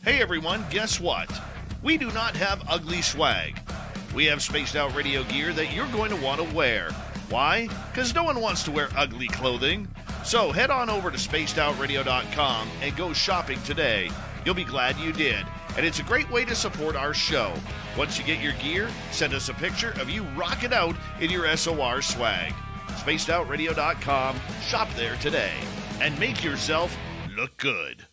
Hey everyone, guess what? We do not have ugly swag. We have spaced out radio gear that you're going to want to wear. Why? Because no one wants to wear ugly clothing. So head on over to spacedoutradio.com and go shopping today. You'll be glad you did. And it's a great way to support our show. Once you get your gear, send us a picture of you rocking out in your SOR swag. spacedoutradio.com, shop there today, and make yourself look good.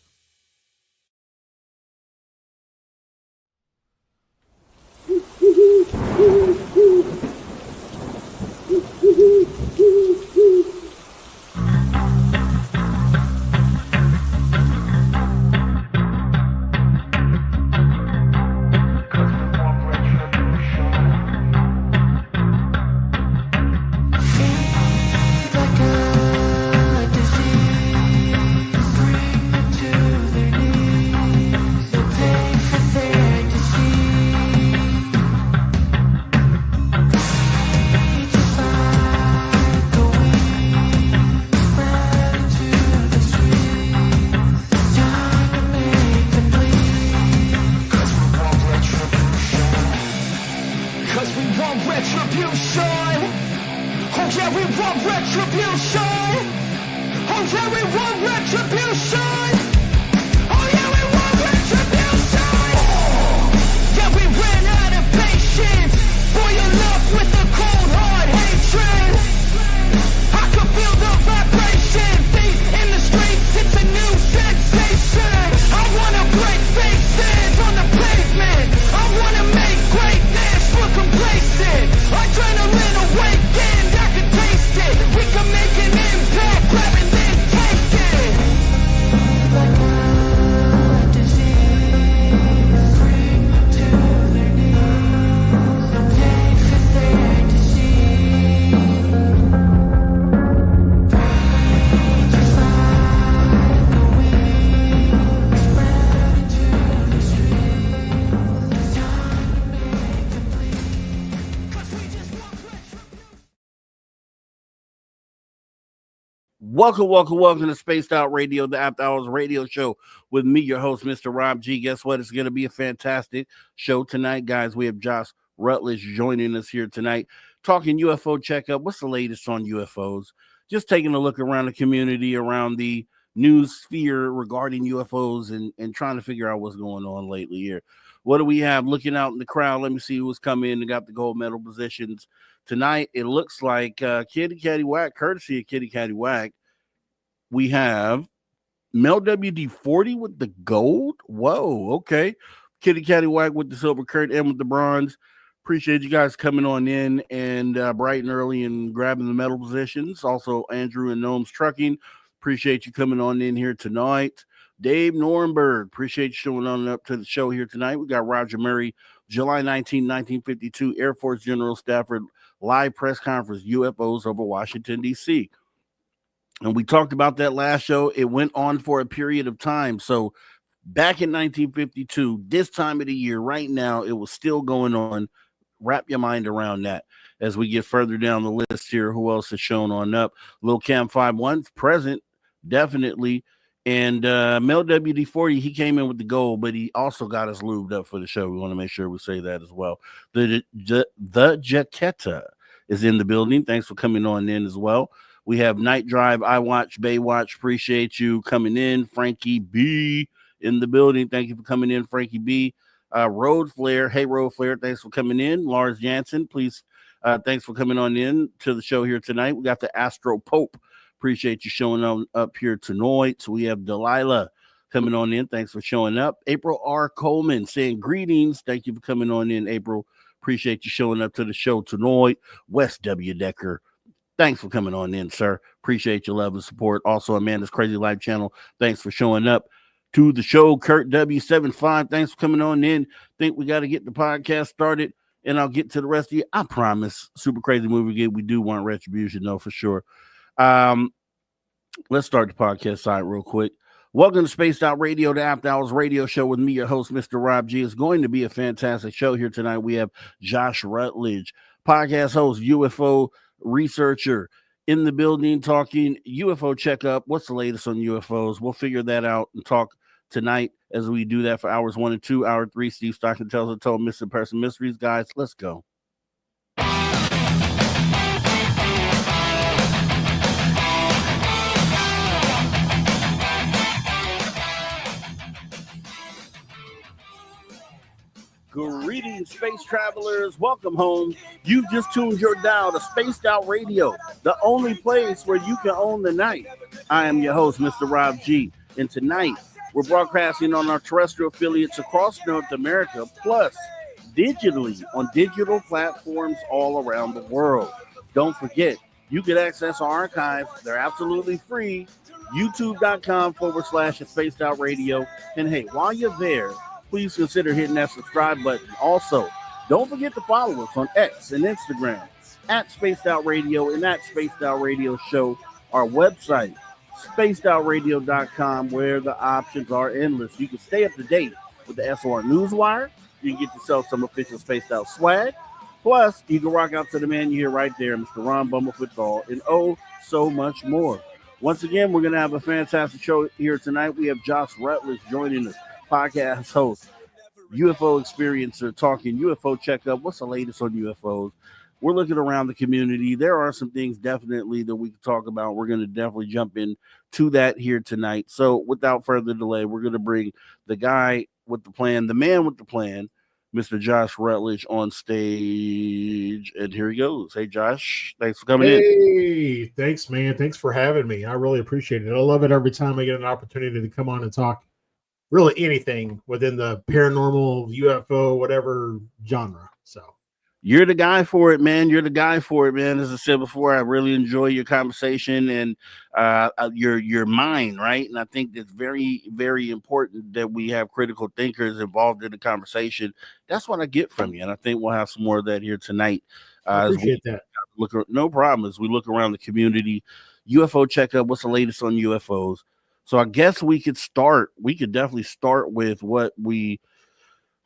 Welcome to Spaced Out Radio, the After Hours radio show with me, your host, Mr. Rob G. Guess what? It's going to be a fantastic show tonight, guys. We have Josh Rutledge joining us here tonight, talking UFO checkup. What's the latest on UFOs? Just taking a look around the community, around the news sphere regarding UFOs and trying to figure out what's going on lately here. What do we have looking out in the crowd? Let me see who's come in and got the gold medal positions tonight. It looks like Kitty Catty Whack, courtesy of Kitty Catty Whack. We have Mel WD-40 with the gold. Whoa, okay. Kitty Catty Whack with the silver, Kurt M with the bronze. Appreciate you guys coming on in and bright and early and grabbing the medal positions. Also, Andrew and Gnomes Trucking. Appreciate you coming on in here tonight. Dave Nornberg, appreciate you showing on up to the show here tonight. We got Roger Murray, July 19, 1952, Air Force General Stafford, live press conference, UFOs over Washington, D.C. And we talked about that last show. It went on for a period of time. So back in 1952, this time of the year, right now, it was still going on. Wrap your mind around that as we get further down the list here. Who else is shown on up? Lil Cam 51's present, definitely. And Mel WD-40, he came in with the gold, but he also got us lubed up for the show. We want to make sure we say that as well. The Jaquetta is in the building. Thanks for coming on in as well. We have Night Drive, iWatch, Baywatch. Appreciate you coming in. Frankie B in the building. Thank you for coming in, Frankie B. Road Flare. Hey, Road Flare. Thanks for coming in. Lars Jansen, please. Thanks for coming on in to the show here tonight. We got the Astro Pope. Appreciate you showing up here tonight. So we have Delilah coming on in. Thanks for showing up. April R. Coleman saying greetings. Thank you for coming on in, April. Appreciate you showing up to the show tonight. Wes W. Decker. Thanks for coming on in, sir. Appreciate your love and support. Also, Amanda's Crazy Life channel. Thanks for showing up to the show. Kurt W75. Thanks for coming on in. Think we got to get the podcast started, and I'll get to the rest of you. I promise. Super Crazy Movie Gig. We do want retribution, though, for sure. Let's start the podcast side real quick. Welcome to Spaced Out Radio, the After Hours radio show with me, your host, Mr. Rob G. It's going to be a fantastic show here tonight. We have Josh Rutledge, podcast host, UFO researcher in the building, talking UFO checkup. What's the latest on UFOs? We'll figure that out and talk tonight as we do that for hours 1 and 2. Hour 3, Steve Stockton tells untold missing person mysteries. Guys, let's go. Greetings, space travelers. Welcome home. You've just tuned your dial to Spaced Out Radio, the only place where you can own the night. I am your host, Mr. Rob G. And tonight, we're broadcasting on our terrestrial affiliates across North America, plus digitally on digital platforms all around the world. Don't forget, you can access our archives. They're absolutely free. YouTube.com/Spaced Out Radio. And hey, while you're there, please consider hitting that subscribe button. Also, don't forget to follow us on X and Instagram at Spaced Out Radio and at Spaced Out Radio Show. Our website, spacedoutradio.com, where the options are endless. You can stay up to date with the SOR Newswire. You can get yourself some official Spaced Out swag. Plus, you can rock out to the man you hear right there, Mr. Ron Bumblefoot Thal, and oh, so much more. Once again, we're going to have a fantastic show here tonight. We have Josh Rutledge joining us, podcast host, UFO experiencer, talking UFO checkup. What's the latest on UFOs? We're looking around the community. There are some things definitely that we can talk about. We're going to definitely jump into that here tonight. So without further delay, we're going to bring the guy with the plan, the man with the plan, Mr. Josh Rutledge, on stage. And here he goes. Hey, Josh, thanks for coming in. Hey, thanks, man. Thanks for having me. I really appreciate it. I love it every time I get an opportunity to come on and talk really anything within the paranormal, UFO, whatever genre. So you're the guy for it, man. You're the guy for it, man. As I said before, I really enjoy your conversation and your mind, right? And I think it's very, very important that we have critical thinkers involved in the conversation. That's what I get from you, and I think we'll have some more of that here tonight. I appreciate that. No problem. As we look around the community, UFO checkup. What's the latest on UFOs? So I guess we could definitely start with what we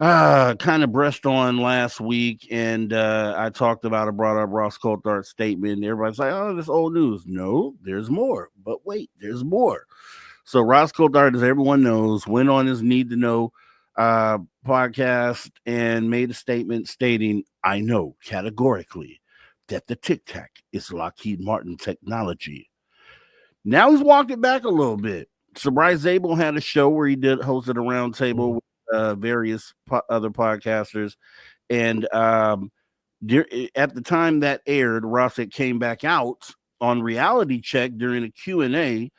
kind of brushed on last week. And I brought up Ross Coulthart's statement. Everybody's like, oh, this old news. No, there's more. But wait, there's more. So Ross Coulthart, as everyone knows, went on his Need to Know podcast and made a statement stating, I know categorically that the Tic Tac is Lockheed Martin technology. Now he's walked it back a little bit. So Bryce Zabel had a show where he hosted a round table with various other podcasters. And at the time that aired, Ross had came back out on Reality Check during a Q&A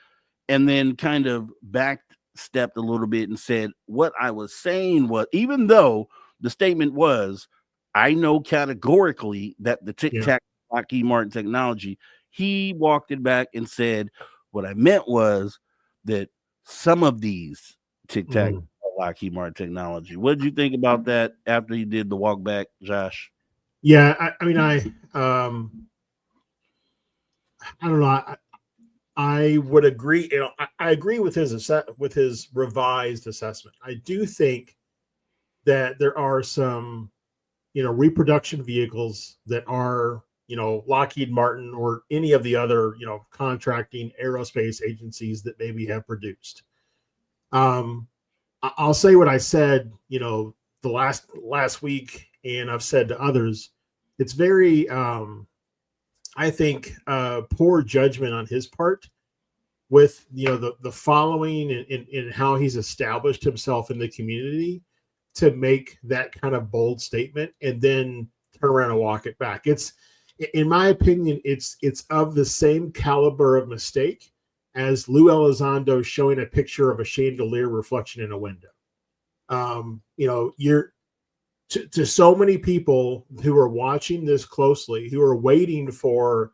and then kind of backstepped a little bit and said, what I was saying was, even though the statement was, I know categorically that the Tic Tac Lockheed Martin technology, he walked it back and said, what I meant was that some of these Tic Tac Lockheed Martin technology. What did you think about that after he did the walk back, Josh? Yeah, I mean, I don't know. I would agree. You know, I agree with his revised assessment. I do think that there are some, reproduction vehicles that are, Lockheed Martin or any of the other, contracting aerospace agencies that maybe have produced. I'll say what I said, the last week, and I've said to others. It's very, I think, poor judgment on his part with, the following and how he's established himself in the community to make that kind of bold statement and then turn around and walk it back. It's, in my opinion, it's of the same caliber of mistake as Lou Elizondo showing a picture of a chandelier reflection in a window. You're to so many people who are watching this closely, who are waiting for,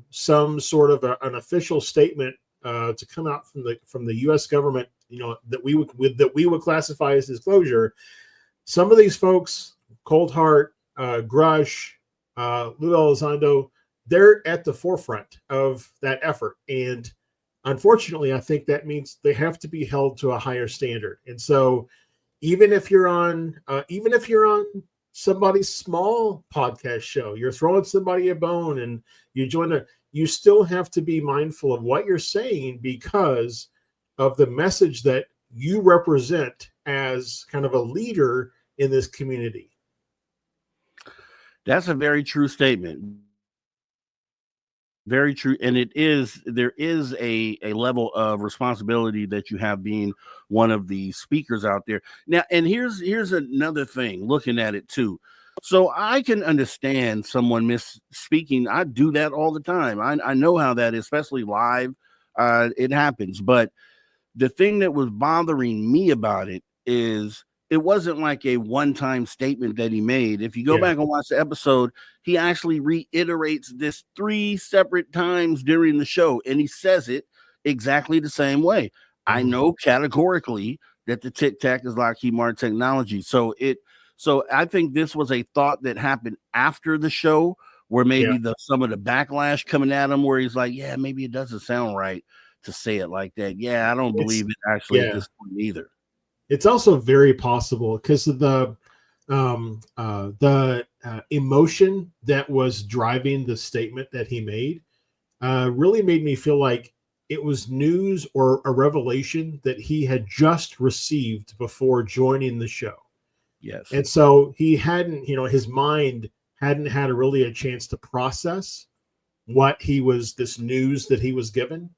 some sort of an official statement to come out from the U.S. government, that we would classify as disclosure. Some of these folks, Coulthart, Grush, Lou Elizondo, they're at the forefront of that effort. And unfortunately, I think that means they have to be held to a higher standard. And so even if you're on somebody's small podcast show, you're throwing somebody a bone and you still have to be mindful of what you're saying, because of the message that you represent as kind of a leader in this community. That's a very true statement. Very true. And there is a level of responsibility that you have being one of the speakers out there. Now, and here's another thing, looking at it too. So I can understand someone misspeaking. I do that all the time. I know how that is, especially live. It happens. But the thing that was bothering me about it is it wasn't like a one-time statement that he made. If you go back and watch the episode, he actually reiterates this 3 separate times during the show, and he says it exactly the same way. I know categorically that the Tic Tac is Lockheed Martin technology. So I think this was a thought that happened after the show, where maybe some of the backlash coming at him, where he's like, yeah, maybe it doesn't sound right to say it like that. Yeah, I don't believe it actually at this point either. It's also very possible because of the emotion that was driving the statement that he made really made me feel like it was news or a revelation that he had just received before joining the show. Yes. And so he hadn't, his mind hadn't had really a chance to process this news that he was given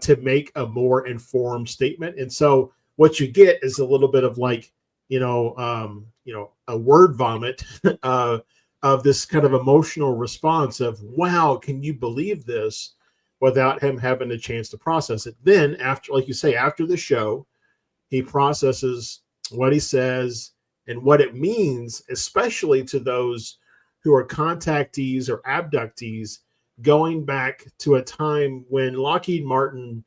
to make a more informed statement. And so what you get is a little bit of like, a word vomit of this kind of emotional response of, wow, can you believe this, without him having a chance to process it. Then after, like you say, after the show, he processes what he says and what it means, especially to those who are contactees or abductees, going back to a time when Lockheed Martin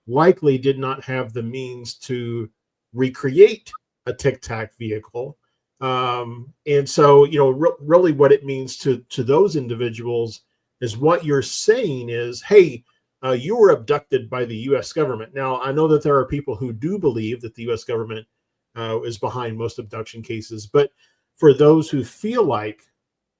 likely did not have the means to recreate a Tic Tac vehicle. And so, really what it means to those individuals is what you're saying is, hey, you were abducted by the U.S. government. Now, I know that there are people who do believe that the U.S. government is behind most abduction cases, but for those who feel like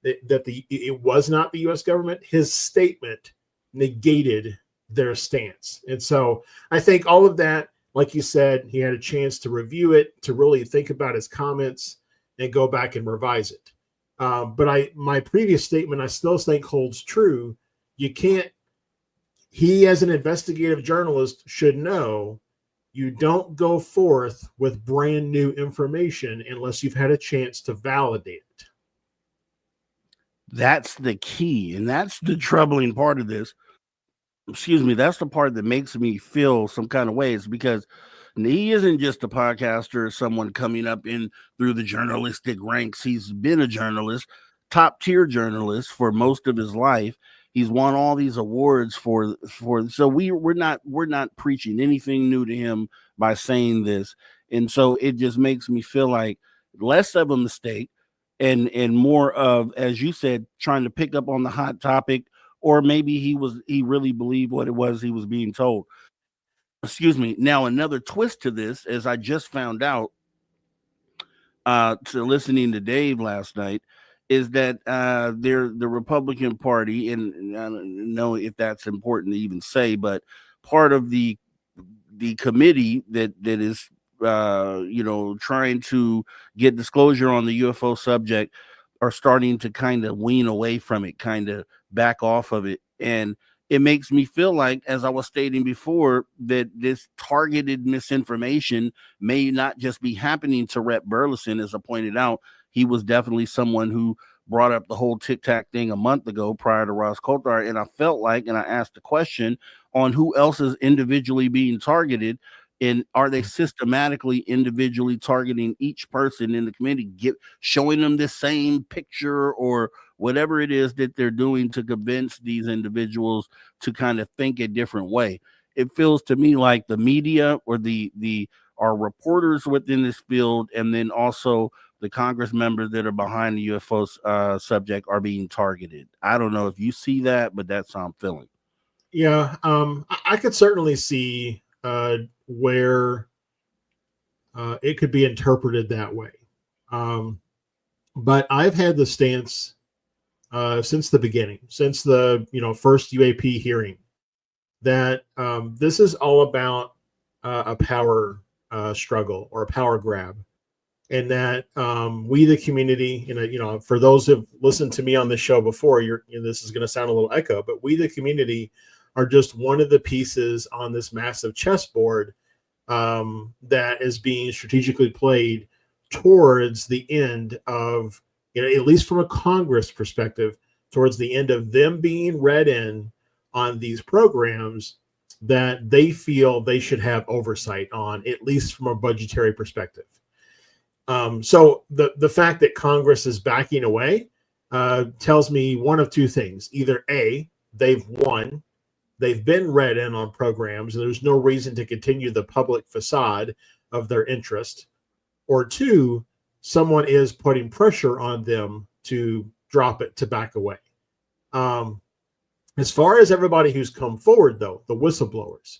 it was not the U.S. government, his statement negated their stance. And so I think all of that, like you said, he had a chance to review it, to really think about his comments and go back and revise it. But my previous statement, I still think holds true. He as an investigative journalist should know you don't go forth with brand new information unless you've had a chance to validate it. That's the key. And that's the troubling part of this. Excuse me. That's the part that makes me feel some kind of ways, because he isn't just a podcaster or someone coming up in through the journalistic ranks. He's been a journalist, top tier journalist for most of his life. He's won all these awards for so we're not preaching anything new to him by saying this. And so it just makes me feel like less of a mistake and more of, as you said, trying to pick up on the hot topic, or maybe he really believed what it was he was being told. Excuse me. Now, another twist to this, as I just found out to listening to Dave last night, is that the Republican Party, and I don't know if that's important to even say, but part of the committee that is trying to get disclosure on the UFO subject are starting to kind of wean away from it, kind of back off of it. And it makes me feel like, as I was stating before, that this targeted misinformation may not just be happening to Rhett Burleson. As I pointed out, he was definitely someone who brought up the whole Tic Tac thing a month ago prior to Ross Coulthart. And I felt like, and I asked the question on who else is individually being targeted, and are they systematically individually targeting each person in the committee, showing them the same picture or whatever it is that they're doing to convince these individuals to kind of think a different way. It feels to me like the media or our reporters within this field, and then also the Congress members that are behind the UFO subject, are being targeted. I don't know if you see that, but that's how I'm feeling. Yeah, I could certainly see where it could be interpreted that way. But I've had the stance since the beginning, since the first UAP hearing, that this is all about a power struggle or a power grab, and that we, the community, for those who've listened to me on the show before, this is going to sound a little echo, but we, the community, are just one of the pieces on this massive chessboard that is being strategically played towards the end of, at least from a Congress perspective, towards the end of them being read in on these programs that they feel they should have oversight on, at least from a budgetary perspective. So the fact that Congress is backing away tells me one of two things. Either A, they've won, they've been read in on programs, and there's no reason to continue the public facade of their interest, or two, someone is putting pressure on them to drop it, to back away. As far as everybody who's come forward, though, the whistleblowers,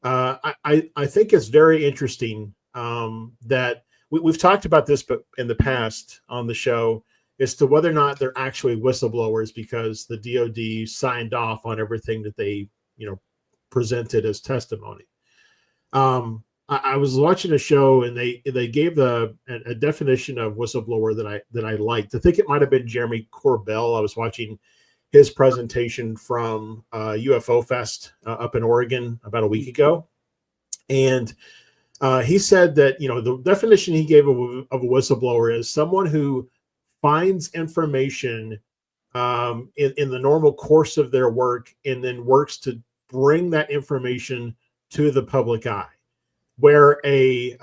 I think it's very interesting that we've talked about this, but in the past on the show, as to whether or not they're actually whistleblowers because the DoD signed off on everything that they, presented as testimony. I was watching a show and they gave a definition of whistleblower that I liked. I think it might have been Jeremy Corbell. I was watching his presentation from UFO Fest up in Oregon about a week ago, and he said that the definition he gave of a whistleblower is someone who finds information in the normal course of their work and then works to bring that information to the public eye. Where a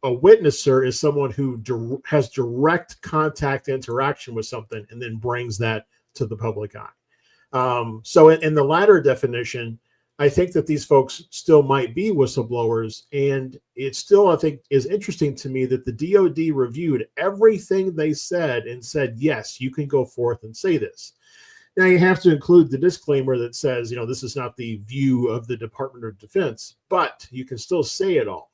witnesser is someone who has direct contact interaction with something and then brings that to the public eye. So in the latter definition, I think that these folks still might be whistleblowers, and it still, I think, is interesting to me that the DoD reviewed everything they said and said, yes, you can go forth and say this. Now, you have to include the disclaimer that says, this is not the view of the Department of Defense, but you can still say it all,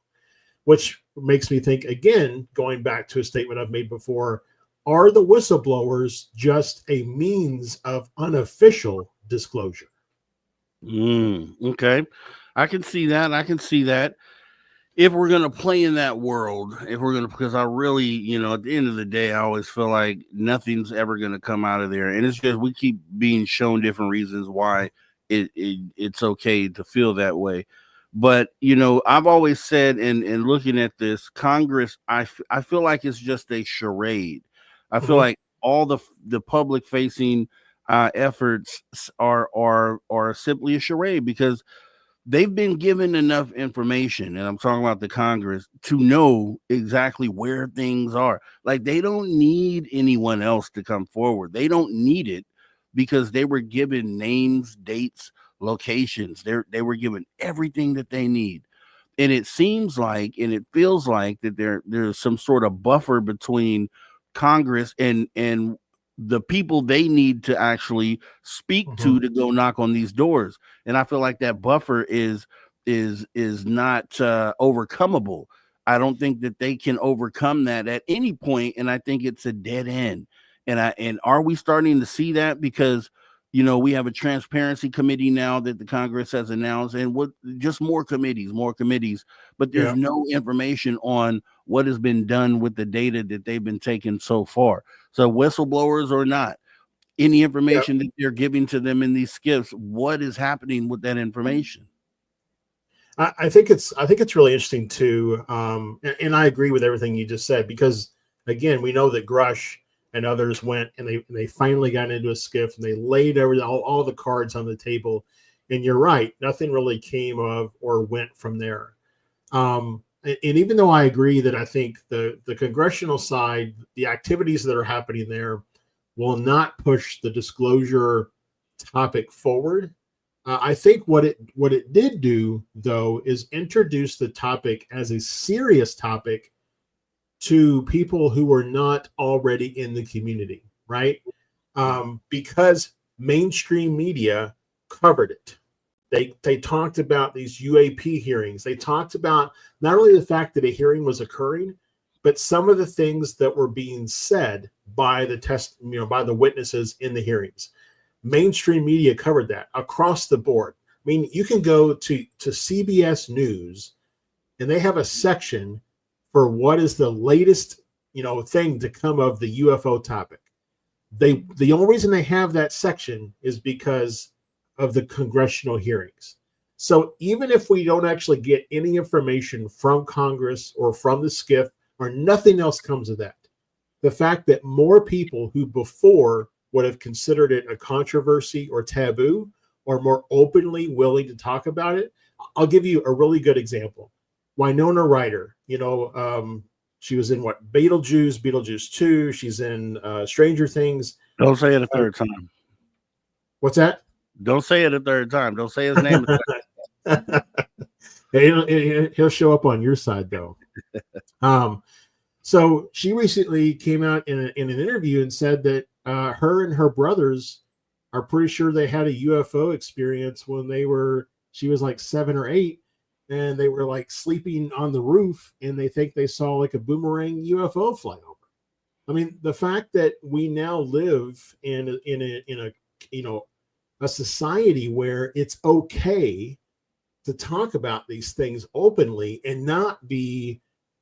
which makes me think, again, going back to a statement I've made before, are the whistleblowers just a means of unofficial disclosure? Okay. I can see that. If we're going to play in that world, because I really, at the end of the day, I always feel like nothing's ever going to come out of there. And it's just, we keep being shown different reasons why it's okay to feel that way. But, I've always said, and looking at this Congress, I feel like it's just a charade. I feel like all the public facing efforts are simply a charade, because they've been given enough information, and I'm talking about the Congress, to know exactly where things are. Like, they don't need anyone else to come forward. They don't need it, because they were given names, dates, locations. They were given everything that they need. And it seems like, and it feels like that there's some sort of buffer between Congress and the people they need to actually speak to go knock on these doors. And I feel like that buffer is not overcomable. I don't think that they can overcome that at any point, and I think it's a dead end. And are we starting to see that? Because we have a transparency committee now that the Congress has announced, and just more committees, but there's no information on what has been done with the data that they've been taking so far. So whistleblowers or not, any information that they're giving to them in these skiffs, what is happening with that information? I think it's really interesting too. And I agree with everything you just said, because again, we know that Grush and others went and they finally got into a skiff and they laid all the cards on the table. And you're right, nothing really came of or went from there. And even though I agree that I think the congressional side, the activities that are happening there will not push the disclosure topic forward, I think what it did do, though, is introduce the topic as a serious topic to people who were not already in the community, right? Because mainstream media covered it. They talked about these UAP hearings. They talked about not only the fact that a hearing was occurring, but some of the things that were being said by by the witnesses in the hearings. Mainstream media covered that across the board. I mean, you can go to CBS News and they have a section for what is the latest, thing to come of the UFO topic. The only reason they have that section is because of the congressional hearings. So even if we don't actually get any information from Congress or from the SCIF or nothing else comes of that, the fact that more people who before would have considered it a controversy or taboo are more openly willing to talk about it. I'll give you a really good example. Winona Ryder, she was in what? Beetlejuice 2. She's in Stranger Things. Don't say it a third time. What's that? Don't say it a third time. Don't say his name. He'll show up on your side, though. So she recently came out in an interview and said that her and her brothers are pretty sure they had a UFO experience when she was like 7 or 8, and they were like sleeping on the roof, and they think they saw like a boomerang UFO fly over. I mean, the fact that we now live in a society where it's okay to talk about these things openly and not be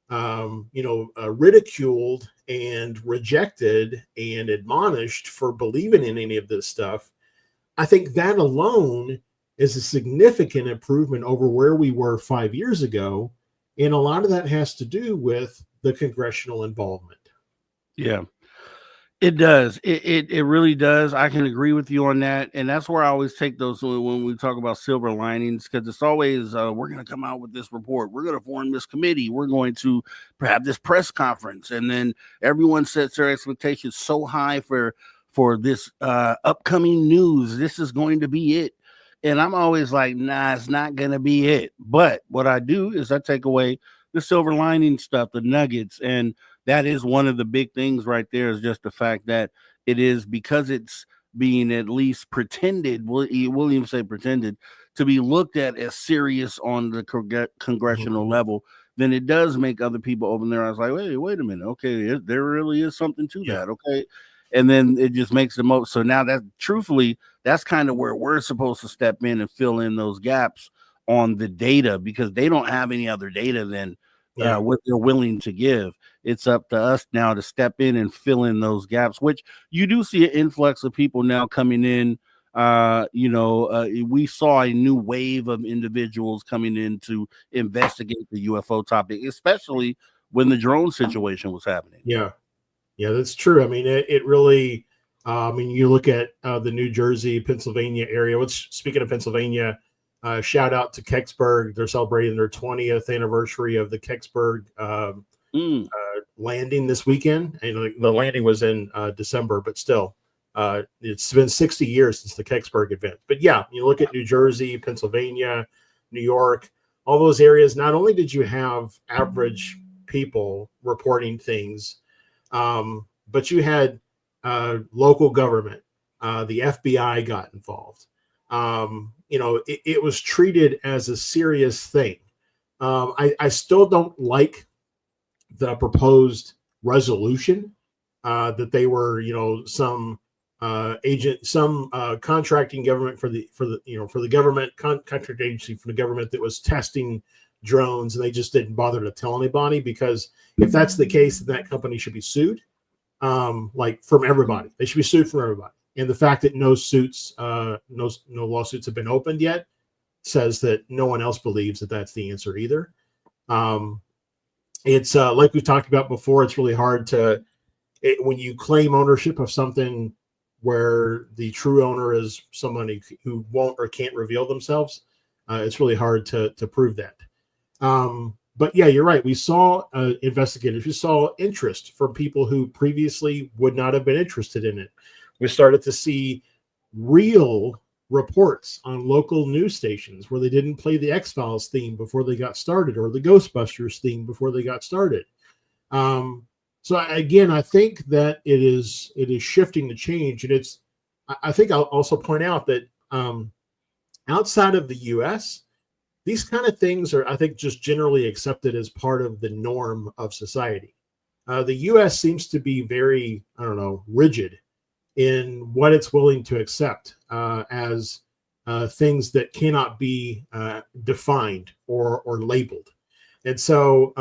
ridiculed and rejected and admonished for believing in any of this stuff, I think that alone is a significant improvement over where we were 5 years ago. And a lot of that has to do with the congressional involvement. Yeah, it does. It really does. I can agree with you on that. And that's where I always take those when we talk about silver linings, because it's always, we're going to come out with this report. We're going to form this committee. We're going to have this press conference. And then everyone sets their expectations so high for this upcoming news. This is going to be it. And I'm always like, nah, it's not going to be it. But what I do is I take away the silver lining stuff, the nuggets. And that is one of the big things right there, is just the fact that it is, because it's being at least pretended, we'll even say pretended, to be looked at as serious on the congressional level, then it does make other people open their eyes like, wait a minute. Okay, there really is something to that. Okay. And then it just makes the most. So now that, truthfully, that's kind of where we're supposed to step in and fill in those gaps on the data, because they don't have any other data than what they're willing to give. It's up to us now to step in and fill in those gaps, which you do see an influx of people now coming in. We saw a new wave of individuals coming in to investigate the UFO topic, especially when the drone situation was happening. Yeah, that's true. I mean, it really, you look at the New Jersey, Pennsylvania area, which, speaking of Pennsylvania, shout out to Kecksburg. They're celebrating their 20th anniversary of the Kecksburg landing this weekend. And the landing was in December, but still, it's been 60 years since the Kecksburg event. But yeah, you look at New Jersey, Pennsylvania, New York, all those areas. Not only did you have average people reporting things, but you had local government. The FBI got involved. It was treated as a serious thing. I still don't like the proposed resolution that they were, some contracting government for the government, contract agency for the government that was testing drones, and they just didn't bother to tell anybody, because if that's the case, then that company should be sued. From everybody, they should be sued from everybody. And the fact that no lawsuits have been opened yet says that no one else believes that that's the answer either. It's like we've talked about before. It's really hard when you claim ownership of something where the true owner is somebody who won't or can't reveal themselves. It's really hard to prove that. But yeah, you're right. We saw investigators. We saw interest from people who previously would not have been interested in it. We started to see real reports on local news stations where they didn't play the X-Files theme before they got started, or the Ghostbusters theme before they got started. So again, I think that it is shifting to change. And I think I'll also point out that outside of the US, these kind of things are, I think, just generally accepted as part of the norm of society. The US seems to be very, rigid in what it's willing to accept as things that cannot be defined or labeled. And so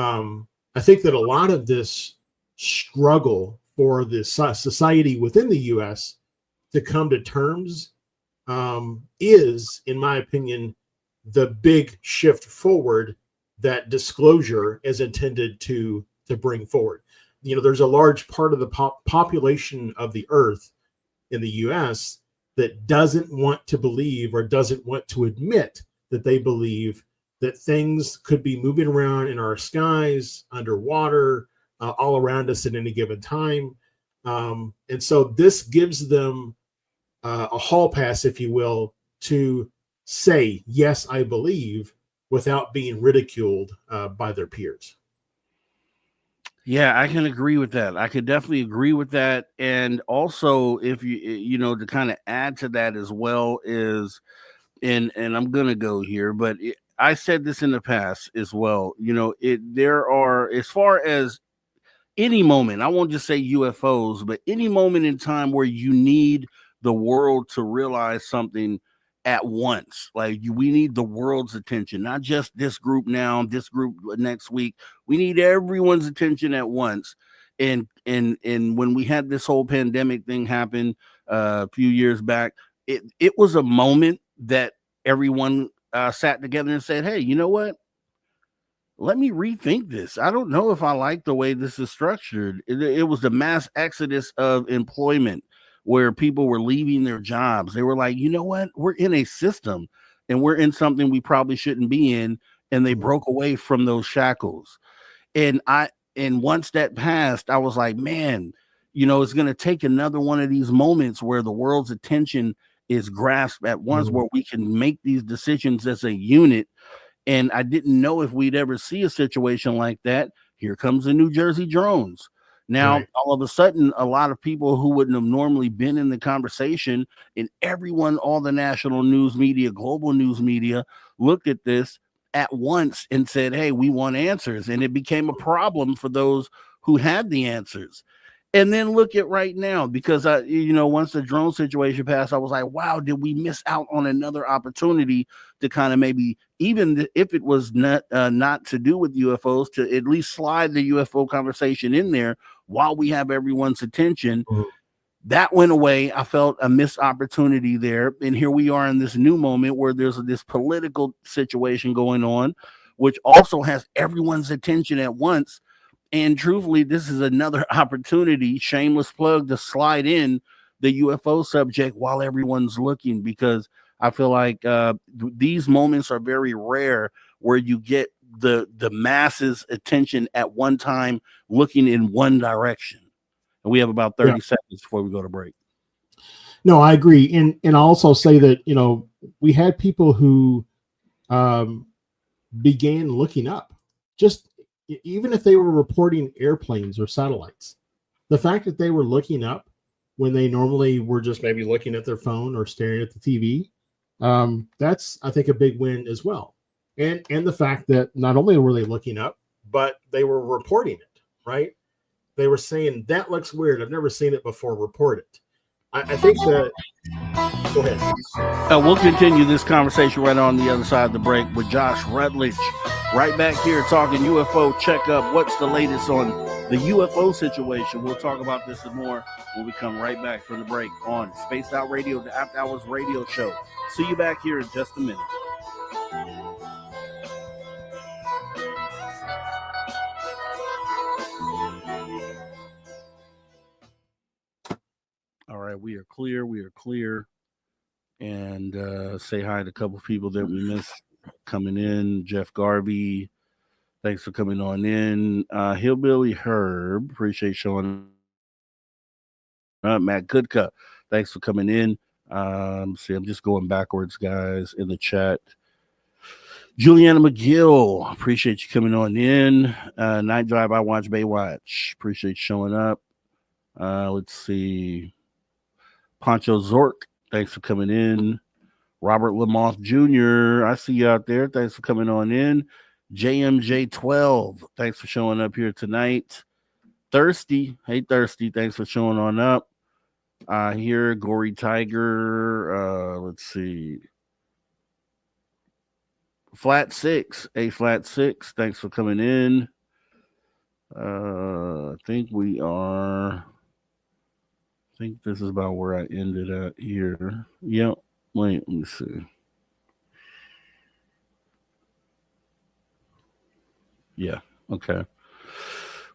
I think that a lot of this struggle for the society within the U.S. to come to terms is, in my opinion, the big shift forward that disclosure is intended to bring forward. There's a large part of the population of the earth in the US that doesn't want to believe or doesn't want to admit that they believe that things could be moving around in our skies, underwater, all around us at any given time. And so this gives them a hall pass, if you will, to say, yes, I believe, without being ridiculed by their peers. Yeah, I can agree with that. I could definitely agree with that. And also, if to kind of add to that as well is, and I'm going to go here, but I said this in the past as well, there are, as far as any moment, I won't just say UFOs, but any moment in time where you need the world to realize something at once. Like we need the world's attention, not just this group now, this group next week. We need everyone's attention at once. And when we had this whole pandemic thing happen a few years back, it was a moment that everyone sat together and said, hey, you know what? Let me rethink this. I don't know if I like the way this is structured. It was the mass exodus of employment where people were leaving their jobs. They were like, you know what? We're in a system and we're in something we probably shouldn't be in. And they broke away from those shackles. And once that passed, I was like, man, it's going to take another one of these moments where the world's attention is grasped at once, where we can make these decisions as a unit. And I didn't know if we'd ever see a situation like that. Here comes the New Jersey drones. Now, all of a sudden, a lot of people who wouldn't have normally been in the conversation, and everyone, all the national news media, global news media, looked at this at once and said, hey, we want answers. And it became a problem for those who had the answers. And then look at right now, because once the drone situation passed, I was like, wow, did we miss out on another opportunity to kind of maybe, even if it was not to do with UFOs, to at least slide the UFO conversation in there while we have everyone's attention. That went away. I felt a missed opportunity there. And here we are in this new moment where there's this political situation going on, which also has everyone's attention at once. And truthfully, this is another opportunity, shameless plug, to slide in the UFO subject while everyone's looking, because I feel like these moments are very rare where you get the masses' attention at one time looking in one direction. And we have about 30 seconds before we go to break. No, I agree. And I'll also say that, we had people who began looking up, just even if they were reporting airplanes or satellites. The fact that they were looking up when they normally were just maybe looking at their phone or staring at the TV, that's, I think, a big win as well. And the fact that not only were they looking up, but they were reporting it, right? They were saying, that looks weird. I've never seen it before. Report it. I think that... Go ahead. We'll continue this conversation right on the other side of the break with Josh Rutledge. Right back here talking UFO checkup. What's the latest on the UFO situation? We'll talk about this and more when we come right back from the break on Spaced Out Radio, the After Hours radio show. See you back here in just a minute. All right, we are clear. And say hi to a couple of people that we missed coming in. Jeff Garvey, thanks for coming on in. Hillbilly Herb, appreciate showing up. Matt Goodcup, thanks for coming in. See, I'm just going backwards, guys, in the chat. Juliana McGill, appreciate you coming on in. Night Drive, I watch Baywatch. Appreciate you showing up. Let's see. Poncho Zork, thanks for coming in. Robert Lamoth Jr., I see you out there. Thanks for coming on in. JMJ12, thanks for showing up here tonight. Thirsty, hey Thirsty, thanks for showing on up. Here, Gory Tiger, let's see. flat six. A flat six. Thanks for coming in. I think we are. I think this is about where I ended at here. Yep. Wait, let me see. Yeah. Okay.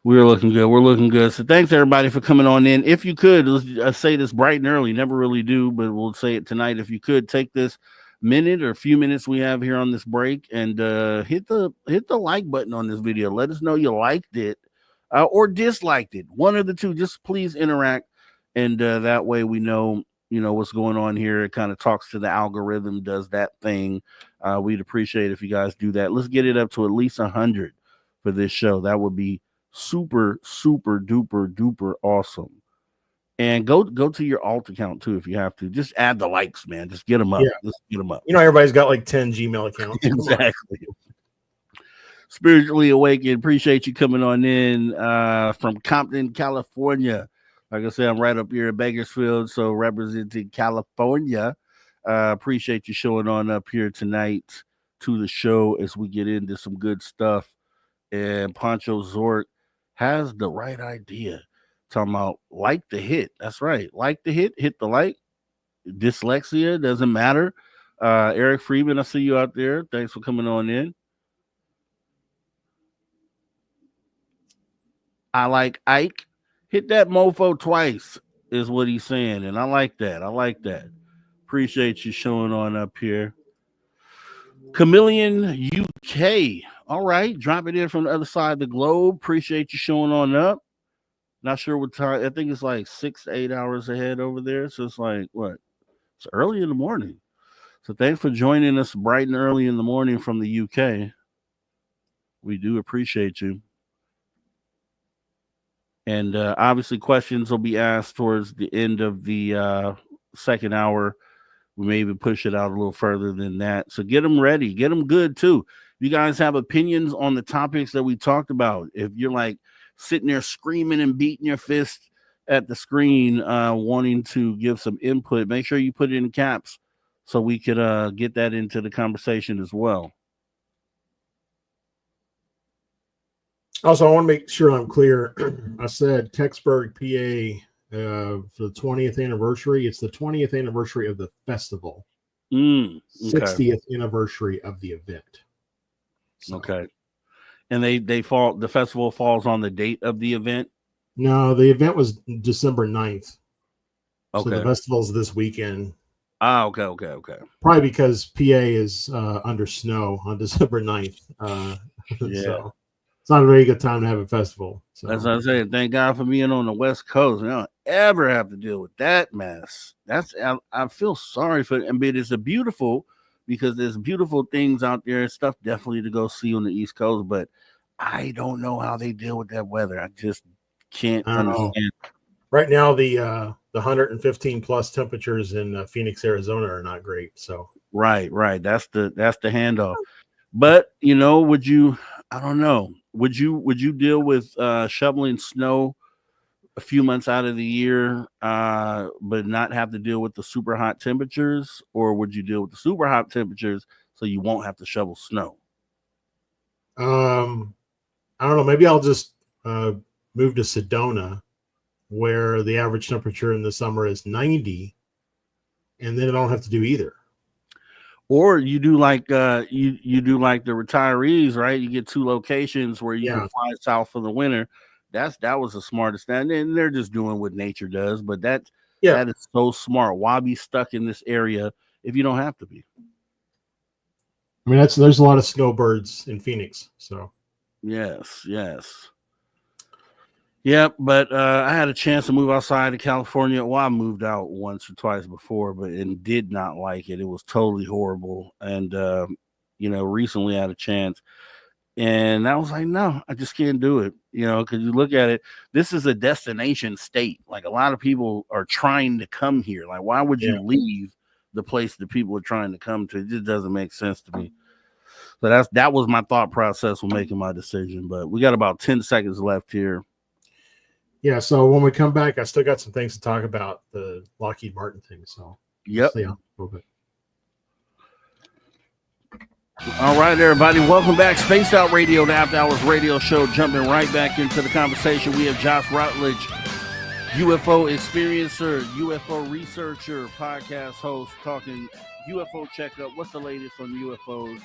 We're looking good. We're looking good. So thanks everybody for coming on in. If you could, I say this bright and early. Never really do, but we'll say it tonight. If you could take this minute or few minutes we have here on this break and hit the like button on this video. Let us know you liked it or disliked it. One of the two. Just please interact, and that way we know what's going on here. It kind of talks to the algorithm, does that thing. We'd appreciate if you guys do that. Let's get it up to at least 100 for this show. That would be super duper awesome. And go to your alt account too if you have to. Just add the likes, man. Just get them up. Just get them up. Everybody's got like 10 Gmail accounts. Exactly. Spiritually Awakened, appreciate you coming on in from Compton, California. Like I said, I'm right up here in Bakersfield, so representing California. Appreciate you showing on up here tonight to the show as we get into some good stuff. And Pancho Zort has the right idea. Talking about like the hit. That's right. Like the hit the like. Dyslexia doesn't matter. Eric Freeman, I see you out there. Thanks for coming on in. I like Ike. Hit that mofo twice is what he's saying. And I like that. Appreciate you showing on up here. Chameleon UK. All right. Dropping in from the other side of the globe. Appreciate you showing on up. Not sure what time. I think it's like 6 to 8 hours ahead over there. So it's like, what? It's early in the morning. So thanks for joining us bright and early in the morning from the UK. We do appreciate you. And obviously questions will be asked towards the end of the second hour. We may even push it out a little further than that. So get them ready. Get them good, too. If you guys have opinions on the topics that we talked about, if you're like sitting there screaming and beating your fist at the screen, wanting to give some input, make sure you put it in caps so we could get that into the conversation as well. Also, I want to make sure I'm clear. I said Kecksburg, PA, for the 20th anniversary. It's the 20th anniversary of the festival. Okay. 60th anniversary of the event. So. Okay. And the festival falls on the date of the event? No, the event was December 9th. Okay. So the festival's this weekend. Okay. Probably because PA is under snow on December 9th. Yeah. So it's not a very good time to have a festival. So. That's what I'm saying. Thank God for being on the West Coast. I don't ever have to deal with that mess. I feel sorry for it. I mean, it's beautiful because there's beautiful things out there and stuff definitely to go see on the East Coast, but I don't know how they deal with that weather. I just can't understand. Right now, the 115 plus temperatures in Phoenix, Arizona are not great. So right. That's the handoff. But would you? I don't know. Would you deal with shoveling snow a few months out of the year, but not have to deal with the super hot temperatures, or would you deal with the super hot temperatures so you won't have to shovel snow? I don't know. Maybe I'll just move to Sedona, where the average temperature in the summer is 90, and then I don't have to do either. Or you do like you do like the retirees, right? You get two locations where you can fly south for the winter. That was the smartest thing. And they're just doing what nature does, but that is so smart. Why be stuck in this area if you don't have to be? I mean, there's a lot of snowbirds in Phoenix, so yes. Yep, but I had a chance to move outside of California. Well, I moved out once or twice before, and did not like it. It was totally horrible. And recently I had a chance, and I was like, no, I just can't do it. Because you look at it, this is a destination state. Like, a lot of people are trying to come here. Like, why would you leave the place that people are trying to come to? It just doesn't make sense to me. So that was my thought process when making my decision. But we got about 10 seconds left here. Yeah, so when we come back, I still got some things to talk about, the Lockheed Martin thing. So yep. Stay on a little bit. All right, everybody, welcome back. Spaced Out Radio, the After Hours radio show. Jumping right back into the conversation. We have Josh Rutledge, UFO experiencer, UFO researcher, podcast host, talking UFO checkup. What's the latest on UFOs?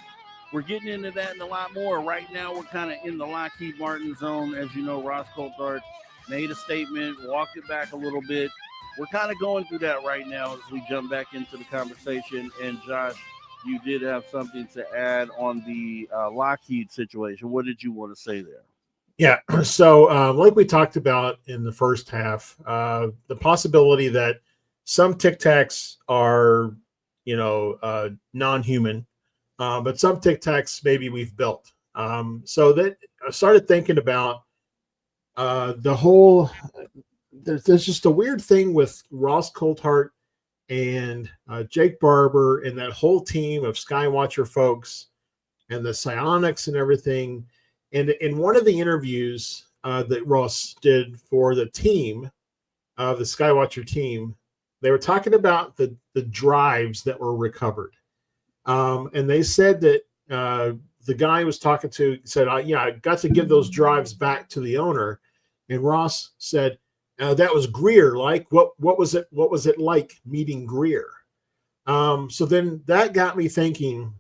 We're getting into that and a lot more. Right now, we're kind of in the Lockheed Martin zone. As you know, Ross Coulthart made a statement, walked it back a little bit. We're kind of going through that right now as we jump back into the conversation. And Josh, you did have something to add on the Lockheed situation. What did you want to say there? Yeah. So, like we talked about in the first half, the possibility that some Tic Tacs are, non-human, but some Tic Tacs maybe we've built. So that I started thinking about the whole. There's just a weird thing with Ross Coulthart and Jake Barber and that whole team of Skywatcher folks and the psionics and everything. And in one of the interviews that Ross did for the team, the Skywatcher team, they were talking about the drives that were recovered. And they said that the guy was talking to said, I got to give those drives back to the owner. And Ross said, that was Greer. Like, what was it? What was it like meeting Greer? So then that got me thinking.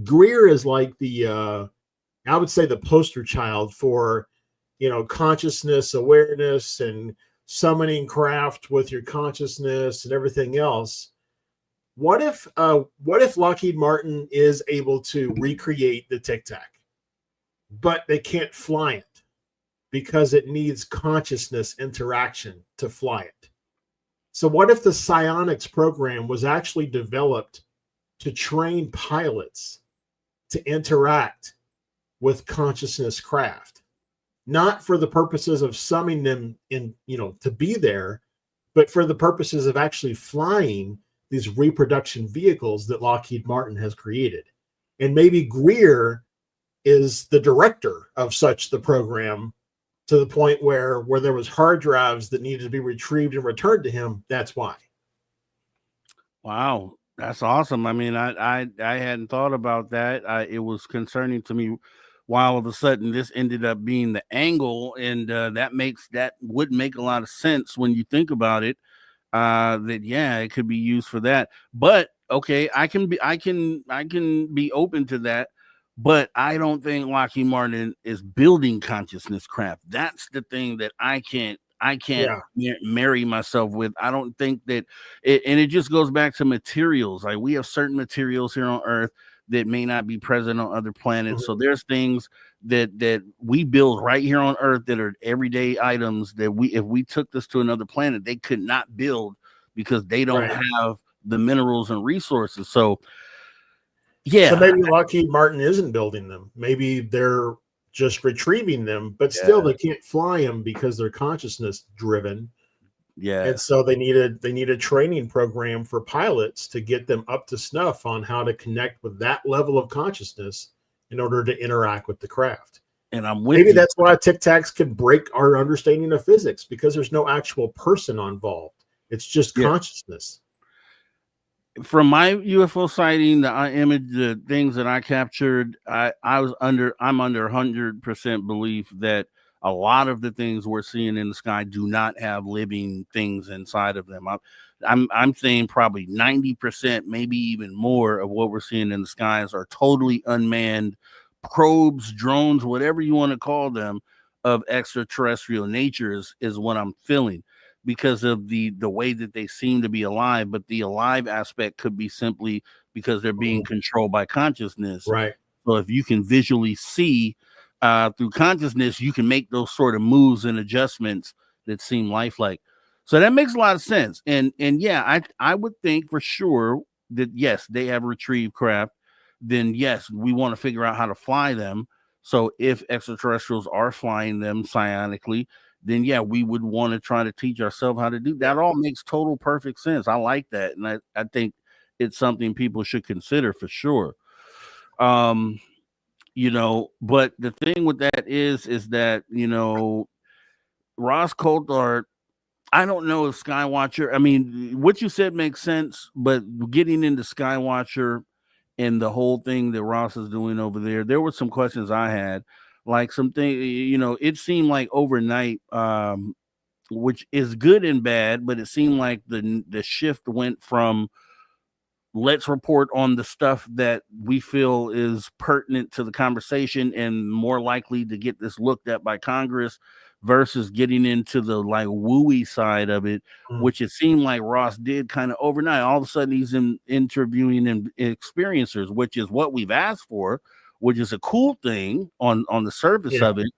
Greer is like I would say the poster child for, consciousness awareness and summoning craft with your consciousness and everything else. What if Lockheed Martin is able to recreate the Tic Tac, but they can't fly it because it needs consciousness interaction to fly it? So what if the psionics program was actually developed to train pilots to interact with consciousness craft, not for the purposes of summoning them in, to be there, but for the purposes of actually flying these reproduction vehicles that Lockheed Martin has created? And maybe Greer is the director of such the program, to the point where there was hard drives that needed to be retrieved and returned to him. That's why. Wow, that's awesome. I mean, I hadn't thought about that. It was concerning to me why all of a sudden this ended up being the angle, and that would make a lot of sense when you think about it. That it could be used for that. But okay, I can be open to that. But I don't think Lockheed Martin is building consciousness craft. That's the thing that I can't marry myself with. I don't think that and it just goes back to materials. Like, we have certain materials here on Earth that may not be present on other planets. So there's things that we build right here on Earth that are everyday items that if we took this to another planet, they could not build because they don't have the minerals and resources. So so maybe Lockheed Martin isn't building them. Maybe they're just retrieving them, but still they can't fly them because they're consciousness driven. And so they need a training program for pilots to get them up to snuff on how to connect with that level of consciousness in order to interact with the craft. And I'm with maybe that's why Tic Tacs can break our understanding of physics, because there's no actual person involved. It's just consciousness. From my UFO sighting, the things that I captured, I'm under 100% belief that a lot of the things we're seeing in the sky do not have living things inside of them. I'm saying probably 90%, maybe even more, of what we're seeing in the skies are totally unmanned probes, drones, whatever you want to call them, of extraterrestrial nature is what I'm feeling, because of the way that they seem to be alive. But the alive aspect could be simply because they're being controlled by consciousness. Right. So if you can visually see through consciousness, you can make those sort of moves and adjustments that seem lifelike. So that makes a lot of sense. And I would think for sure that yes, they have retrieved craft. Then yes, we want to figure out how to fly them. So if extraterrestrials are flying them psionically, then we would want to try to teach ourselves how to do that. All makes total perfect sense. I like that. And I think it's something people should consider for sure. But the thing with that is that, Ross Coulthart, I don't know if Skywatcher, I mean, what you said makes sense, but getting into Skywatcher and the whole thing that Ross is doing over there were some questions I had, like something, it seemed like overnight, which is good and bad, but it seemed like the shift went from let's report on the stuff that we feel is pertinent to the conversation and more likely to get this looked at by Congress versus getting into the like wooey side of it, which it seemed like Ross did kind of overnight. All of a sudden he's interviewing experiencers, which is what we've asked for, which is a cool thing on the surface of it.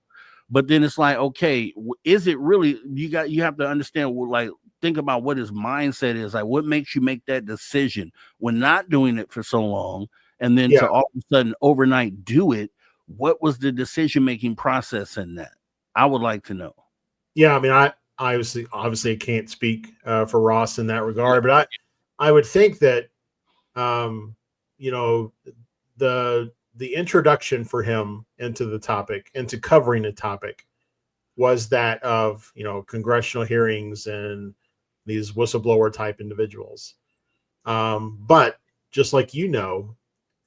But then it's like, okay, is it really, you have to understand, like, think about what his mindset is, like what makes you make that decision when not doing it for so long, and then to all of a sudden overnight do it. What was the decision-making process in that? I would like to know. Yeah, I mean, I obviously can't speak for Ross in that regard, but I would think that the introduction for him into the topic, into covering the topic, was that of congressional hearings and these whistleblower type individuals. But just like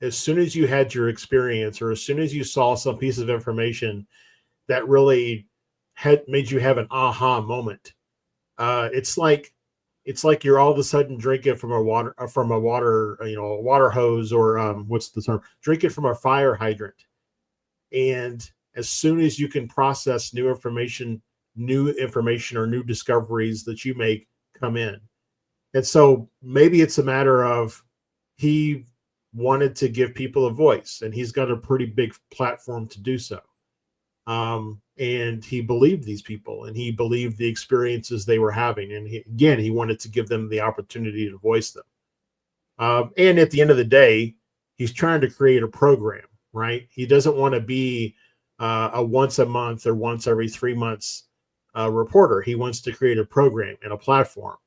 as soon as you had your experience, or as soon as you saw some piece of information that really had made you have an aha moment, it's like you're all of a sudden drinking from a water hose, or what's the term? Drinking from a fire hydrant. And as soon as you can process new information or new discoveries that you make come in. And so maybe it's a matter of he wanted to give people a voice, and he's got a pretty big platform to do so. And he believed these people, and he believed the experiences they were having. And he wanted to give them the opportunity to voice them. And at the end of the day, he's trying to create a program, right? He doesn't want to be a once a month or once every 3 months reporter. He wants to create a program and a platform.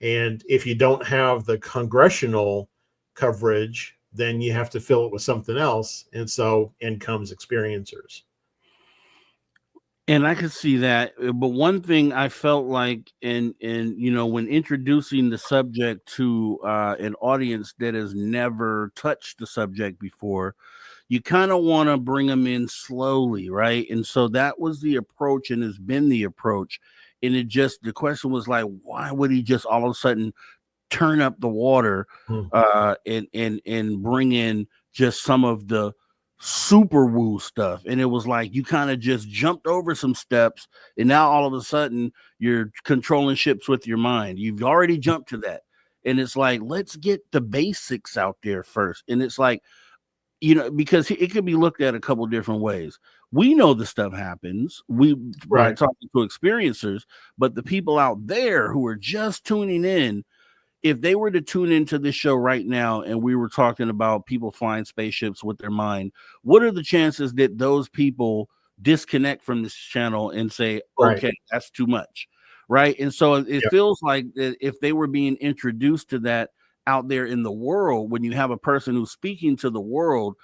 And if you don't have the congressional coverage, then you have to fill it with something else. And so in comes experiencers. And I could see that, but one thing I felt like when introducing the subject to an audience that has never touched the subject before, you kind of want to bring them in slowly, right? And so that was the approach, and has been the approach. And the question was like, why would he just all of a sudden turn up the water and bring in just some of the super woo stuff? And it was like you kind of just jumped over some steps, and now all of a sudden you're controlling ships with your mind. You've already jumped to that, and it's like, let's get the basics out there first. And it's like, because it could be looked at a couple different ways. We know the stuff happens by talking to experiencers, but the people out there who are just tuning in, if they were to tune into this show right now and we were talking about people flying spaceships with their mind, what are the chances that those people disconnect from this channel and say, okay, that's too much, right? And so it feels like that if they were being introduced to that out there in the world, when you have a person who's speaking to the world,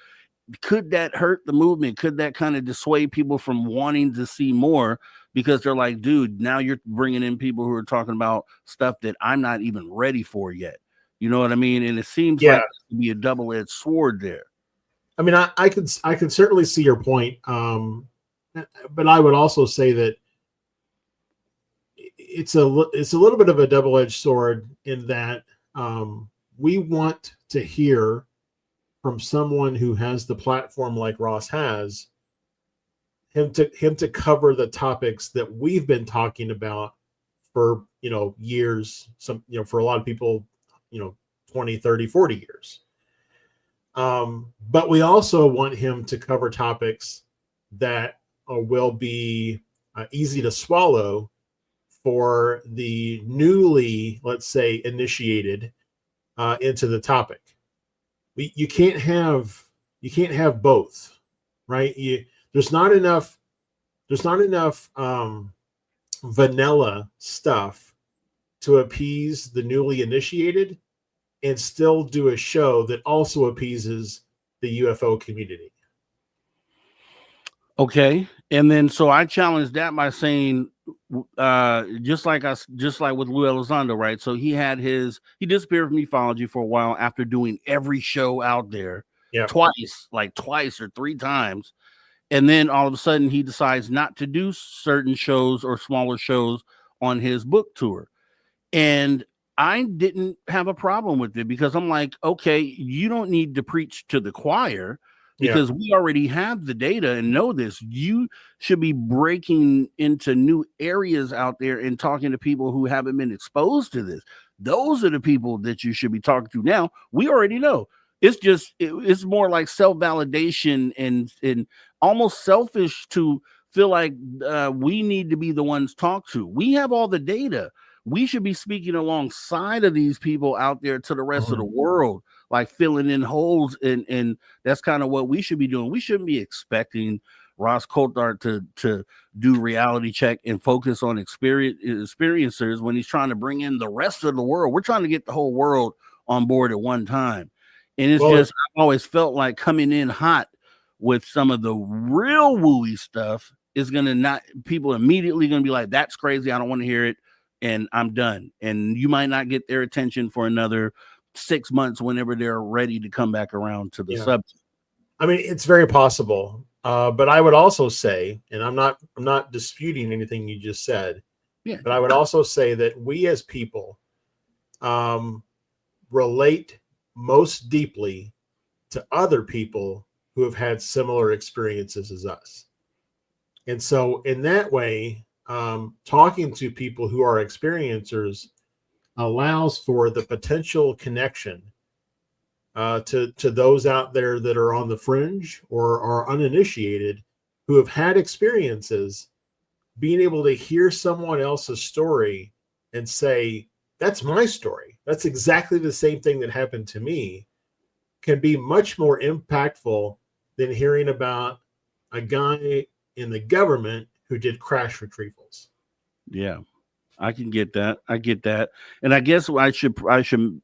could that hurt the movement? Could that kind of dissuade people from wanting to see more? Because they're like, dude, now you're bringing in people who are talking about stuff that I'm not even ready for yet. You know what I mean? And it seems like it could be a double-edged sword there. I mean, I could certainly see your point. But I would also say that it's a little bit of a double-edged sword in that we want to hear from someone who has the platform like Ross has, him to cover the topics that we've been talking about for years, for a lot of people 20, 30, 40 years. But we also want him to cover topics that will be easy to swallow for the newly, let's say, initiated into the topic. You can't have both, right? There's not enough vanilla stuff to appease the newly initiated and still do a show that also appeases the UFO community. Okay. And then so I challenge that by saying, just like with Lou Elizondo, right? So he disappeared from ufology for a while after doing every show out there twice or three times. And then all of a sudden he decides not to do certain shows or smaller shows on his book tour. And I didn't have a problem with it because I'm like, okay, you don't need to preach to the choir because we already have the data and know this. You should be breaking into new areas out there and talking to people who haven't been exposed to this. Those are the people that you should be talking to now. We already know. It's more like self-validation and almost selfish to feel like we need to be the ones talked to. We have all the data. We should be speaking alongside of these people out there to the rest of the world, like filling in holes. And that's kind of what we should be doing. We shouldn't be expecting Ross Coulthart to do reality check and focus on experiencers when he's trying to bring in the rest of the world. We're trying to get the whole world on board at one time. And I've always felt like coming in hot with some of the real wooey stuff is people immediately going to be like, that's crazy. I don't want to hear it. And I'm done. And you might not get their attention for another 6 months whenever they're ready to come back around to the subject. I mean, it's very possible. But I would also say, and I'm not disputing anything you just said, but I would also say that we as people relate most deeply to other people who have had similar experiences as us. And so in that way, talking to people who are experiencers allows for the potential connection to those out there that are on the fringe or are uninitiated who have had experiences. Being able to hear someone else's story and say, that's my story, that's exactly the same thing that happened to me, can be much more impactful than hearing about a guy in the government who did crash retrievals. Yeah, I can get that. I get that. And I guess I should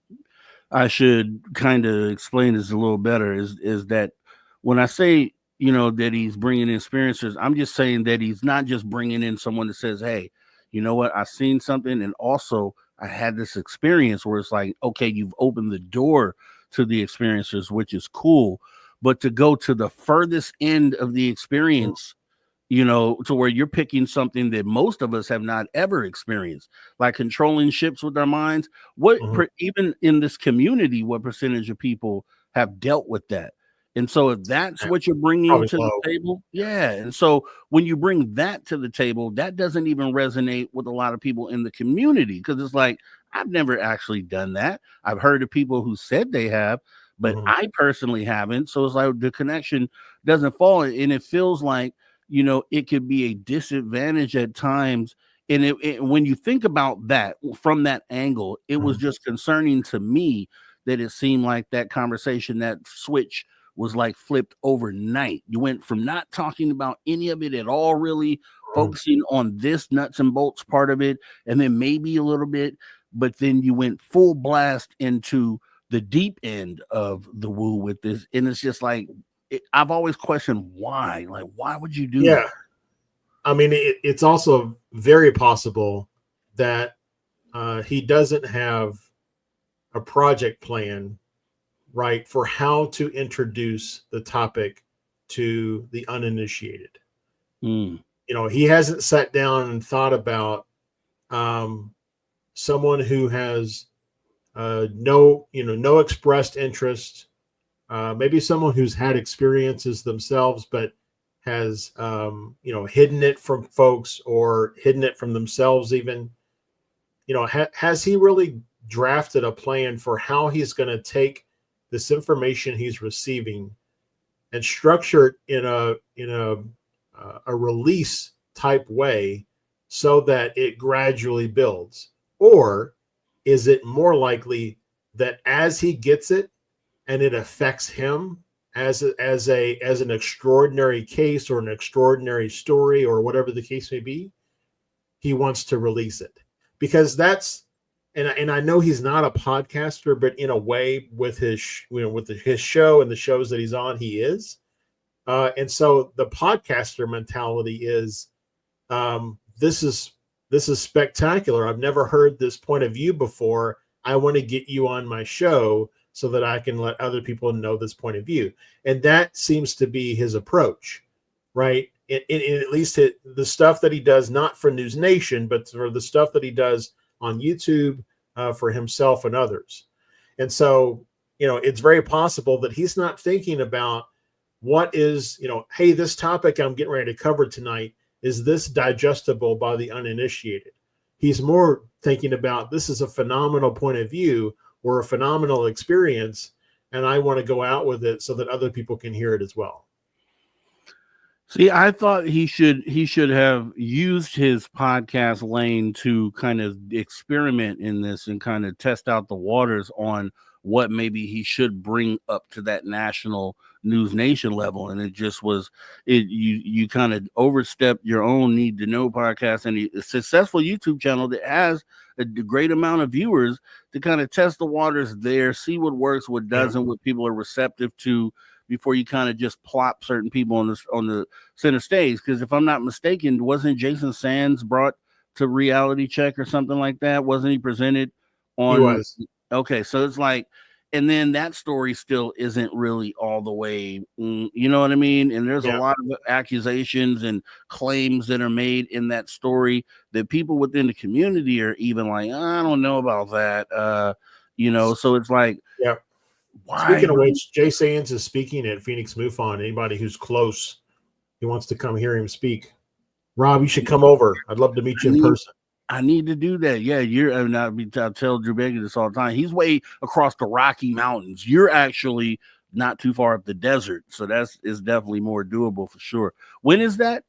kind of explain this a little better is that when I say, that he's bringing in experiencers, I'm just saying that he's not just bringing in someone that says, hey, you know what, I've seen something. And also I had this experience where it's like, okay, you've opened the door to the experiencers, which is cool. But to go to the furthest end of the experience, to where you're picking something that most of us have not ever experienced, like controlling ships with our minds. Even in this community, what percentage of people have dealt with that? And so if that's what you're bringing to the table, and so when you bring that to the table, that doesn't even resonate with a lot of people in the community, because it's like, I've never actually done that. I've heard of people who said they have, but I personally haven't. So it's like the connection doesn't fall, and it feels like, it could be a disadvantage at times. And when you think about that from that angle, it was just concerning to me that it seemed like that conversation, that switch was like flipped overnight. You went from not talking about any of it at all, really focusing on this nuts and bolts part of it, and then maybe a little bit, but then you went full blast into the deep end of the woo with this. And it's just like, I've always questioned why. Like, why would you do that? I mean, it's also very possible that he doesn't have a project plan, right, for how to introduce the topic to the uninitiated. He hasn't sat down and thought about someone who has no expressed interest. Maybe someone who's had experiences themselves, but has, hidden it from folks or hidden it from themselves even. Has he really drafted a plan for how he's going to take this information he's receiving and structure it in a release type way so that it gradually builds? Or is it more likely that as he gets it, and it affects him as an extraordinary case or an extraordinary story or whatever the case may be, he wants to release it? Because that's, and I know he's not a podcaster, but in a way with his his show and the shows that he's on, he is. And so the podcaster mentality is, this is This is spectacular. I've never heard this point of view before. I want to get you on my show so that I can let other people know this point of view. And that seems to be his approach, right? In at least the stuff that he does, not for News Nation, but for the stuff that he does on YouTube for himself and others. And so, it's very possible that he's not thinking about what is, hey, this topic I'm getting ready to cover tonight, is this digestible by the uninitiated? He's more thinking about, this is a phenomenal point of view or a phenomenal experience, and I want to go out with it so that other people can hear it as well. See, I thought he should have used his podcast lane to kind of experiment in this and kind of test out the waters on what maybe he should bring up to that national News Nation level. And it just was, you kind of overstepped your own need to know podcast and a successful YouTube channel that has a great amount of viewers to kind of test the waters there, see what works, what doesn't, what people are receptive to, before you kind of just plop certain people on the center stage. Because if I'm not mistaken, wasn't Jason Sands brought to Reality Check or something like that? Wasn't he presented on? He was. Okay, so it's like, and then that story still isn't really all the way, you know what I mean? And there's a lot of accusations and claims that are made in that story that people within the community are even like, I don't know about that. So it's like, why? Speaking of which, Jay Sands is speaking at Phoenix MUFON. Anybody who's close, he wants to come hear him speak. Rob, you should come over. I'd love to meet you in person. I need to do that. Yeah, I tell Drew Baker this all the time. He's way across the Rocky Mountains. You're actually not too far up the desert, so is definitely more doable for sure. When is that?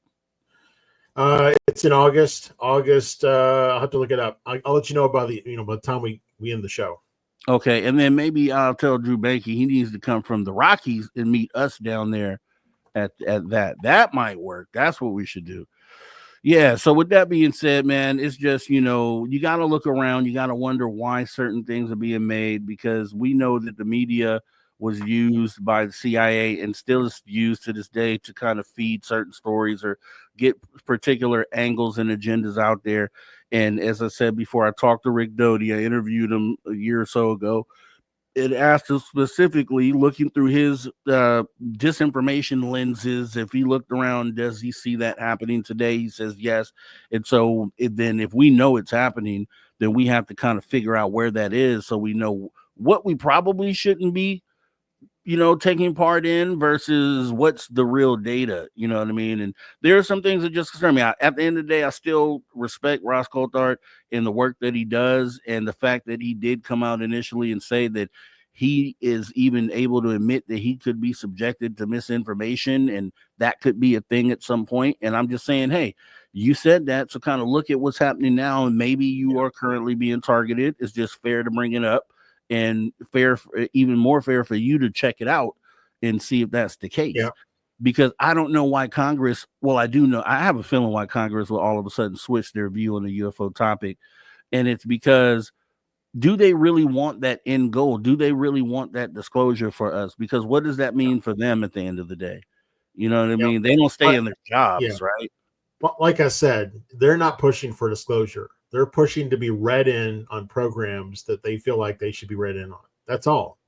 It's in August. I'll have to look it up. I'll let you know by the time we end the show. Okay, and then maybe I'll tell Drew Baker he needs to come from the Rockies and meet us down there at that. That might work. That's what we should do. Yeah, so with that being said, man, it's just, you got to look around. You got to wonder why certain things are being made, because we know that the media was used by the CIA and still is used to this day to kind of feed certain stories or get particular angles and agendas out there. And as I said before, I talked to Rick Doty. I interviewed him a year or so ago. It asked him specifically, looking through his disinformation lenses, if he looked around, does he see that happening today? He says yes. And so then if we know it's happening, then we have to kind of figure out where that is so we know what we probably shouldn't be, taking part in versus what's the real data, you know what I mean? And there are some things that just concern me. At the end of the day, I still respect Ross Coulthart and the work that he does, and the fact that he did come out initially and say that he is even able to admit that he could be subjected to misinformation, and that could be a thing at some point. And I'm just saying, hey, you said that, so kind of look at what's happening now, and maybe you are currently being targeted. It's just fair to bring it up. And even more fair for you to check it out and see if that's the case. Yeah. Because I don't know why Congress, well, I do know, I have a feeling why Congress will all of a sudden switch their view on the UFO topic. And it's because, do they really want that end goal? Do they really want that disclosure for us? Because what does that mean for them at the end of the day? You know what I mean? They don't stay in their jobs, right? But like I said, they're not pushing for disclosure. They're pushing to be read in on programs that they feel like they should be read in on. That's all.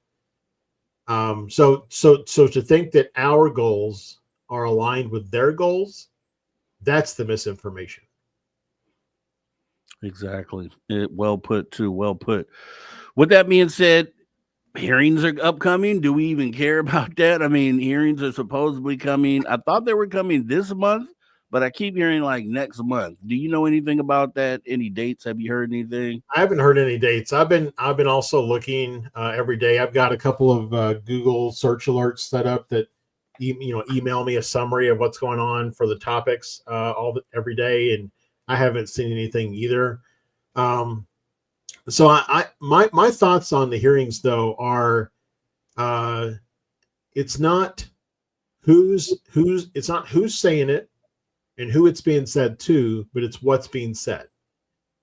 So to think that our goals are aligned with their goals, that's the misinformation. Exactly. Well put, too. Well put. With that being said, hearings are upcoming. Do we even care about that? I mean, hearings are supposedly coming. I thought they were coming this month, but I keep hearing like next month. Do you know anything about that? Any dates? Have you heard anything? I haven't heard any dates. I've been also looking every day. I've got a couple of Google search alerts set up that email me a summary of what's going on for the topics every day, and I haven't seen anything either. So my thoughts on the hearings though are, it's not who's saying it and who it's being said to, but it's what's being said.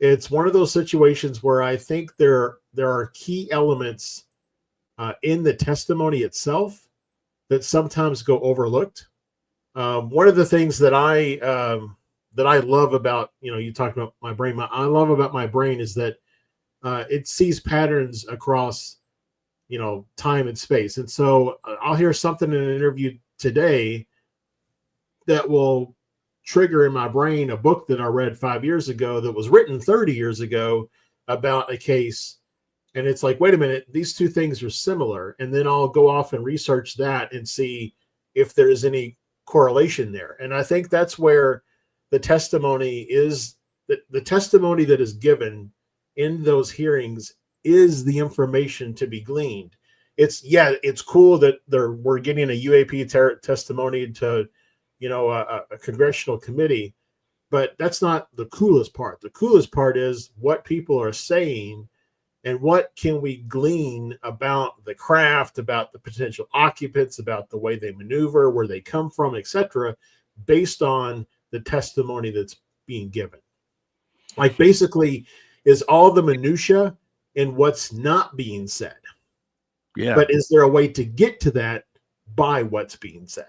It's one of those situations where I think there are key elements in the testimony itself that sometimes go overlooked. One of the things that that I love about, you talk about my brain. I love about my brain is that it sees patterns across, time and space. And so I'll hear something in an interview today that will trigger in my brain a book that I read 5 years ago that was written 30 years ago about a case. And it's like, wait a minute, these two things are similar. And then I'll go off and research that and see if there's any correlation there. And I think that's where the testimony is, the testimony that is given in those hearings is the information to be gleaned. It's cool that we're getting a UAP testimony to, a congressional committee, but that's not the coolest part. The coolest part is what people are saying and what can we glean about the craft, about the potential occupants, about the way they maneuver, where they come from, etc., based on the testimony that's being given. Like, basically, is all the minutia in what's not being said. Yeah. But is there a way to get to that by what's being said?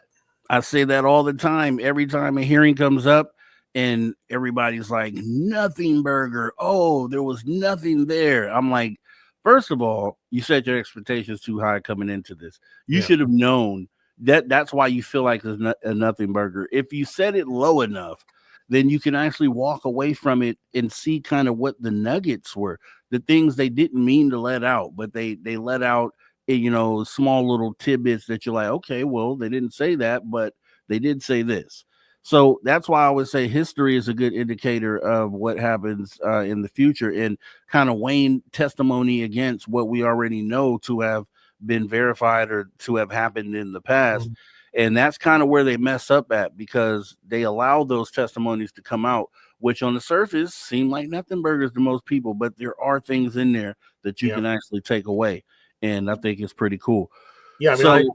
I say that all the time. Every time a hearing comes up and everybody's like, nothing burger. Oh, there was nothing there. I'm like, first of all, you set your expectations too high coming into this. You should have known that's why you feel like there's a nothing burger. If you set it low enough, then you can actually walk away from it and see kind of what the nuggets were, the things they didn't mean to let out, but they let out, small little tidbits that you're like, okay, well, they didn't say that, but they did say this. So that's why I would say history is a good indicator of what happens in the future, and kind of weighing testimony against what we already know to have been verified or to have happened in the past. Mm-hmm. And that's kind of where they mess up at, because they allow those testimonies to come out, which on the surface seem like nothing burgers to most people, but there are things in there that you can actually take away. And I think it's pretty cool. Yeah. I mean,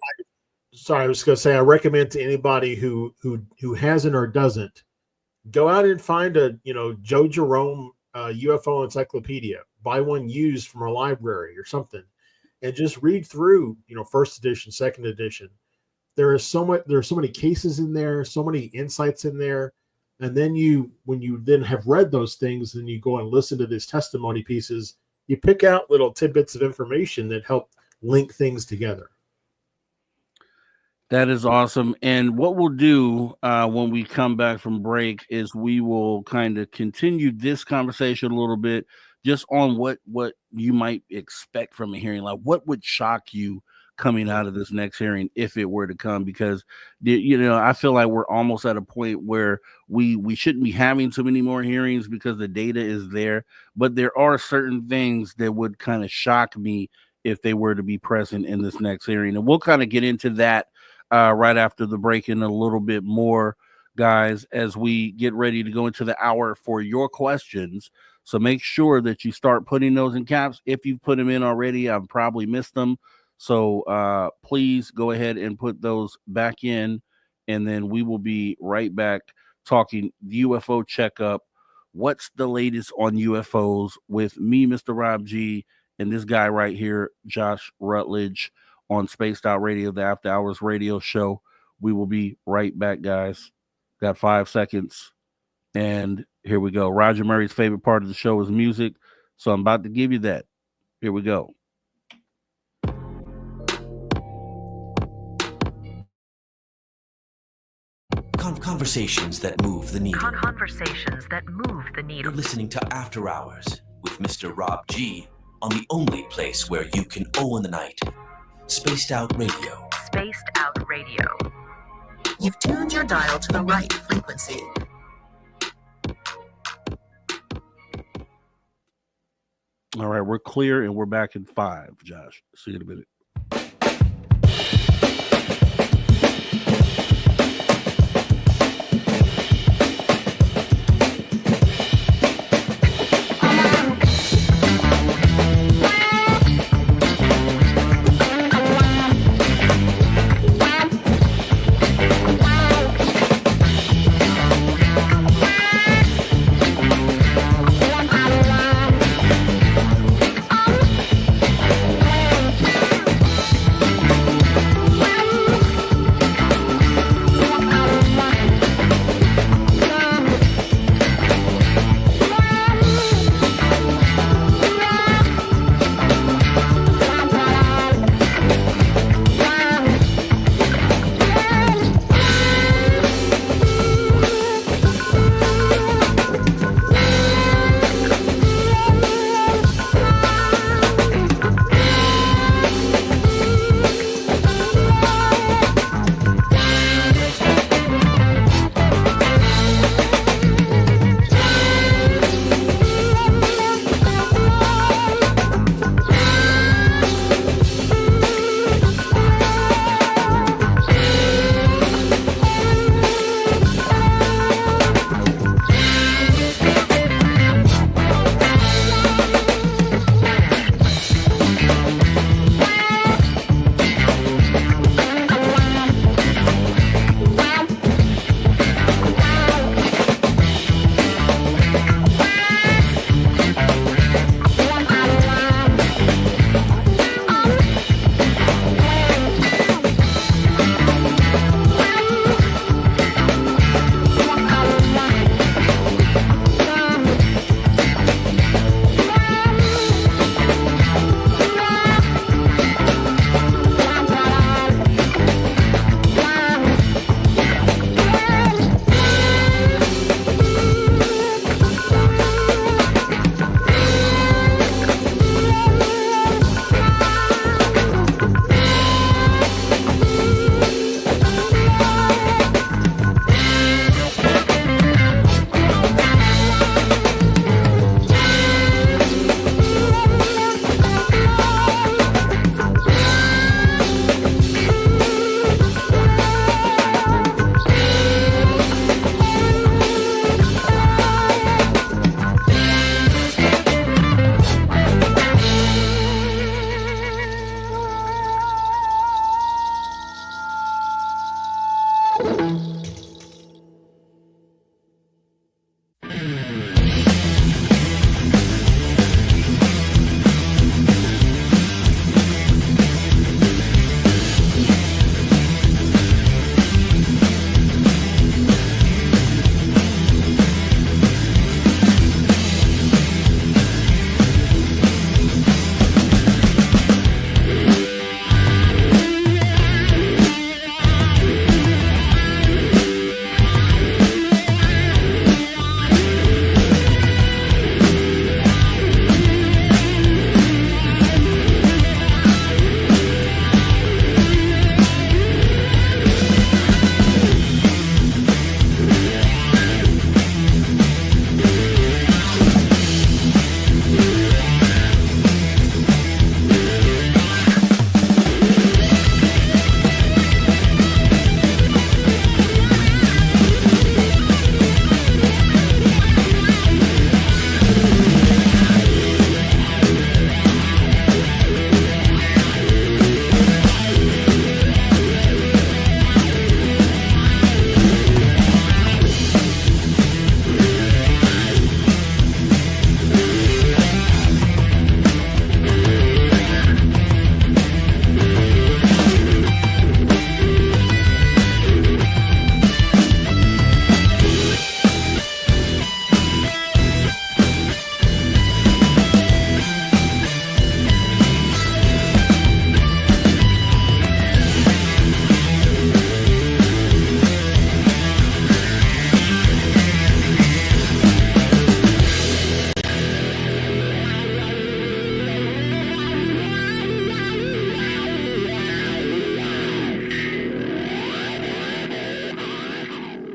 I was going to say, I recommend to anybody who hasn't or doesn't, go out and find a, Joe Jerome UFO encyclopedia, buy one used from a library or something, and just read through, first edition, second edition. There are so many cases in there, so many insights in there. And then when you then have read those things and you go and listen to these testimony pieces, you pick out little tidbits of information that help link things together. That is awesome. And what we'll do when we come back from break is we will kind of continue this conversation a little bit, just on what you might expect from a hearing. Like, what would shock you coming out of this next hearing if it were to come? Because, I feel like we're almost at a point where we shouldn't be having too many more hearings because the data is there. But there are certain things that would kind of shock me if they were to be present in this next hearing. And we'll kind of get into that right after the break in a little bit more, guys, as we get ready to go into the hour for your questions. So make sure that you start putting those in caps. If you've put them in already, I've probably missed them. So please go ahead and put those back in, and then we will be right back talking UFO checkup. What's the latest on UFOs with me, Mr. Rob G, and this guy right here, Josh Rutledge, on Spaced Out Radio, the After Hours radio show. We will be right back, guys. Got 5 seconds, and here we go. Roger Murray's favorite part of the show is music, so I'm about to give you that. Here we go. Conversations that move the needle. Conversations that move the needle. You're listening to After Hours with Mr. Rob G on the only place where you can own the night. Spaced Out Radio. Spaced Out Radio. You've tuned your dial to the right frequency. All right, we're clear, and we're back in 5, Josh. See you in a minute.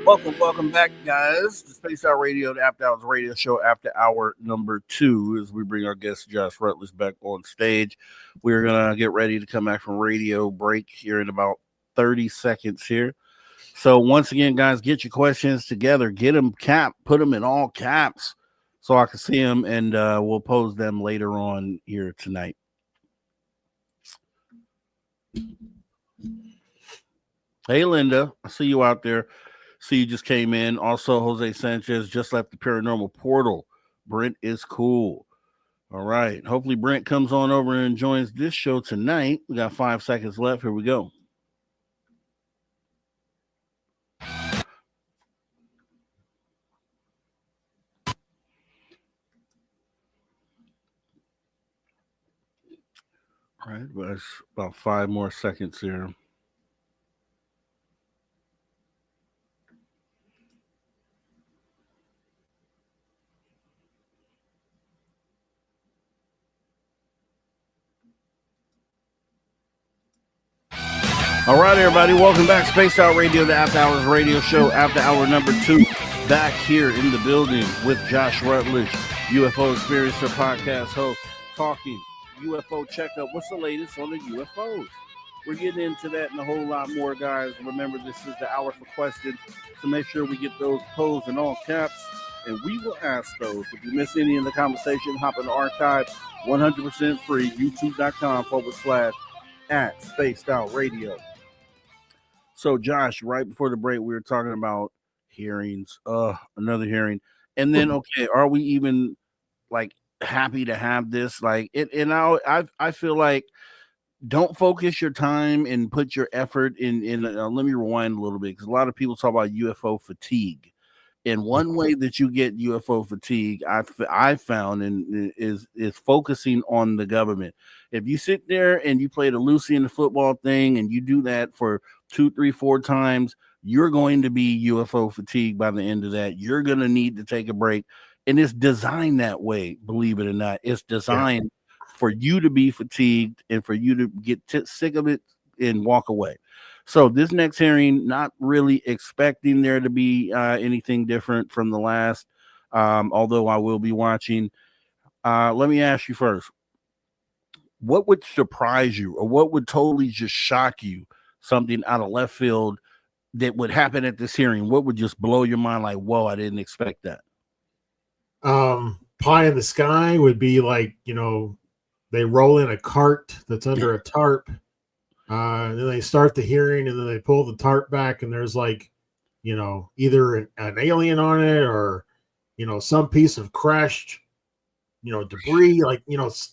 Welcome back, guys, to Space Out Radio, the After Hours radio show, after hour number 2, as we bring our guest Josh Rutledge back on stage. We're gonna get ready to come back from radio break here in about 30 seconds here. So once again, guys, get your questions together, get them capped, put them in all caps, so I can see them, and we'll pose them later on here tonight. Hey, Linda, I see you out there. See, you just came in. Also, Jose Sanchez just left the paranormal portal. Brent is cool. All right. Hopefully, Brent comes on over and joins this show tonight. We got 5 seconds left. Here we go. All right. Well, it's about 5 more seconds here. All right, everybody, welcome back. Space Out Radio, the After Hours radio show, after hour number 2. Back here in the building with Josh Rutledge, UFO Experiencer podcast host, talking UFO checkup. What's the latest on the UFOs? We're getting into that and a whole lot more, guys. Remember, this is the hour for questions, so make sure we get those posed in all caps, and we will ask those. If you miss any of the conversation, hop in the archive, 100% free, youtube.com/at Spaced Out Radio. So, Josh, right before the break, we were talking about hearings, another hearing. And then, okay, are we even, like, happy to have this? Like, I feel like don't focus your time and put your effort in let me rewind a little bit, because a lot of people talk about UFO fatigue. And one way that you get UFO fatigue, I found, is focusing on the government. If you sit there and you play the Lucy in the football thing and you do that for 2, 3, 4 times, you're going to be UFO fatigued by the end of that. You're going to need to take a break. And it's designed that way, believe it or not. It's designed for you to be fatigued and for you to get sick of it and walk away. So this next hearing, not really expecting there to be anything different from the last, although I will be watching. Let me ask you first, what would surprise you, or what would totally just shock you, something out of left field that would happen at this hearing? What would just blow your mind like, whoa, I didn't expect that? Pie in the sky would be like, they roll in a cart that's under a tarp. And then they start the hearing, and then they pull the tarp back, and there's like, either an alien on it, or, some piece of crashed, debris, like,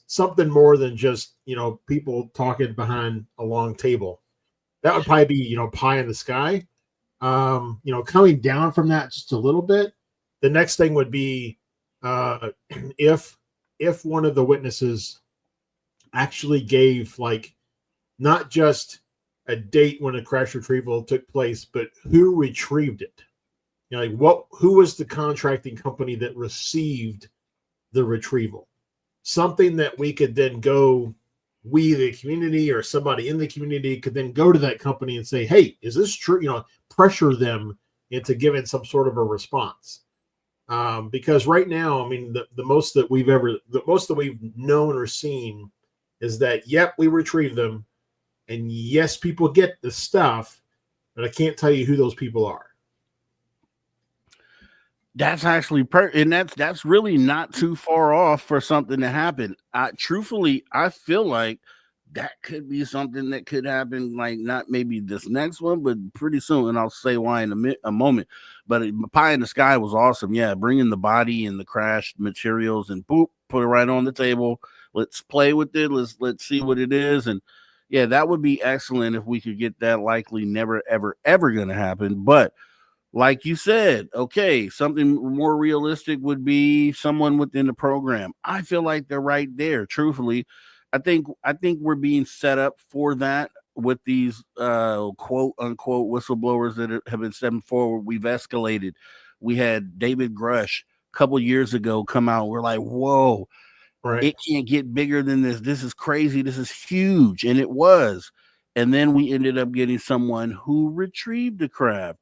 something more than just, people talking behind a long table. That would probably be, pie in the sky. Coming down from that just a little bit, the next thing would be if one of the witnesses actually gave, like, not just a date when a crash retrieval took place, but who retrieved it. Who was the contracting company that received the retrieval? Something that we could then go, we, the community, or somebody in the community could then go to that company and say, hey, is this true? Pressure them into giving some sort of a response. Because right now, I mean, the most that we've known or seen is that, yep, we retrieve them. And yes, people get the stuff, but I can't tell you who those people are. That's actually and that's really not too far off for something to happen. Truthfully, I feel like that could be something that could happen, like not maybe this next one, but pretty soon. And I'll say why in a moment. But Pie in the Sky was awesome. Yeah, bringing the body and the crashed materials and boop, put it right on the table. Let's play with it. Let's see what it is. And yeah, that would be excellent if we could get that. Likely never, ever, ever going to happen. But like you said, okay, something more realistic would be someone within the program. I feel like they're right there. Truthfully, I think we're being set up for that with these quote unquote whistleblowers that have been stepping forward. We've escalated. We had David Grush a couple years ago come out. We're like, whoa. Right. It can't get bigger than this. This is crazy. This is huge. And it was. And then we ended up getting someone who retrieved the craft.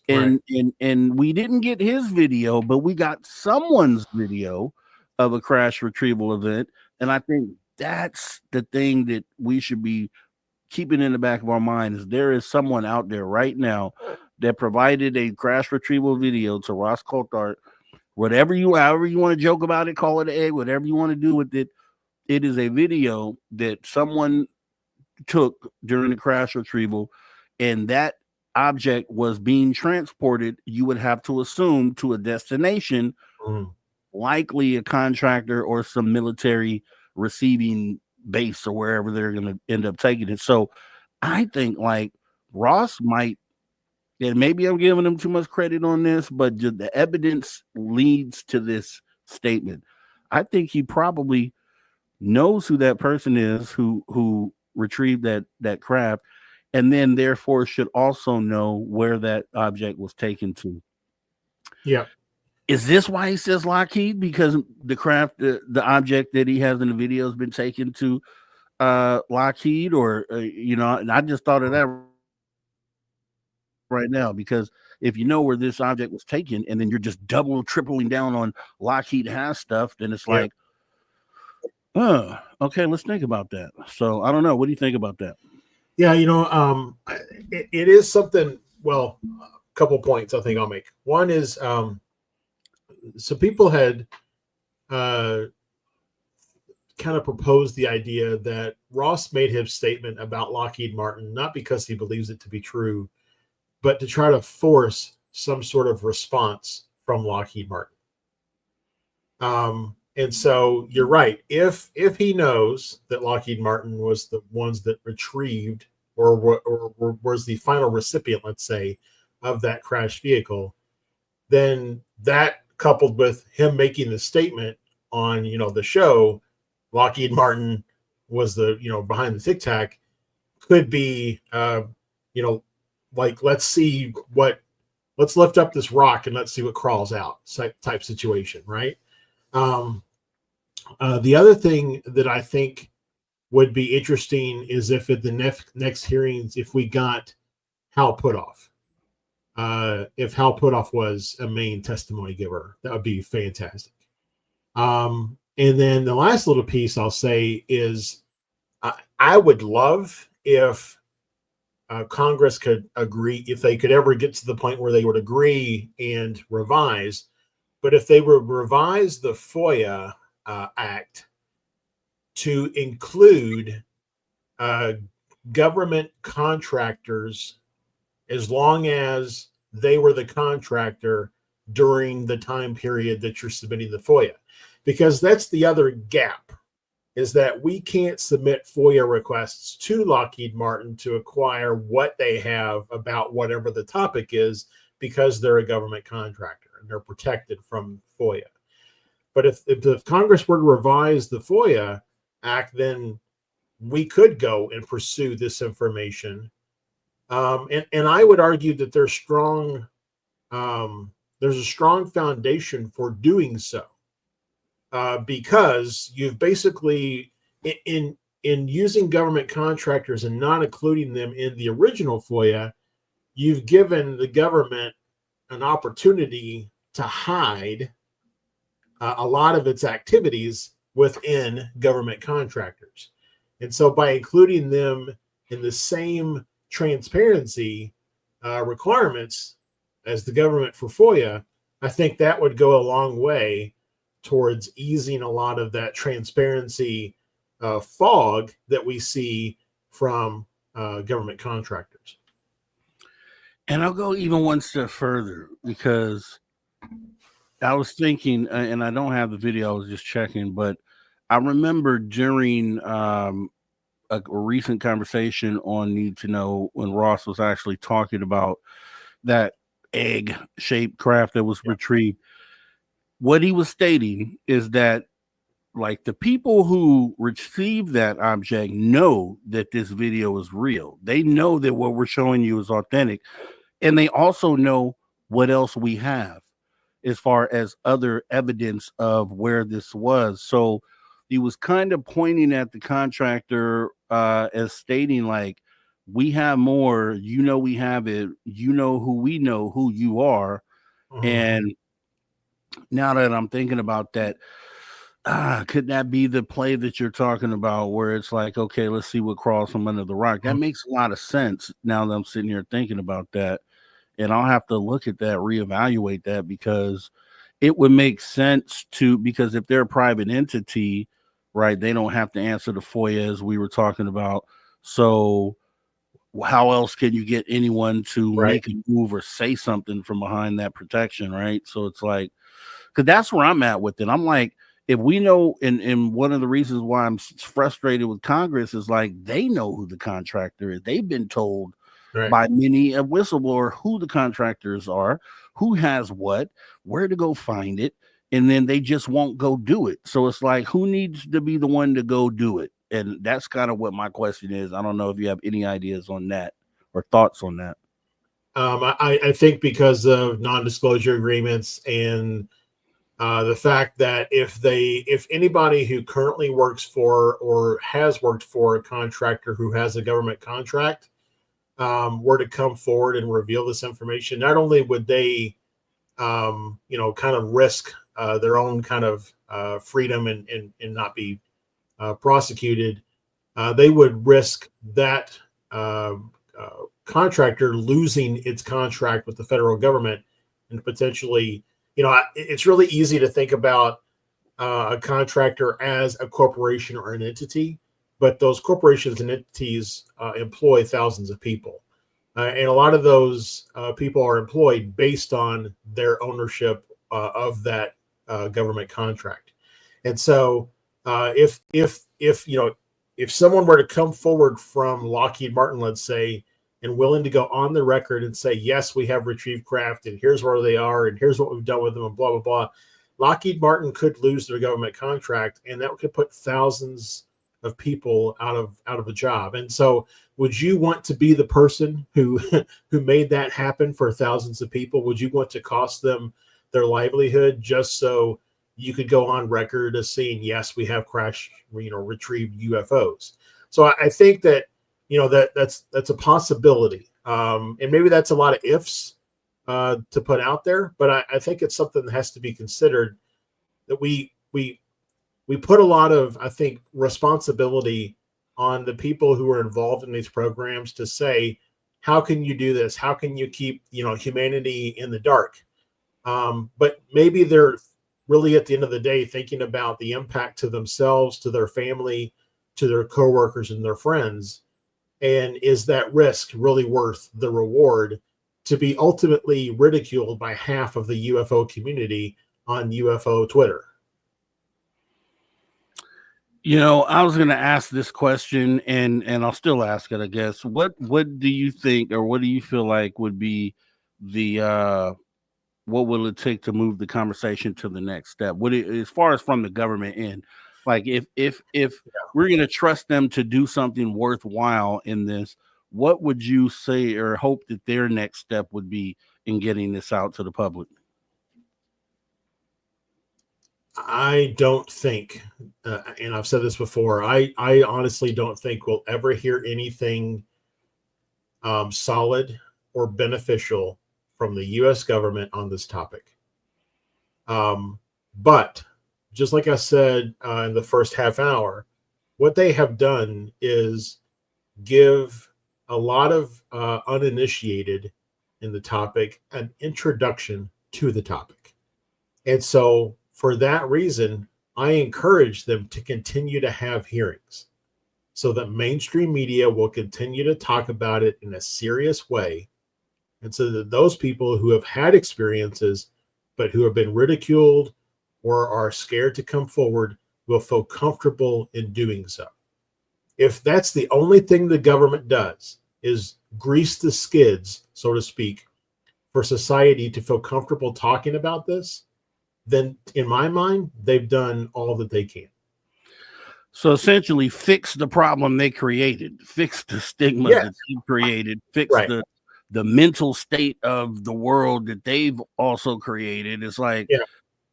And we didn't get his video, but we got someone's video of a crash retrieval event. And I think that's the thing that we should be keeping in the back of our mind, is there is someone out there right now that provided a crash retrieval video to Ross Coulthart. However you want to joke about it, call it an egg, whatever you want to do with it. It is a video that someone took during the crash retrieval, and that object was being transported, you would have to assume, to a destination, likely a contractor or some military receiving base or wherever they're going to end up taking it. So I think like Ross might, and maybe I'm giving him too much credit on this, but the evidence leads to this statement. I think he probably knows who that person is who retrieved that craft, and then therefore should also know where that object was taken to. Yeah. Is this why he says Lockheed? Because the craft, the object that he has in the video has been taken to Lockheed, or and I just thought of that right now, because if you know where this object was taken and then you're just tripling down on Lockheed has stuff, then it's like, oh, okay, let's think about that. So I don't know. What do you think about that? Yeah, it is something. Well, a couple points I think I'll make. One is, so people had kind of proposed the idea that Ross made his statement about Lockheed Martin not because he believes it to be true, but to try to force some sort of response from Lockheed Martin. And so you're right. If he knows that Lockheed Martin was the ones that retrieved or was the final recipient, let's say, of that crashed vehicle, then that, coupled with him making the statement on the show, Lockheed Martin was the behind the tic tac, could be like, let's lift up this rock and let's see what crawls out type situation, right? The other thing that I think would be interesting is if at the next hearings, if we got Hal Puthoff, if Hal Puthoff was a main testimony giver, that would be fantastic. And then the last little piece I'll say is I would love if Congress could agree, if they could ever get to the point where they would agree and revise, but if they would revise the FOIA Act to include government contractors, as long as they were the contractor during the time period that you're submitting the FOIA. Because that's the other gap, is that we can't submit FOIA requests to Lockheed Martin to acquire what they have about whatever the topic is, because they're a government contractor and they're protected from FOIA. But if Congress were to revise the FOIA Act, then we could go and pursue this information. And I would argue that there's a strong foundation for doing so, because you've basically, in using government contractors and not including them in the original FOIA, you've given the government an opportunity to hide a lot of its activities within government contractors. And so by including them in the same transparency requirements as the government for FOIA, I think that would go a long way towards easing a lot of that transparency fog that we see from government contractors. And I'll go even one step further, because I was thinking, and I don't have the video, I was just checking, but I remember during a recent conversation on Need to Know, when Ross was actually talking about that egg-shaped craft that was retrieved, what he was stating is that, like, the people who received that object know that this video is real. They know that what we're showing you is authentic, and they also know what else we have as far as other evidence of where this was. So he was kind of pointing at the contractor as stating, like, we have more, we have it, we know who you are. And now that I'm thinking about that, could that be the play that you're talking about, where it's like, okay, let's see what crawls from under the rock? That makes a lot of sense now that I'm sitting here thinking about that. And I'll have to look at that, reevaluate that, because it would make sense because if they're a private entity, right, they don't have to answer the FOIA as we were talking about. So how else can you get anyone to make a move or say something from behind that protection, right? So it's like, because that's where I'm at with it. I'm like, if we know, and one of the reasons why I'm frustrated with Congress is like, they know who the contractor is. They've been told by many a whistleblower who the contractors are, who has what, where to go find it, and then they just won't go do it. So it's like, who needs to be the one to go do it? And that's kind of what my question is. I don't know if you have any ideas on that or thoughts on that. I think because of non-disclosure agreements and the fact that if anybody who currently works for or has worked for a contractor who has a government contract were to come forward and reveal this information, not only would they, kind of risk their own kind of freedom and not be prosecuted, they would risk that contractor losing its contract with the federal government, and potentially, it's really easy to think about a contractor as a corporation or an entity, but those corporations and entities employ thousands of people. And a lot of those people are employed based on their ownership of that government contract. And so if someone were to come forward from Lockheed Martin, let's say, and willing to go on the record and say, yes, we have retrieved craft and here's where they are and here's what we've done with them and blah, blah, blah, Lockheed Martin could lose their government contract, and that could put thousands of people out of a job. And so would you want to be the person who made that happen for thousands of people? Would you want to cost them their livelihood just so you could go on record as saying, yes, we have retrieved UFOs? So I think that, that's a possibility. And maybe that's a lot of ifs to put out there, but I think it's something that has to be considered, that we put a lot of, I think, responsibility on the people who are involved in these programs to say, how can you do this? How can you keep, humanity in the dark? But maybe they're really, at the end of the day, thinking about the impact to themselves, to their family, to their coworkers and their friends. And is that risk really worth the reward to be ultimately ridiculed by half of the UFO community on UFO Twitter? I was going to ask this question, and I'll still ask it, I guess. What do you think, or what do you feel like would be the what will it take to move the conversation to the next step? As far as from the government end, like if we're going to trust them to do something worthwhile in this, what would you say or hope that their next step would be in getting this out to the public? I don't think, and I've said this before, I honestly don't think we'll ever hear anything solid or beneficial from the U.S. government on this topic. But just like I said in the first half hour, what they have done is give a lot of uninitiated in the topic an introduction to the topic. And so for that reason, I encourage them to continue to have hearings so that mainstream media will continue to talk about it in a serious way. And so that those people who have had experiences, but who have been ridiculed or are scared to come forward, will feel comfortable in doing so. If that's the only thing the government does, is grease the skids, so to speak, for society to feel comfortable talking about this, then in my mind, they've done all that they can. So essentially fix the problem they created, fix the stigma that they created, fix the mental state of the world that they've also created. It's like,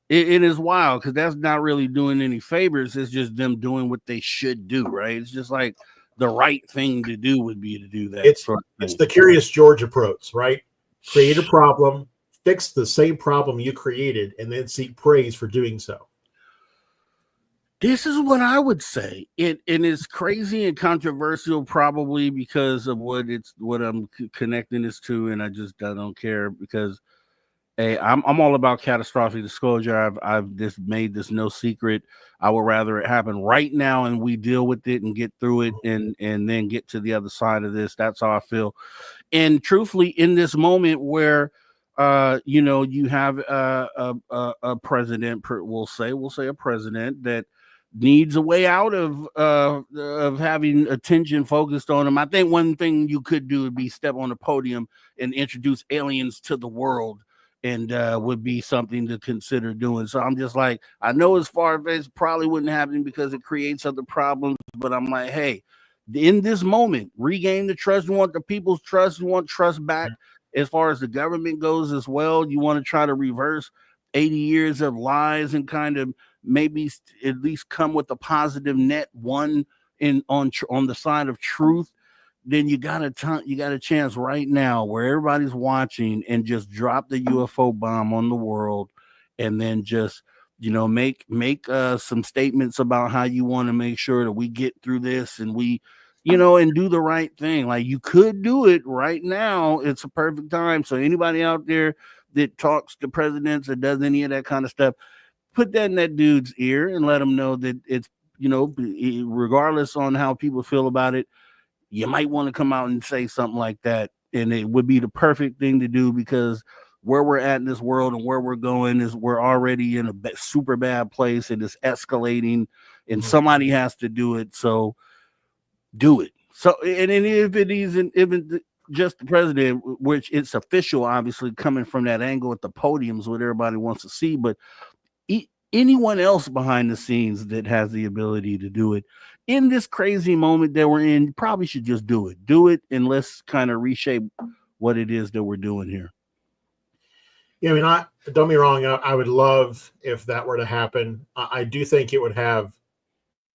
it is wild, because that's not really doing any favors. It's just them doing what they should do, right? It's just like the right thing to do would be to do that. It's sort of it's thing. the Curious George approach, right? Create a problem, fix the same problem you created, and then seek praise for doing so. This is what I would say. And it's crazy and controversial, probably because of what I'm connecting this to, and I don't care because, hey, I'm all about catastrophic disclosure. I've just made this no secret. I would rather it happen right now and we deal with it and get through it and then get to the other side of this. That's how I feel. And truthfully, in this moment where you have a president, we'll say a president that needs a way out of having attention focused on him. I think one thing you could do would be step on the podium and introduce aliens to the world, and would be something to consider doing. So I'm just like, I know as far as probably wouldn't happen because it creates other problems, but I'm like, hey, in this moment, regain the trust. You want the people's trust. You want trust back as far as the government goes as well. You want to try to reverse 80 years of lies and kind of maybe at least come with a positive net one on the side of truth. Then you got a chance right now where everybody's watching and just drop the UFO bomb on the world, and then just make some statements about how you want to make sure that we get through this and we and do the right thing. Like, you could do it right now. It's a perfect time. So anybody out there that talks to presidents or does any of that kind of stuff, put that in that dude's ear and let him know that it's regardless on how people feel about it, you might want to come out and say something like that. And it would be the perfect thing to do, because where we're at in this world and where we're going is we're already in a super bad place, and it's escalating, and somebody has to do it. So do it. So, and if it isn't even just the president, which it's official, obviously coming from that angle at the podiums, what everybody wants to see, but anyone else behind the scenes that has the ability to do it in this crazy moment that we're in, probably should just do it, and let's kind of reshape what it is that we're doing here. Yeah, I mean, don't be wrong. I would love if that were to happen. I do think it would have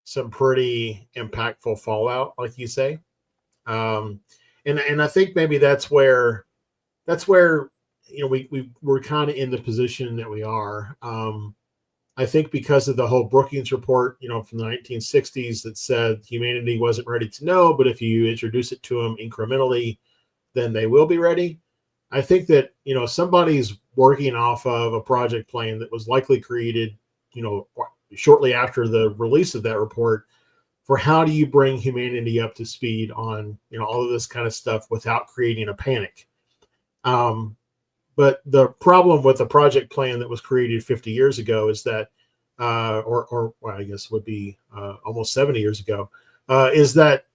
some pretty impactful fallout, like you say. And I think maybe that's where we're kind of in the position that we are. I think because of the whole Brookings report, from the 1960s, that said humanity wasn't ready to know, but if you introduce it to them incrementally, then they will be ready. I think that, somebody's working off of a project plan that was likely created, shortly after the release of that report, for how do you bring humanity up to speed on, all of this kind of stuff without creating a panic. But the problem with the project plan that was created 50 years ago is that, or I guess would be almost 70 years ago, is that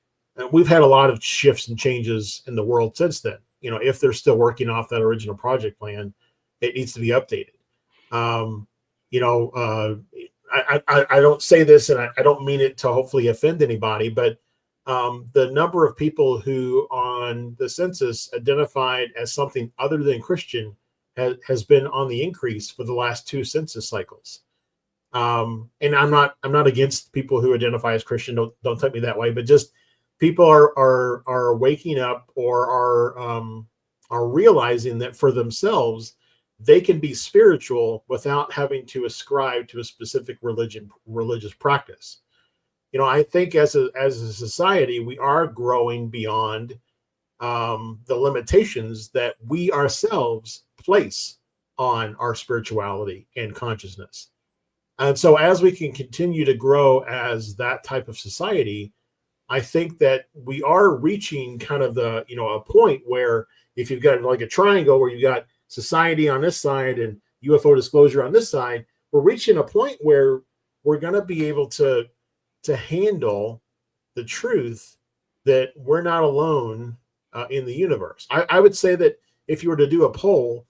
we've had a lot of shifts and changes in the world since then. If they're still working off that original project plan, it needs to be updated. I don't say this, and I don't mean it to hopefully offend anybody, but the number of people who on the census identified as something other than Christian has been on the increase for the last 2 census cycles. And I'm not against people who identify as Christian. Don't take me that way, but just people are waking up or are realizing that for themselves they can be spiritual without having to ascribe to a specific religious practice. I think as a society, we are growing beyond the limitations that we ourselves place on our spirituality and consciousness. And so as we can continue to grow as that type of society, I think that we are reaching kind of the, a point where if you've got like a triangle where you've got society on this side and UFO disclosure on this side, we're reaching a point where we're going to be able to handle the truth that we're not alone in the universe. I would say that if you were to do a poll,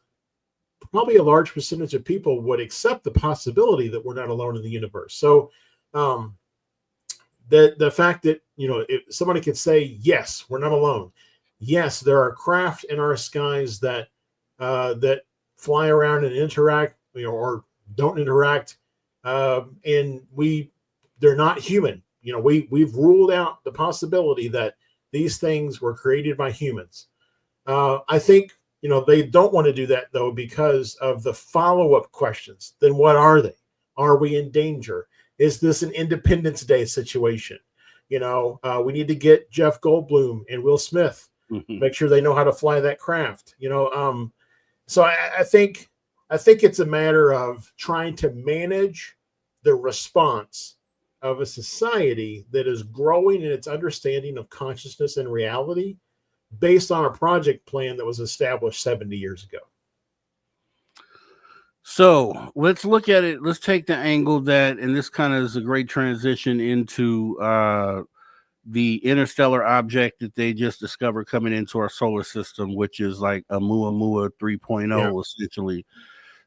probably a large percentage of people would accept the possibility that we're not alone in the universe. So the fact that, if somebody could say, yes, we're not alone. Yes, there are craft in our skies that fly around and interact, or don't interact. And they're not human. we've ruled out the possibility that these things were created by humans. I think, they don't want to do that, though, because of the follow-up questions. Then what are they? Are we in danger? Is this an Independence Day situation? We need to get Jeff Goldblum and Will Smith, make sure they know how to fly that craft. So I think it's a matter of trying to manage the response of a society that is growing in its understanding of consciousness and reality based on a project plan that was established 70 years ago. So let's look at it. Let's take the angle that, and this kind of is a great transition into the interstellar object that they just discovered coming into our solar system, which is like a Oumuamua 3.0, essentially.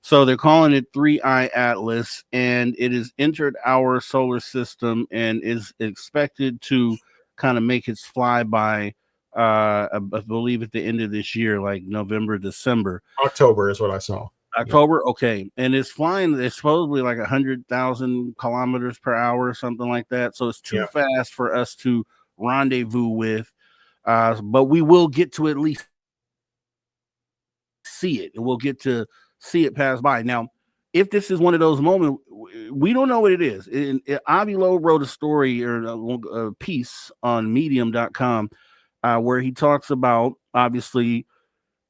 So they're calling it 3I Atlas, and it has entered our solar system and is expected to kind of make its flyby, I believe, at the end of this year, like November, December. October is what I saw. October, okay. And it's flying, it's supposedly like 100,000 kilometers per hour or something like that. So it's too fast for us to rendezvous with. But we will get to at least see it. And we'll get to see it pass by. Now, if this is one of those moments, we don't know what it is. Avilo wrote a story or a piece on medium.com where he talks about, obviously,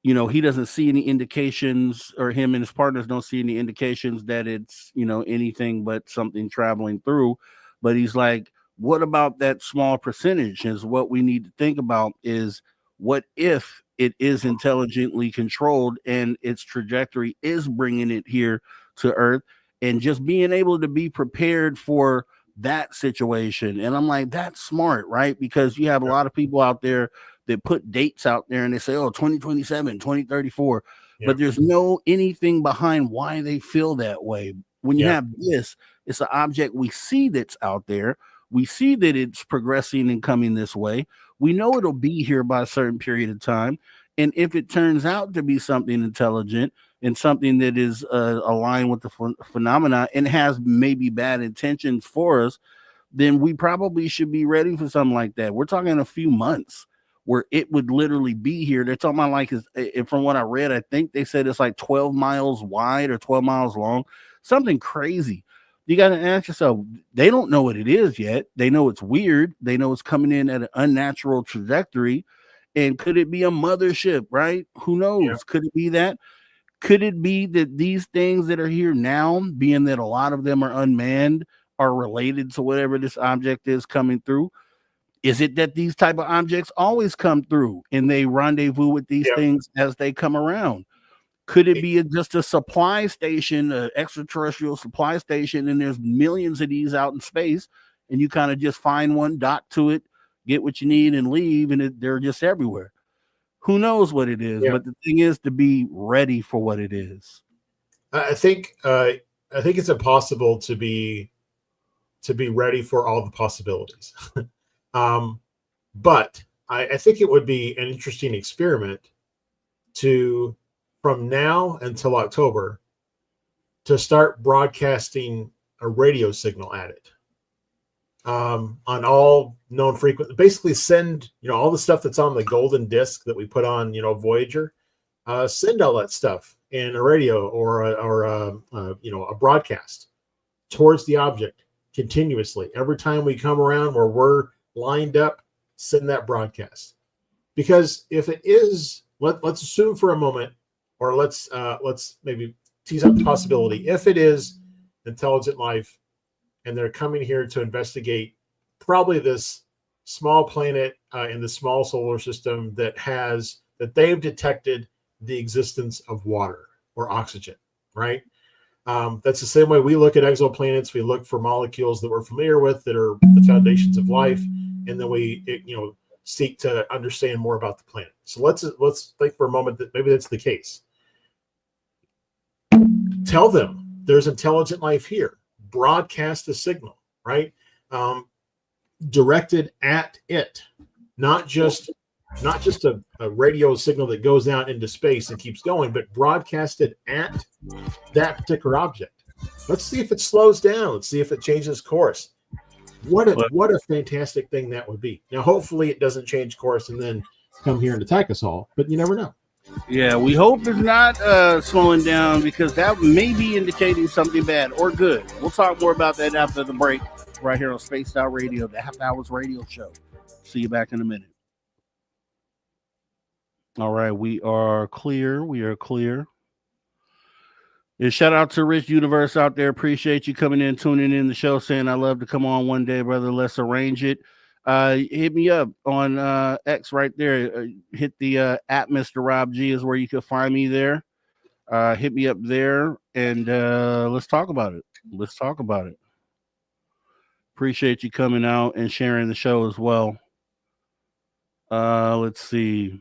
he doesn't see any indications, or him and his partners don't see any indications that it's, anything but something traveling through. But he's like, what about that small percentage? Is what we need to think about is, what if it is intelligently controlled and its trajectory is bringing it here to Earth, and just being able to be prepared for that situation. And I'm like, that's smart, right? Because you have a lot of people out there that put dates out there and they say, 2027, 2034, but there's no anything behind why they feel that way. When you have this, it's an object we see that's out there. We see that it's progressing and coming this way. We know it'll be here by a certain period of time. And if it turns out to be something intelligent and something that is aligned with the phenomena and has maybe bad intentions for us, then we probably should be ready for something like that. We're talking a few months where it would literally be here. They're talking about, like, from what I read, I think they said it's like 12 miles wide or 12 miles long, something crazy. You got to ask yourself, they don't know what it is yet. They know it's weird. They know it's coming in at an unnatural trajectory. And could it be a mothership, right? Who knows? Yeah. Could it be that? Could it be that these things that are here now, being that a lot of them are unmanned, are related to whatever this object is coming through? Is it that these type of objects always come through and they rendezvous with these things as they come around? Could it be just a supply station, an extraterrestrial supply station, and there's millions of these out in space, and you kind of just find one, dock to it, get what you need, and leave, and they're just everywhere? Who knows what it is? But the thing is to be ready for what it is. I think it's impossible to be ready for all the possibilities. But I think it would be an interesting experiment to, from now until October, to start broadcasting a radio signal at it on all known frequencies. Basically send, all the stuff that's on the golden disc that we put on, Voyager, send all that stuff in a radio or a broadcast towards the object continuously. Every time we come around where we're lined up, send that broadcast. Because if it is, let's assume for a moment, or let's maybe tease up the possibility, if it is intelligent life and they're coming here to investigate probably this small planet in the small solar system that they've detected the existence of water or oxygen, right? That's the same way we look at exoplanets. We look for molecules that we're familiar with that are the foundations of life, and then we seek to understand more about the planet. So let's think for a moment that maybe that's the case. Tell them there's intelligent life here. Broadcast a signal, right? Directed at it, not just a radio signal that goes out into space and keeps going, but broadcasted at that particular object. Let's see if it slows down. Let's see if it changes course. What a fantastic thing that would be. Now, hopefully, it doesn't change course and then come here and attack us all. But you never know. Yeah, we hope it's not slowing down, because that may be indicating something bad or good. We'll talk more about that after the break, right here on Spaced Out Radio, the Half Hours Radio Show. See you back in a minute. All right, we are clear. We are clear. And shout out to Rich Universe out there. Appreciate you coming in, tuning in the show, saying I love to come on one day, brother. Let's arrange it. Hit me up on X right there. Hit the at Mr. Rob G is where you can find me there. Hit me up there, and let's talk about it. Let's talk about it. Appreciate you coming out and sharing the show as well. Let's see.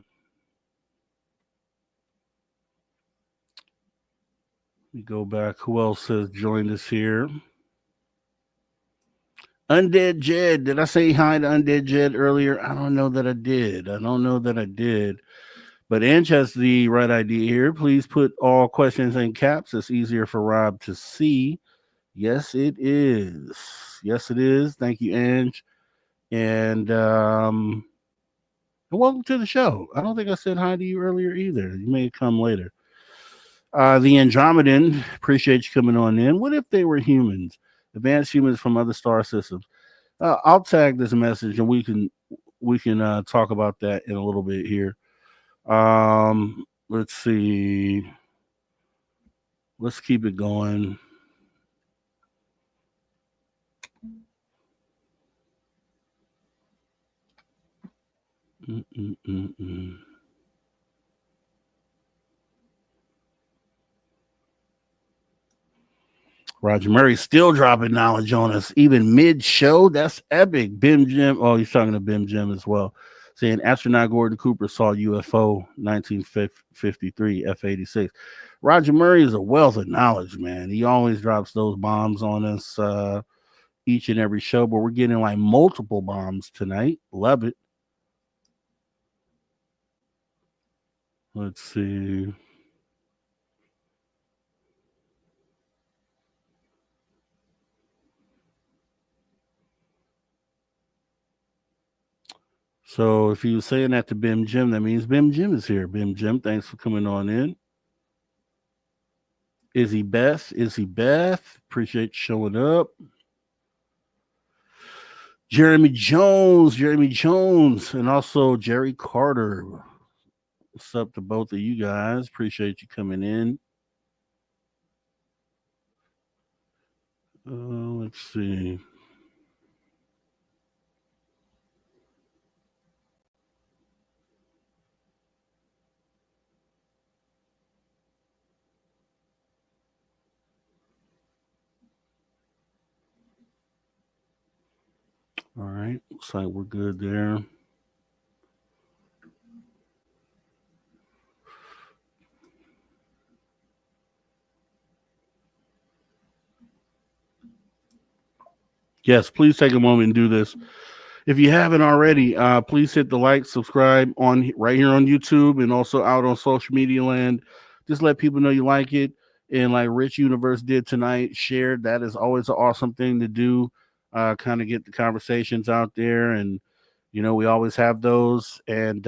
Let me go back. Who else has joined us here? Undead Jed. Did I say hi to Undead Jed earlier? I don't know that I did. But Ange has the right idea here. Please put all questions in caps. It's easier for Rob to see. Yes, it is. Yes, it is. Thank you, Ange. And welcome to the show. I don't think I said hi to you earlier either. You may come later. The Andromedan, appreciate you coming on in. What if they were humans, advanced humans from other star systems? I'll tag this message, and we can talk about that in a little bit here. Let's see. Let's keep it going. Roger Murray still dropping knowledge on us, even mid-show. That's epic. Bim Jim. Oh, he's talking to Bim Jim as well. Saying astronaut Gordon Cooper saw UFO 1953 F-86. Roger Murray is a wealth of knowledge, man. He always drops those bombs on us each and every show, but we're getting like multiple bombs tonight. Love it. Let's see. So if he was saying that to Bim Jim, that means Bim Jim is here. Bim Jim, thanks for coming on in. Izzy Beth, appreciate you showing up. Jeremy Jones, and also Jerry Carter. What's up to both of you guys? Appreciate you coming in. Let's see. All right, looks like we're good there. Yes, please take a moment and do this. If you haven't already, please hit the like, subscribe on right here on YouTube, and also out on social media land. Just let people know you like it. And like Rich Universe did tonight, shared. That is always an awesome thing to do. Kind of get the conversations out there, and we always have those. And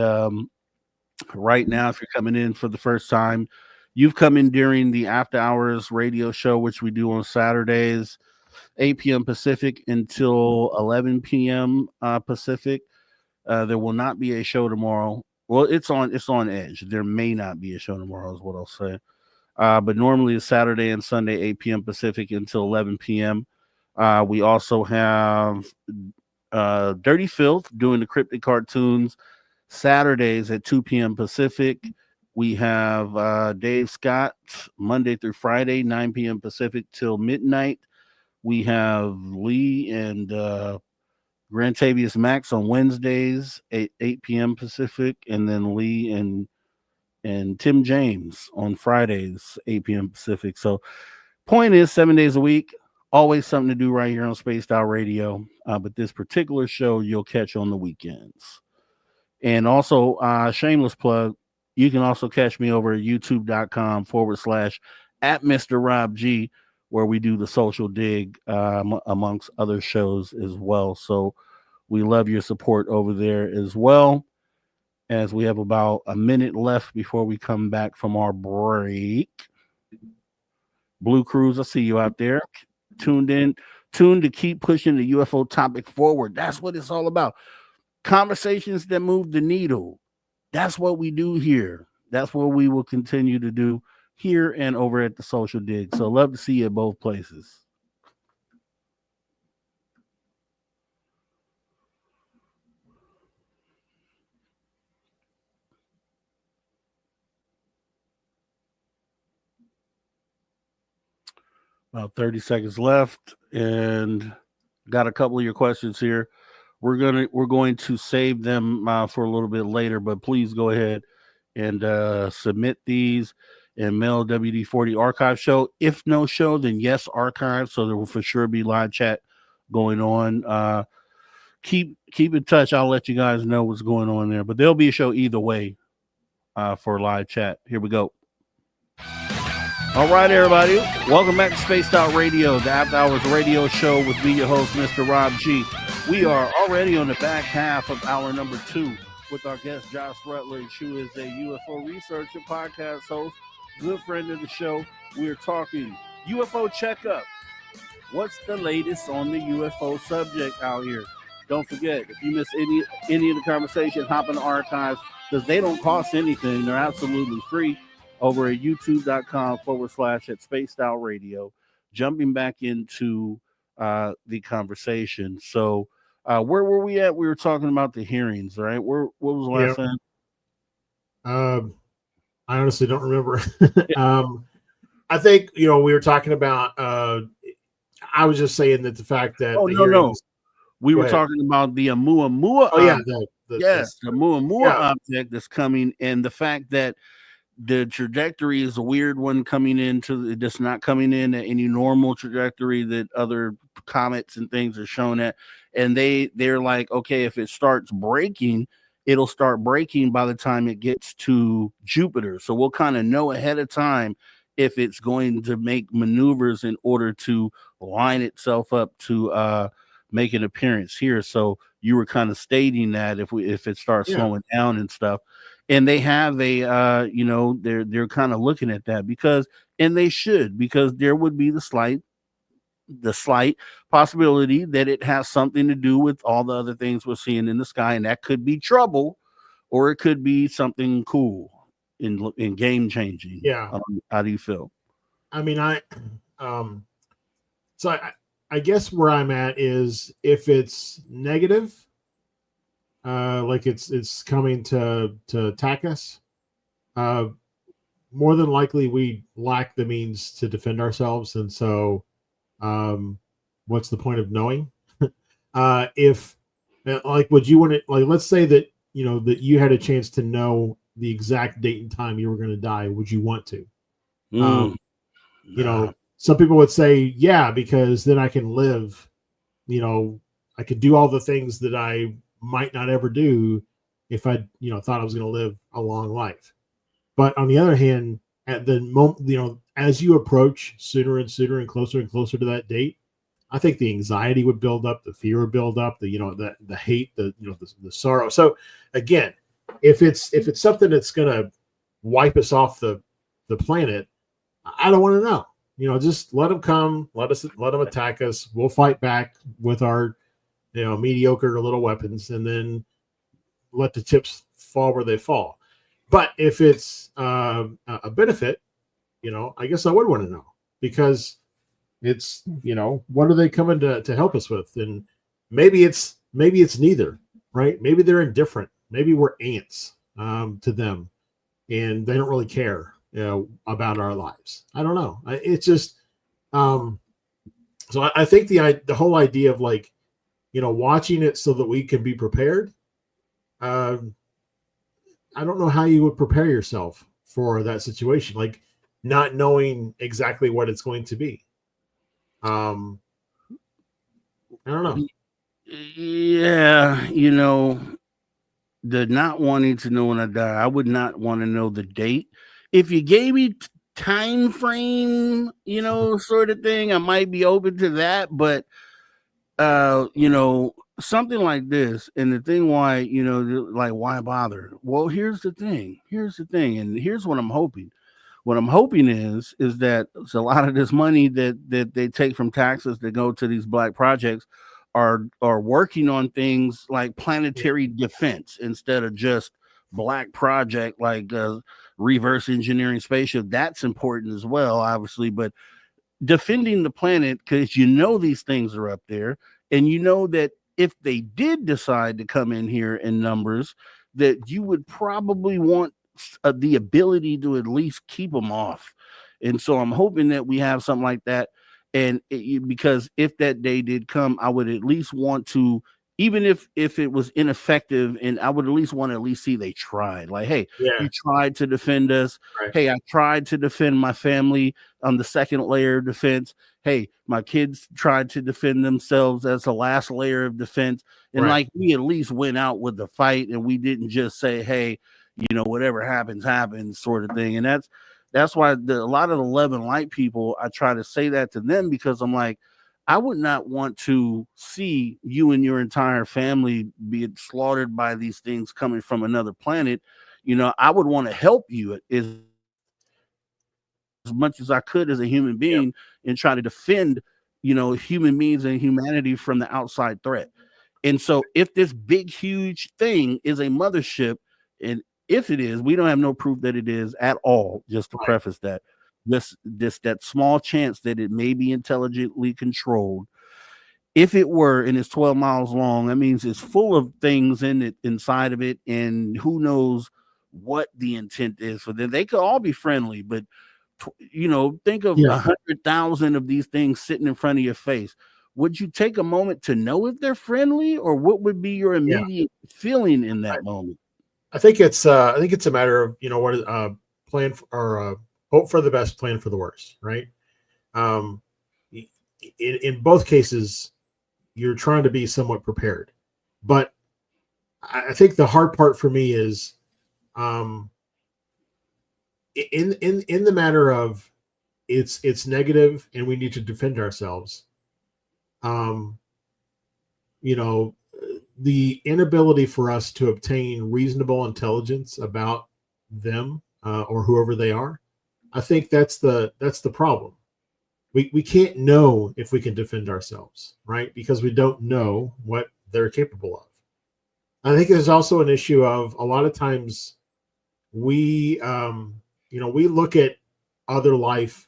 right now, if you're coming in for the first time, you've come in during the After Hours radio show, which we do on Saturdays, 8 p.m. Pacific until 11 p.m. Pacific. There will not be a show tomorrow. Well, it's on edge. There may not be a show tomorrow, is what I'll say. But normally it's Saturday and Sunday, 8 p.m. Pacific until 11 p.m. We also have Dirty Filth doing the cryptic cartoons Saturdays at 2 p.m. Pacific. We have Dave Scott Monday through Friday, 9 p.m. Pacific till midnight. We have Lee and Grantavius Max on Wednesdays, 8 p.m. Pacific, and then Lee and Tim James on Fridays, 8 p.m. Pacific. So point is, 7 days a week, always something to do right here on Spaced Out Radio. But this particular show you'll catch on the weekends. And also, shameless plug, you can also catch me over at youtube.com/@Mr. Rob G, where we do the social dig amongst other shows as well. So we love your support over there as well. As we have about a minute left before we come back from our break. Blue Cruise, I see you out there. Tuned to keep pushing the UFO topic forward. That's what it's all about. Conversations that move the needle. That's what we do here. That's what we will continue to do here and over at the Social Dig. So love to see you at both places. About 30 seconds left, and got a couple of your questions here. We're going to save them for a little bit later, but please go ahead and submit these and mail WD-40 archive show. If no show, then yes, archive. So there will for sure be live chat going on. Keep in touch. I'll let you guys know what's going on there, but there'll be a show either way for live chat. Here we go. All right, everybody. Welcome back to Spaced Out Radio, the After Hours radio show with me, your host, Mr. Rob G. We are already on the back half of hour number 2 with our guest, Josh Rutledge, who is a UFO researcher, podcast host, good friend of the show. We're talking UFO checkup. What's the latest on the UFO subject out here? Don't forget, if you miss any of the conversation, hop in the archives because they don't cost anything. They're absolutely free. Over at youtube.com/at Spaced Out Radio. Jumping back into the conversation. So where were we at? We were talking about the hearings, right? What was the last thing? I honestly don't remember. I think, we were talking about, I was just saying that the fact that we were talking about the Oumuamua. Oh, yeah. The Oumuamua object that's coming, and the fact that the trajectory is a weird one coming into just not coming in at any normal trajectory that other comets and things are shown at. And they're like, okay, if it starts breaking, it'll start breaking by the time it gets to Jupiter. So we'll kind of know ahead of time if it's going to make maneuvers in order to line itself up to make an appearance here. So you were kind of stating that if it starts slowing down and stuff. And they have a, they're kind of looking at that because they should, because there would be the slight possibility that it has something to do with all the other things we're seeing in the sky. And that could be trouble, or it could be something cool in game changing. Yeah. How do you feel? I mean, I guess where I'm at is if it's negative, like it's coming to attack us, more than likely we lack the means to defend ourselves, and so what's the point of knowing? If would you want to, let's say that that you had a chance to know the exact date and time you were going to die, would you want to? Some people would say yeah, because then I can live, I could do all the things that I might not ever do if I thought I was going to live a long life. But on the other hand, at the moment, as you approach sooner and sooner and closer to that date, I think the anxiety would build up, the fear would build up, the hate, the sorrow. So again, if it's something that's going to wipe us off the planet, I don't want to know. Just let them come, let them attack us. We'll fight back with our mediocre little weapons, and then let the chips fall where they fall. But if it's a benefit, I guess I would want to know, because it's, what are they coming to help us with? And maybe it's neither, right? Maybe they're indifferent. Maybe we're ants to them, and they don't really care, about our lives. I don't know. It's just, so I think the whole idea of watching it so that we can be prepared. I don't know how you would prepare yourself for that situation, not knowing exactly what it's going to be. I don't know. Yeah, the not wanting to know when I die, I would not want to know the date. If you gave me time frame, sort of thing, I might be open to that. But something like this, and the thing why, like, why bother? Well, here's the thing, and here's what I'm hoping. What I'm hoping is that it's a lot of this money that they take from taxes that go to these black projects are working on things like planetary defense instead of just black project, like reverse engineering spaceship. That's important as well, obviously, but defending the planet, because these things are up there, and that if they did decide to come in here in numbers, that you would probably want the ability to at least keep them off. And so I'm hoping that we have something like that. And because if that day did come, I would at least want to, even if it was ineffective, and I would at least want to see they tried. Like, hey, you tried to defend us. Right. Hey, I tried to defend my family on the second layer of defense. Hey, my kids tried to defend themselves as the last layer of defense. And like, we at least went out with the fight, and we didn't just say, hey, whatever happens, sort of thing. And that's why a lot of the Love and Light people, I try to say that to them, because I'm like, I would not want to see you and your entire family be slaughtered by these things coming from another planet. I would want to help you as much as I could as a human being, and try to defend, human beings and humanity from the outside threat. And so if this big, huge thing is a mothership, and if it is, we don't have no proof that it is at all, just to preface that. That small chance that it may be intelligently controlled. If it were, and it's 12 miles long, that means it's full of things inside of it, and who knows what the intent is for them. They could all be friendly, but think of 100,000 of these things sitting in front of your face. Would you take a moment to know if they're friendly, or what would be your immediate feeling in that moment? I think it's a matter of what plan for, or hope for the best, plan for the worst, right? In both cases, you're trying to be somewhat prepared, but I think the hard part for me is in the matter of it's negative and we need to defend ourselves. The inability for us to obtain reasonable intelligence about them or whoever they are, I think that's the problem. We can't know if we can defend ourselves, right? Because we don't know what they're capable of. I think there's also an issue of a lot of times we look at other life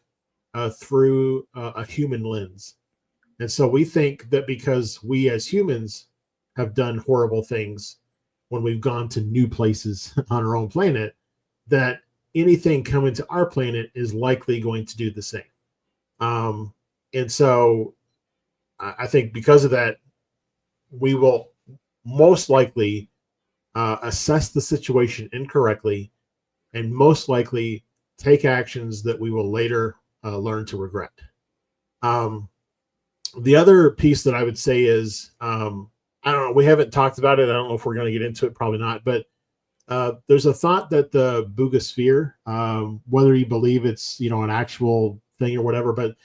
through a human lens. And so we think that because we as humans have done horrible things when we've gone to new places on our own planet, that anything coming to our planet is likely going to do the same. And so I think because of that, we will most likely assess the situation incorrectly, and most likely take actions that we will later learn to regret. The other piece that I would say is, I don't know, we haven't talked about it. I don't know if we're going to get into it, probably not, but there's a thought that the Boogosphere, whether you believe it's, an actual thing or whatever, but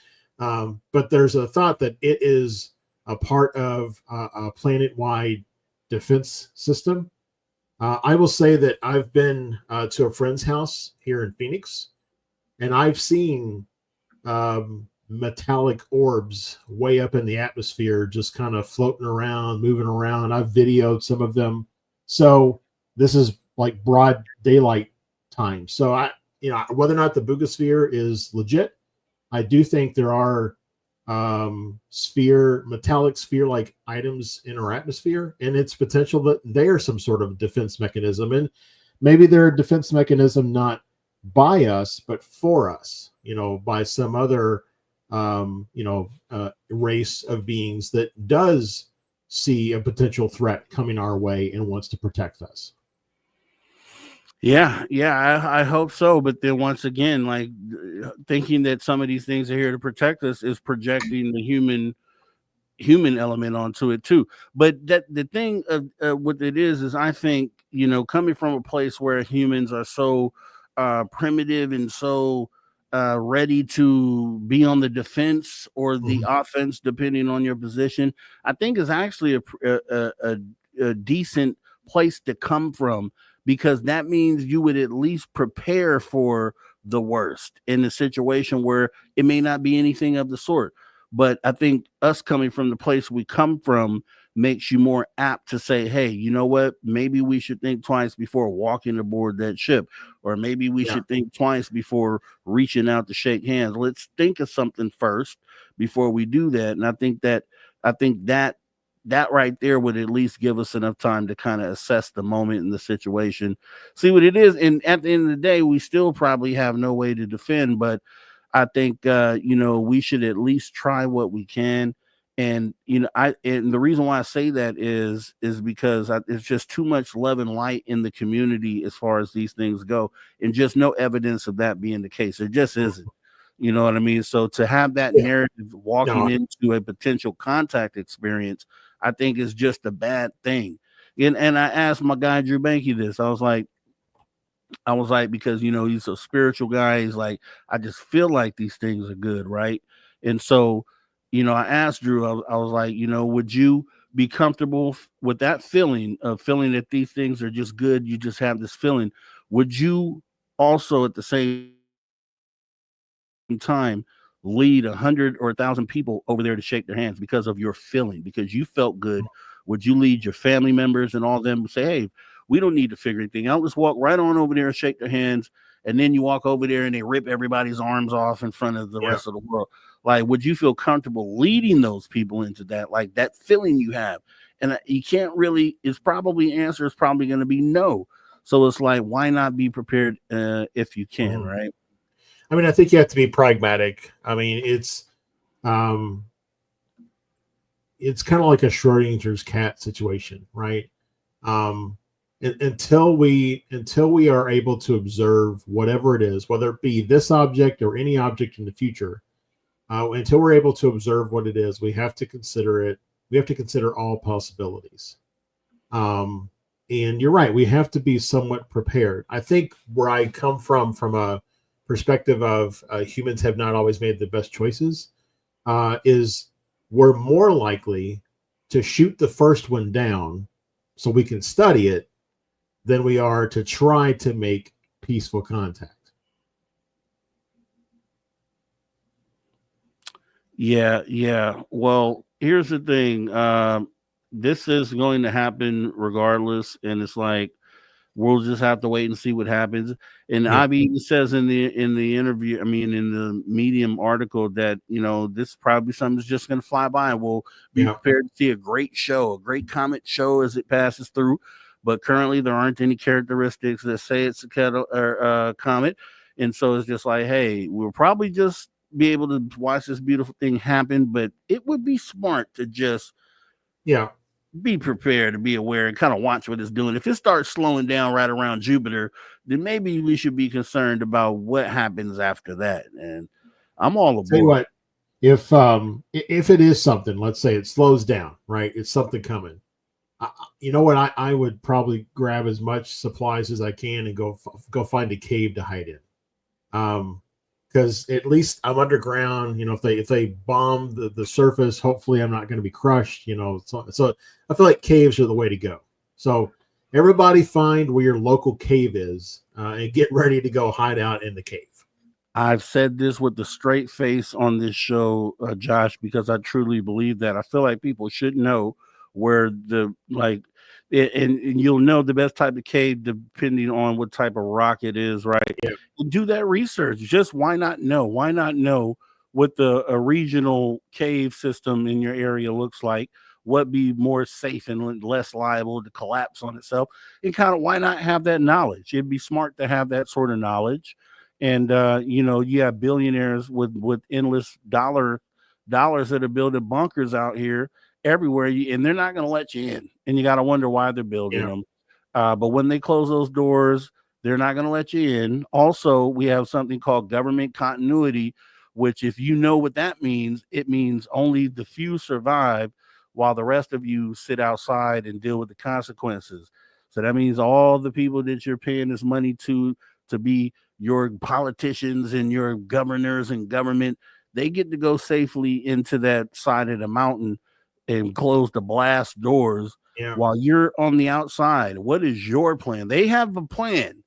there's a thought that it is a part of a planet-wide defense system. I will say that I've been to a friend's house here in Phoenix, and I've seen metallic orbs way up in the atmosphere, just kind of floating around, moving around. I've videoed some of them. So this is like broad daylight time. So whether or not the Boogosphere is legit, I do think there are metallic sphere-like items in our atmosphere, and it's potential that they are some sort of defense mechanism. And maybe they're a defense mechanism not by us, but for us, by some other race of beings that does see a potential threat coming our way and wants to protect us. Yeah, I hope so. But then once again, like, thinking that some of these things are here to protect us is projecting the human element onto it too. But that the thing of what it is I think, coming from a place where humans are so primitive and so ready to be on the defense or the offense, depending on your position, I think is actually a decent place to come from, because that means you would at least prepare for the worst in a situation where it may not be anything of the sort. But I think us coming from the place we come from makes you more apt to say, hey, you know what? Maybe we should think twice before walking aboard that ship, or maybe we should think twice before reaching out to shake hands. Let's think of something first before we do that. And I think that right there would at least give us enough time to kind of assess the moment and the situation, see what it is. And at the end of the day, we still probably have no way to defend, but I think, we should at least try what we can. And, and the reason why I say that is because it's just too much love and light in the community as far as these things go, and just no evidence of that being the case. It just isn't, you know what I mean? So to have that narrative walking into a potential contact experience, I think is just a bad thing. And I asked my guy, Drew Banky, this, I was like, because, he's a spiritual guy. He's like, I just feel like these things are good. Right. And so, I asked Drew, I was like, would you be comfortable with that feeling that these things are just good? You just have this feeling. Would you also at the same time lead 100 or 1,000 people over there to shake their hands because of your feeling, because you felt good? Would you lead your family members and all of them to say, hey, we don't need to figure anything out, let's walk right on over there and shake their hands? And then you walk over there and they rip everybody's arms off in front of the rest of the world. Like, would you feel comfortable leading those people into that, like that feeling you have? And you can't really, answer is probably going to be no. So it's like, why not be prepared if you can, right? I mean, I think you have to be pragmatic. I mean, it's kind of like a Schrodinger's cat situation, right? Until we are able to observe whatever it is, whether it be this object or any object in the future, until we're able to observe what it is, we have to consider it. We have to consider all possibilities. And you're right, we have to be somewhat prepared. I think where I come from a perspective of humans have not always made the best choices, is we're more likely to shoot the first one down so we can study it than we are to try to make peaceful contact. Yeah. Well, here's the thing. This is going to happen regardless, and it's like we'll just have to wait and see what happens. And Abby says in the interview, in the Medium article, that this probably something's just going to fly by, and we'll be prepared to see a great comet show as it passes through. But currently, there aren't any characteristics that say it's a comet, and so it's just like, hey, we'll probably just be able to watch this beautiful thing happen. But it would be smart to just be prepared, to be aware, and kind of watch what it's doing. If it starts slowing down right around Jupiter, then maybe we should be concerned about what happens after that. And I'm all aboard. Tell you what, if it is something, let's say it slows down, right? It's something coming. You know what? I would probably grab as much supplies as I can and go find a cave to hide in. Because at least I'm underground. If they bomb the surface, hopefully I'm not going to be crushed. So I feel like caves are the way to go. So everybody find where your local cave is and get ready to go hide out in the cave. I've said this with the straight face on this show, Josh, because I truly believe that. I feel like people should know where and you'll know the best type of cave depending on what type of rock it is, right? And do that research. Just why not know what the regional cave system in your area looks like, what be more safe and less liable to collapse on itself, and kind of why not have that knowledge? It'd be smart to have that sort of knowledge. And you have billionaires with endless dollars that are building bunkers out here everywhere, and they're not going to let you in, and you got to wonder why they're building them. But when they close those doors, they're not going to let you in. Also, we have something called government continuity, which, if you know what that means, it means only the few survive while the rest of you sit outside and deal with the consequences. So that means all the people that you're paying this money to be your politicians and your governors and government, they get to go safely into that side of the mountain and close the blast doors while you're on the outside. What is your plan? They have a plan.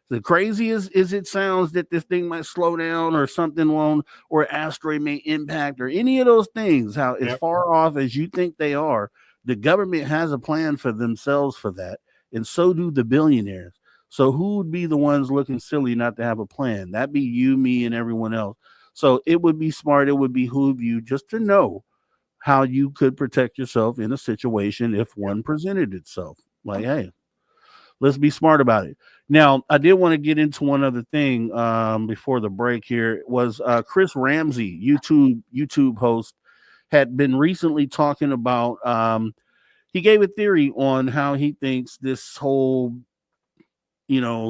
The crazy as it sounds that this thing might slow down or something won't, or asteroid may impact or any of those things, how as far off as you think they are, the government has a plan for themselves for that. And so do the billionaires. So who would be the ones looking silly not to have a plan? That'd be you, me, and everyone else. So it would be smart. It would behoove you just to know how you could protect yourself in a situation if one presented itself. Like, hey, let's be smart about it. Now, I did want to get into one other thing before the break here. Was Chris Ramsey, YouTube host, had been recently talking about, he gave a theory on how he thinks this whole,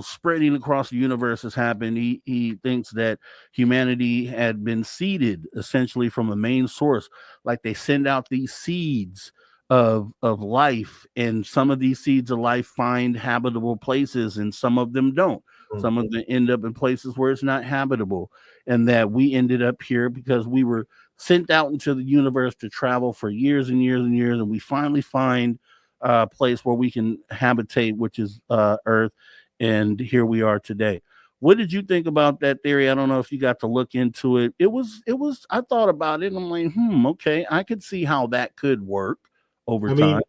spreading across the universe has happened. He thinks that humanity had been seeded essentially from a main source, like they send out these seeds of life, and some of these seeds of life find habitable places and some of them don't. Some of them end up in places where it's not habitable, and that we ended up here because we were sent out into the universe to travel for years and years and years, and we finally find a place where we can habitate, which is Earth, and here we are today. What did you think about that theory? I don't know if you got to look into it. It was I thought about it and I'm like, okay, I could see how that could work over time.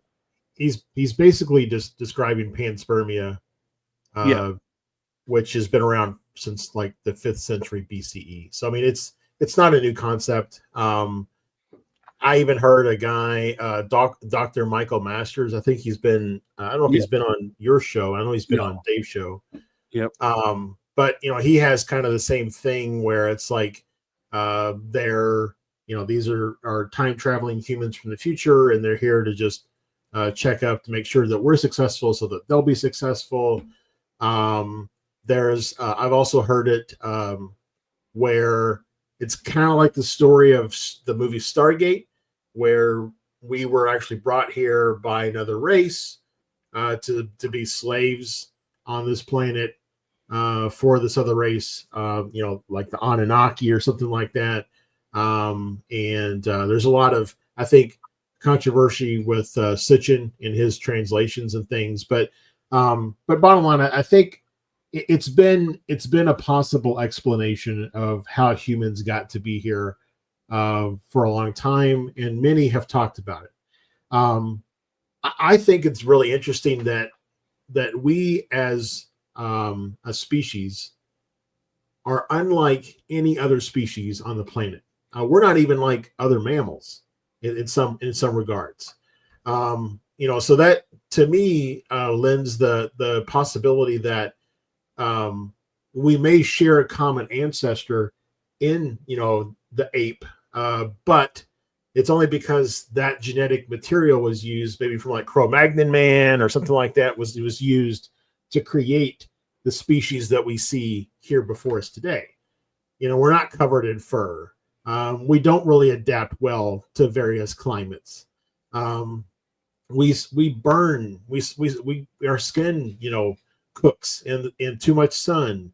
He's basically just describing panspermia, which has been around since like the 5th century BCE. So I mean, it's not a new concept. I even heard a guy, Dr. Michael Masters. I think he's been. I don't know if he's been on your show. I know he's been on Dave's show. Yep. But he has kind of the same thing where it's like they're these are time traveling humans from the future, and they're here to just check up to make sure that we're successful, so that they'll be successful. There's I've also heard it where it's kind of like the story of the movie Stargate, where we were actually brought here by another race to be slaves on this planet for this other race, like the Anunnaki or something like that. And there's a lot of, I think, controversy with Sitchin in his translations and things. But bottom line, I think it's been a possible explanation of how humans got to be here for a long time, and many have talked about it. I think it's really interesting that we as a species are unlike any other species on the planet. We're not even like other mammals in some regards. So that to me lends the possibility that we may share a common ancestor in the ape, but it's only because that genetic material was used, maybe from like Cro-Magnon man or something like that, was used to create the species that we see here before us today. We're not covered in fur. We don't really adapt well to various climates. We burn. Our skin, cooks in too much sun.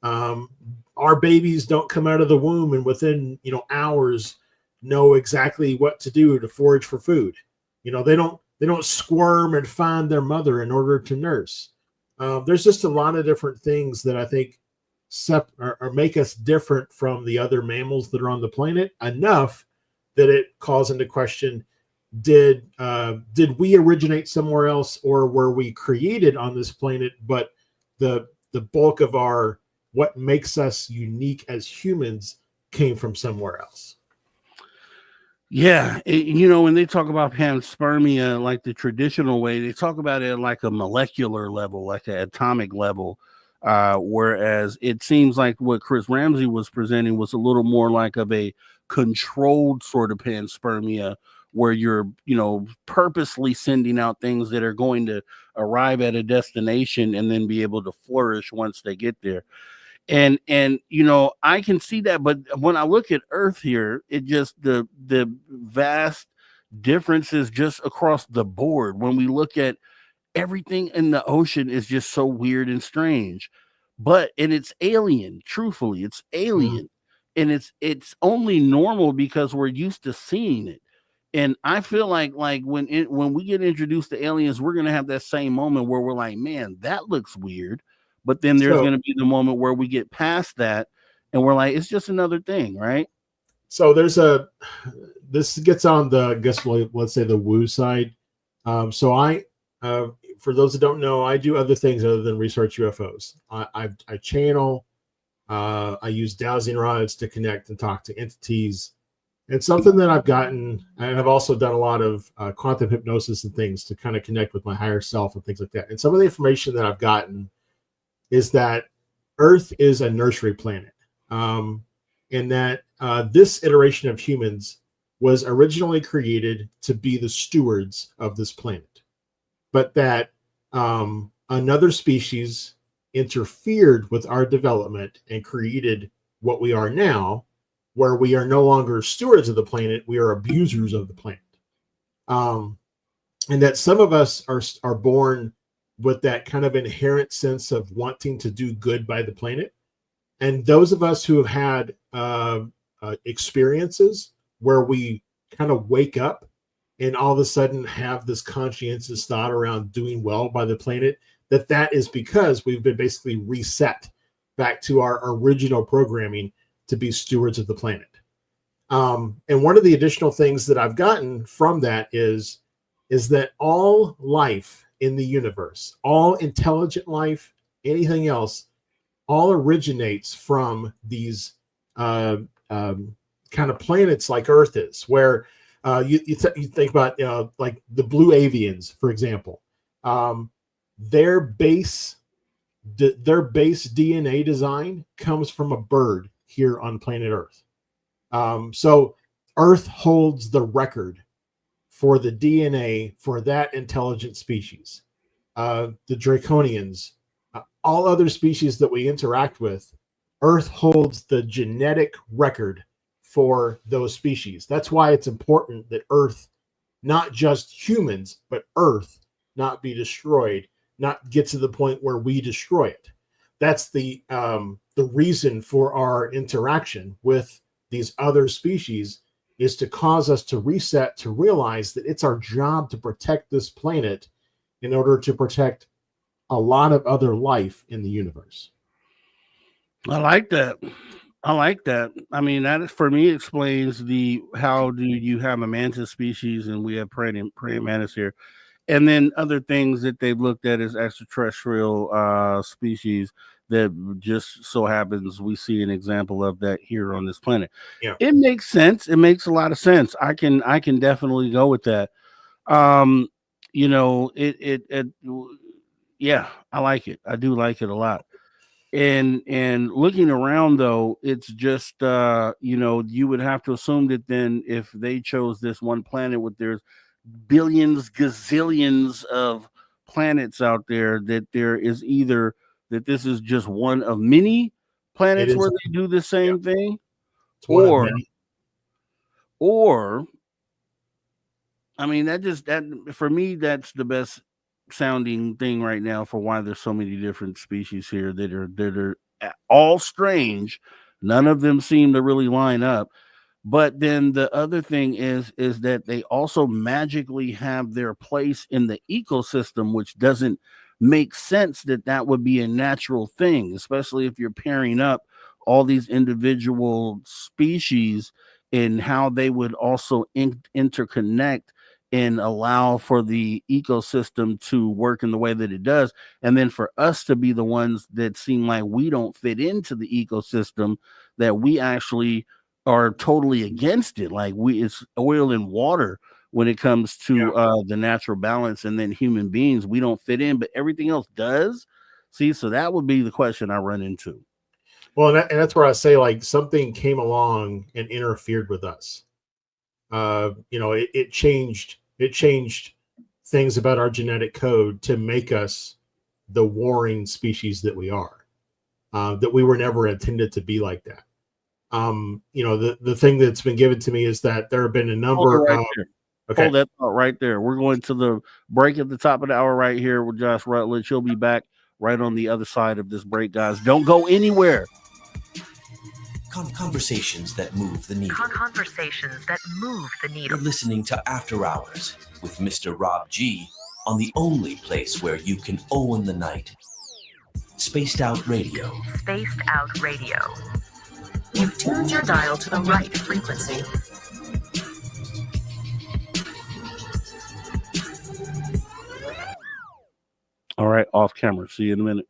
Our babies don't come out of the womb and within hours know exactly what to do to forage for food. They don't squirm and find their mother in order to nurse. There's just a lot of different things that I think or make us different from the other mammals that are on the planet, enough that it calls into question: did we originate somewhere else, or were we created on this planet, but the bulk of what makes us unique as humans came from somewhere else? Yeah, when they talk about panspermia, like the traditional way, they talk about it like a molecular level, like an atomic level, whereas it seems like what Chris Ramsey was presenting was a little more like of a controlled sort of panspermia, where you're, purposely sending out things that are going to arrive at a destination and then be able to flourish once they get there. And I can see that, but when I look at Earth here, it just the vast differences just across the board. When we look at everything in the ocean is just so weird and strange. and it's alien. Truthfully, it's alien, and it's only normal because we're used to seeing it. And I feel like when we get introduced to aliens, we're gonna have that same moment where we're like, man, that looks weird. But then there's gonna be the moment where we get past that and we're like, it's just another thing, right? So this gets on let's say the woo side. So I, for those that don't know, I do other things other than research UFOs. I channel, I use dowsing rods to connect and talk to entities. It's something that I've gotten, and I've also done a lot of quantum hypnosis and things to kind of connect with my higher self and things like that. And some of the information that I've gotten is that Earth is a nursery planet, and that this iteration of humans was originally created to be the stewards of this planet, but that another species interfered with our development and created what we are now, where we are no longer stewards of the planet, we are abusers of the planet. And that some of us are born with that kind of inherent sense of wanting to do good by the planet. And those of us who have had experiences where we kind of wake up and all of a sudden have this conscientious thought around doing well by the planet, that is because we've been basically reset back to our original programming to be stewards of the planet. And one of the additional things that I've gotten from that is that all life in the universe, all intelligent life, anything else, all originates from these kind of planets like Earth is, where you think about like the blue avians, for example. Their base DNA design comes from a bird here on planet Earth. So Earth holds the record for the DNA for that intelligent species. The Draconians, all other species that we interact with, Earth holds the genetic record for those species. That's why it's important that Earth, not just humans, but Earth, not be destroyed, not get to the point where we destroy it. That's the reason for our interaction with these other species, is to cause us to reset, to realize that it's our job to protect this planet in order to protect a lot of other life in the universe. I like that. I mean, that is, for me, explains how do you have a mantis species and we have praying mantis here, and then other things that they've looked at as extraterrestrial species that just so happens we see an example of that here on this planet. Yeah, it makes sense. It makes a lot of sense. I can definitely go with that. Yeah, I like it. I do like it a lot. And looking around, though, it's just you would have to assume that then if they chose this one planet with there's billions, gazillions of planets out there, that there is either that this is just one of many planets where they do the same thing, or I mean, that for me, that's the best sounding thing right now for why there's so many different species here that are all strange. None of them seem to really line up. But then the other thing is that they also magically have their place in the ecosystem, which doesn't make sense that would be a natural thing, especially if you're pairing up all these individual species and how they would also interconnect and allow for the ecosystem to work in the way that it does. And then for us to be the ones that seem like we don't fit into the ecosystem, that we actually are totally against it. Like it's oil and water when it comes to the natural balance, and then human beings, we don't fit in, but everything else does. See, so that would be the question I run into. Well, and that's where I say, like, something came along and interfered with us. It changed things about our genetic code to make us the warring species that we are. That we were never intended to be like that. The thing that's been given to me is that there have been a number of Hold that thought right there. We're going to the break at the top of the hour right here with Josh Rutledge. He'll be back right on the other side of this break, guys. Don't go anywhere. Conversations that move the needle. Conversations that move the You're needle. listening to After Hours with Mr. Rob G on the only place where you can own the night. Spaced Out Radio. Spaced Out Radio. You've tuned your dial to the right frequency. All right, off camera. See you in a minute.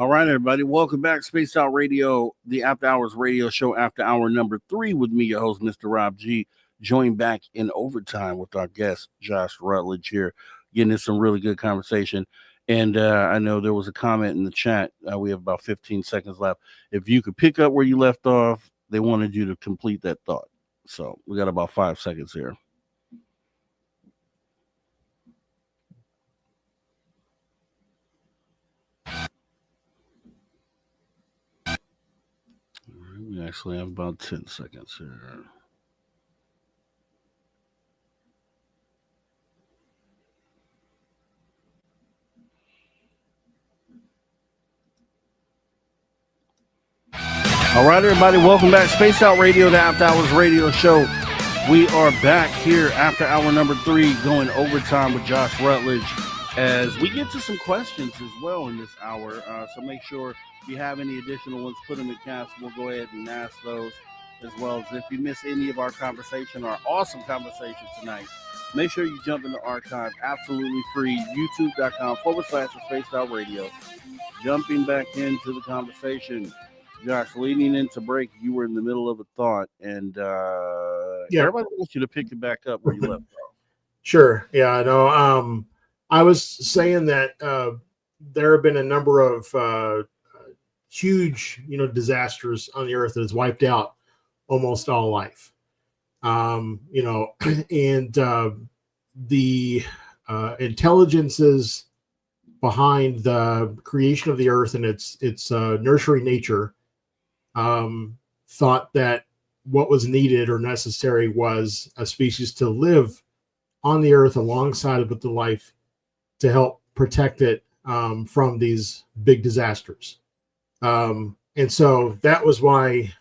All right, everybody. Welcome back. Spaced Out Radio, the After Hours radio show, after hour number 3 with me, your host, Mr. Rob G. Joined back in overtime with our guest, Josh Rutledge here, getting into some really good conversation. And I know there was a comment in the chat. We have about 15 seconds left. If you could pick up where you left off, they wanted you to complete that thought. So we got about 5 seconds here. We actually have about 10 seconds here. All right, everybody, welcome back. Space Out Radio, the After Hours radio show. We are back here after hour number 3, going overtime with Josh Rutledge as we get to some questions as well in this hour. So make sure if you have any additional ones, put them in cast. We'll go ahead and ask those, as well as if you miss any of our conversation, our awesome conversation tonight, make sure you jump in the archive, absolutely free, youtube.com/Spaced Out Radio. Jumping back into the conversation. Josh, leading into break, you were in the middle of a thought, and everybody wants you to pick it back up where you left off. Sure. Yeah, no. I was saying that there have been a number of huge, disasters on the earth that has wiped out almost all life. And the intelligences behind the creation of the earth and its nurturing nature thought that what was needed or necessary was a species to live on the earth alongside of the life to help protect it from these big disasters. And so that was why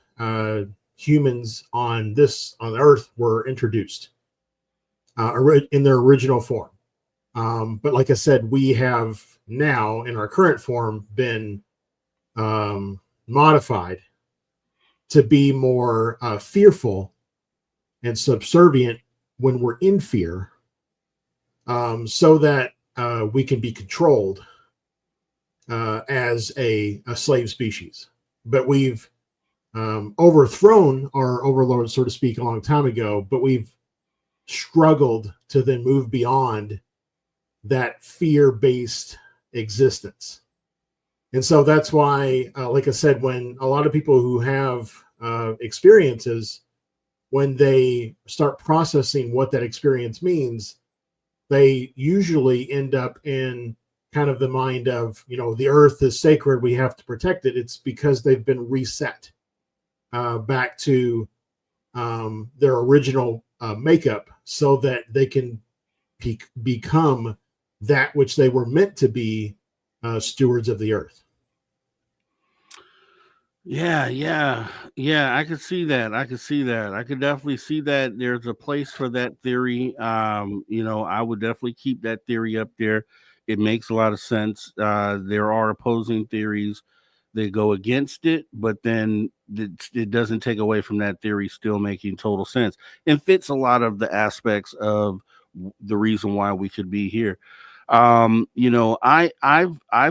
humans on earth were introduced in their original form. But like I said, we have now in our current form been modified to be more fearful and subservient when we're in fear, so that we can be controlled as a slave species. But we've overthrown our overlords, so to speak, a long time ago, but we've struggled to then move beyond that fear-based existence. And so that's why, like I said, when a lot of people who have experiences, when they start processing what that experience means, they usually end up in kind of the mind of, the earth is sacred, we have to protect it. It's because they've been reset back to their original makeup so that they can become that which they were meant to be, stewards of the earth. Yeah. I could see that. I could definitely see that. There's a place for that theory. I would definitely keep that theory up there. It makes a lot of sense. There are opposing theories that go against it, but then it doesn't take away from that theory still making total sense and fits a lot of the aspects of the reason why we could be here. I've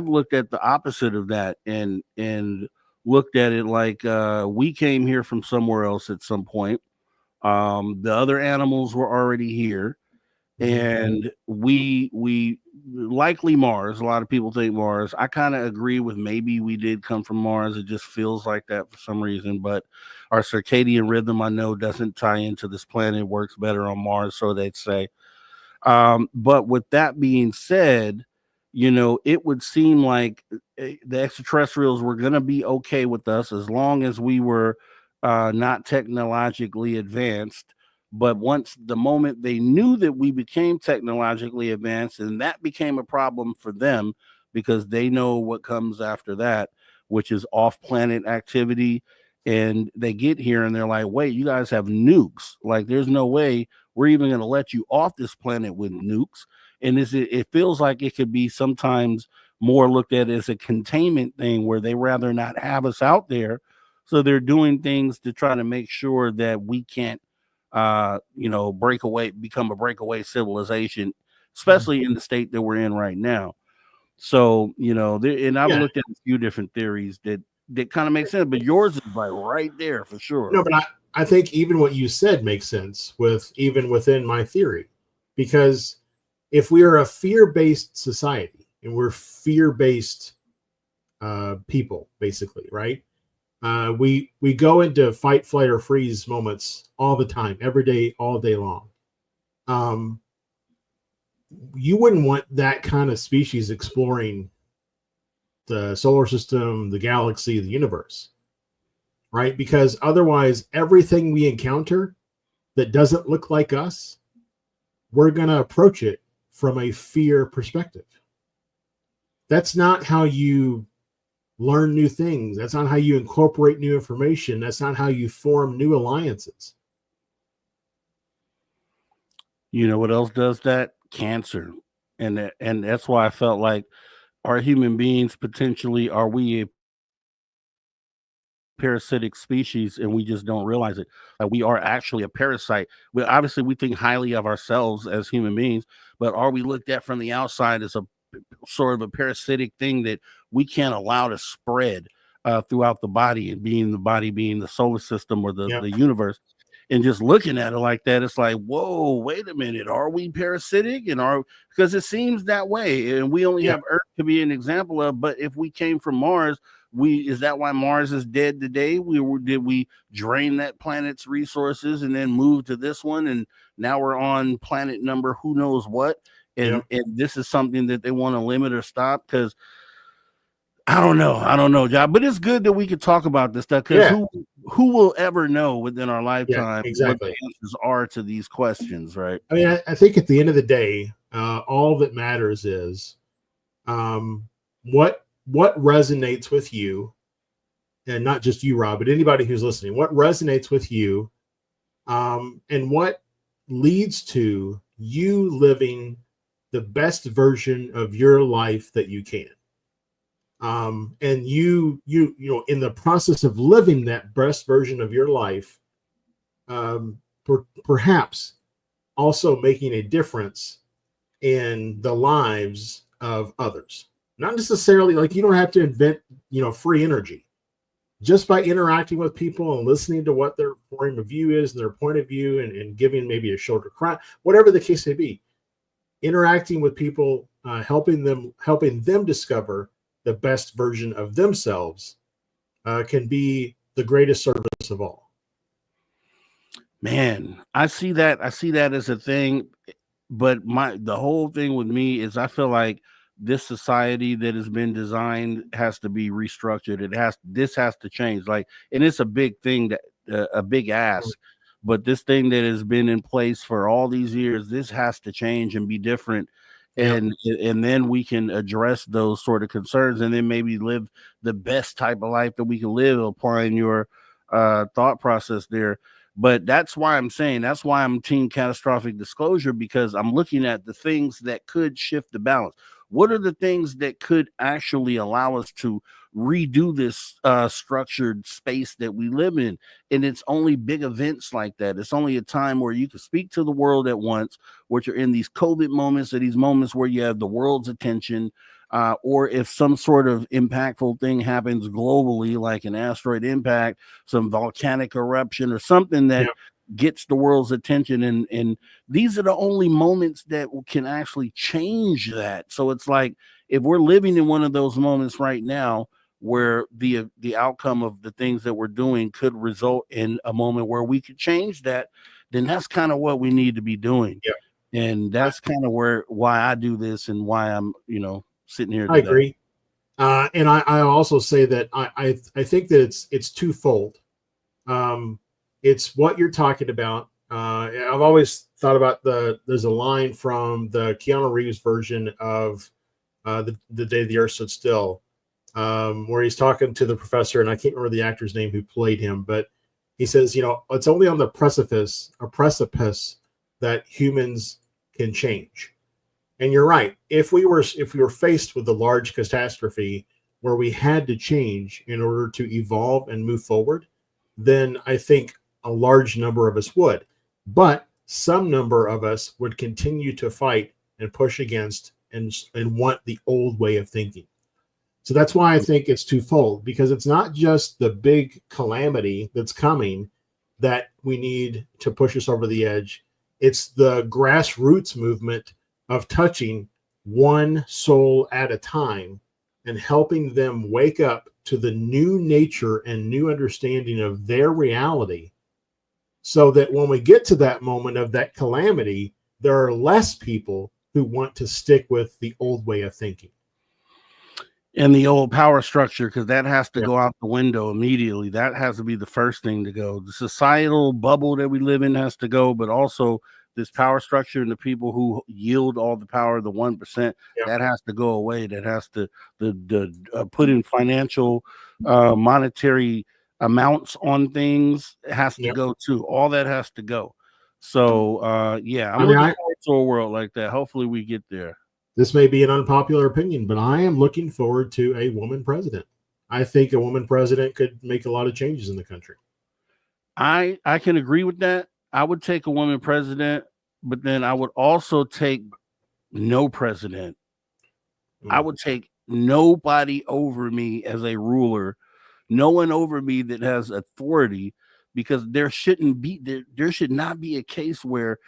looked at the opposite of that and looked at it like we came here from somewhere else at some point. The other animals were already here, and we likely Mars. A lot of people think Mars. I kind of agree with maybe we did come from Mars. It just feels like that for some reason, but our circadian rhythm, I know, doesn't tie into this planet. It works better on Mars, so they'd say. But with that being said, it would seem like the extraterrestrials were going to be okay with us as long as we were not technologically advanced. But once the moment they knew that we became technologically advanced, and that became a problem for them because they know what comes after that, which is off-planet activity. And they get here and they're like, wait, you guys have nukes. Like, there's no way we're even going to let you off this planet with nukes. And it feels like it could be sometimes more looked at as a containment thing where they rather not have us out there. So they're doing things to try to make sure that we can't, become a breakaway civilization, especially in the state that we're in right now. So, you know, and I've Yeah. looked at a few different theories that kind of make sense, but yours is like right there for sure. No, but I think even what you said makes sense even within my theory, because if we are a fear-based society and we're fear-based people, basically, right? We go into fight, flight, or freeze moments all the time, every day, all day long. You wouldn't want that kind of species exploring the solar system, the galaxy, the universe, right? Because otherwise, everything we encounter that doesn't look like us, we're going to approach it from a fear perspective. That's not how you learn new things. That's not how you incorporate new information. That's not how you form new alliances. You know what else does that? Cancer. And that's why I felt like, are human beings potentially, are we a parasitic species and we just don't realize it? Like, we are actually a parasite. Obviously we think highly of ourselves as human beings, but are we looked at from the outside as a sort of a parasitic thing that we can't allow to spread throughout the body, and the body being the solar system or the universe? And just looking at it like that, it's like, whoa, wait a minute, are we parasitic? And because it seems that way, and we only have Earth to be an example of. But if we came from Mars, is that why Mars is dead today? Did we drain that planet's resources and then move to this one, and now we're on planet number who knows what? And this is something that they want to limit or stop, because I don't know, John. But it's good that we could talk about this stuff, because who will ever know within our lifetime what the answers are to these questions, right? I mean, I think at the end of the day, all that matters is what resonates with you, and not just you, Rob, but anybody who's listening. What resonates with you, and what leads to you living the best version of your life that you can. And you know, in the process of living that best version of your life, perhaps also making a difference in the lives of others. Not necessarily, like, you don't have to invent, free energy. Just by interacting with people and listening to what their point of view is and their point of view, and giving maybe a shoulder cry, whatever the case may be, interacting with people, helping them discover the best version of themselves, can be the greatest service of all. Man, I see that as a thing, but the whole thing with me is, I feel like this society that has been designed has to be restructured. This has to change. Like, and it's a big thing, that a big ask, but this thing that has been in place for all these years, this has to change and be different. And then we can address those sort of concerns, and then maybe live the best type of life that we can live, applying your thought process there. But that's why I'm team catastrophic disclosure, because I'm looking at the things that could shift the balance. What are the things that could actually allow us to redo this structured space that we live in? And it's only big events like that. It's only a time where you can speak to the world at once, which are in these COVID moments, or these moments where you have the world's attention, or if some sort of impactful thing happens globally, like an asteroid impact, some volcanic eruption, or something that gets the world's attention. And these are the only moments that can actually change that. So it's like, if we're living in one of those moments right now, where the outcome of the things that we're doing could result in a moment where we could change that, then that's kind of what we need to be doing. And that's kind of why I do this, and why I'm, sitting here today. I agree. And I also say that I think that it's twofold. It's what you're talking about. I've always thought about there's a line from the Keanu Reeves version of the Day the Earth Stood Still, where he's talking to the professor, and I can't remember the actor's name who played him, but he says, it's only on the precipice that humans can change. And you're right. If we were faced with a large catastrophe where we had to change in order to evolve and move forward, then I think a large number of us would. But some number of us would continue to fight and push against and want the old way of thinking. So that's why I think it's twofold, because it's not just the big calamity that's coming that we need to push us over the edge. It's the grassroots movement of touching one soul at a time and helping them wake up to the new nature and new understanding of their reality, so that when we get to that moment of that calamity, there are less people who want to stick with the old way of thinking. And the old power structure, because that has to go out the window immediately. That has to be the first thing to go. The societal bubble that we live in has to go, but also this power structure and the people who yield all the power, the 1%, that has to go away. That has to put in financial, monetary amounts on things. It has to go too. All that has to go. So, I'm looking forward to a world like that. Hopefully we get there. This may be an unpopular opinion, but I am looking forward to a woman president. I think a woman president could make a lot of changes in the country. I can agree with that. I would take a woman president, but then I would also take no president. I would take nobody over me as a ruler, no one over me that has authority, because there should not be a case where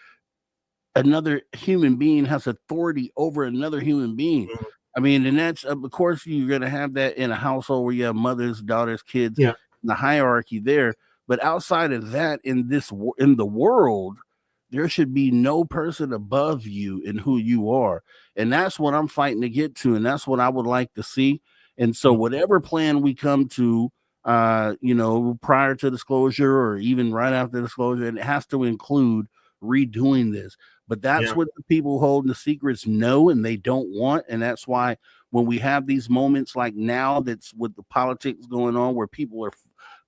another human being has authority over another human being. I mean, and that's, of course, you're going to have that in a household where you have mothers, daughters, kids, the hierarchy there. But outside of that, in the world, there should be no person above you in who you are. And that's what I'm fighting to get to. And that's what I would like to see. And so whatever plan we come to, prior to disclosure or even right after disclosure, and it has to include redoing this. But that's what the people holding the secrets know and they don't want. And that's why when we have these moments like now, that's with the politics going on, where people are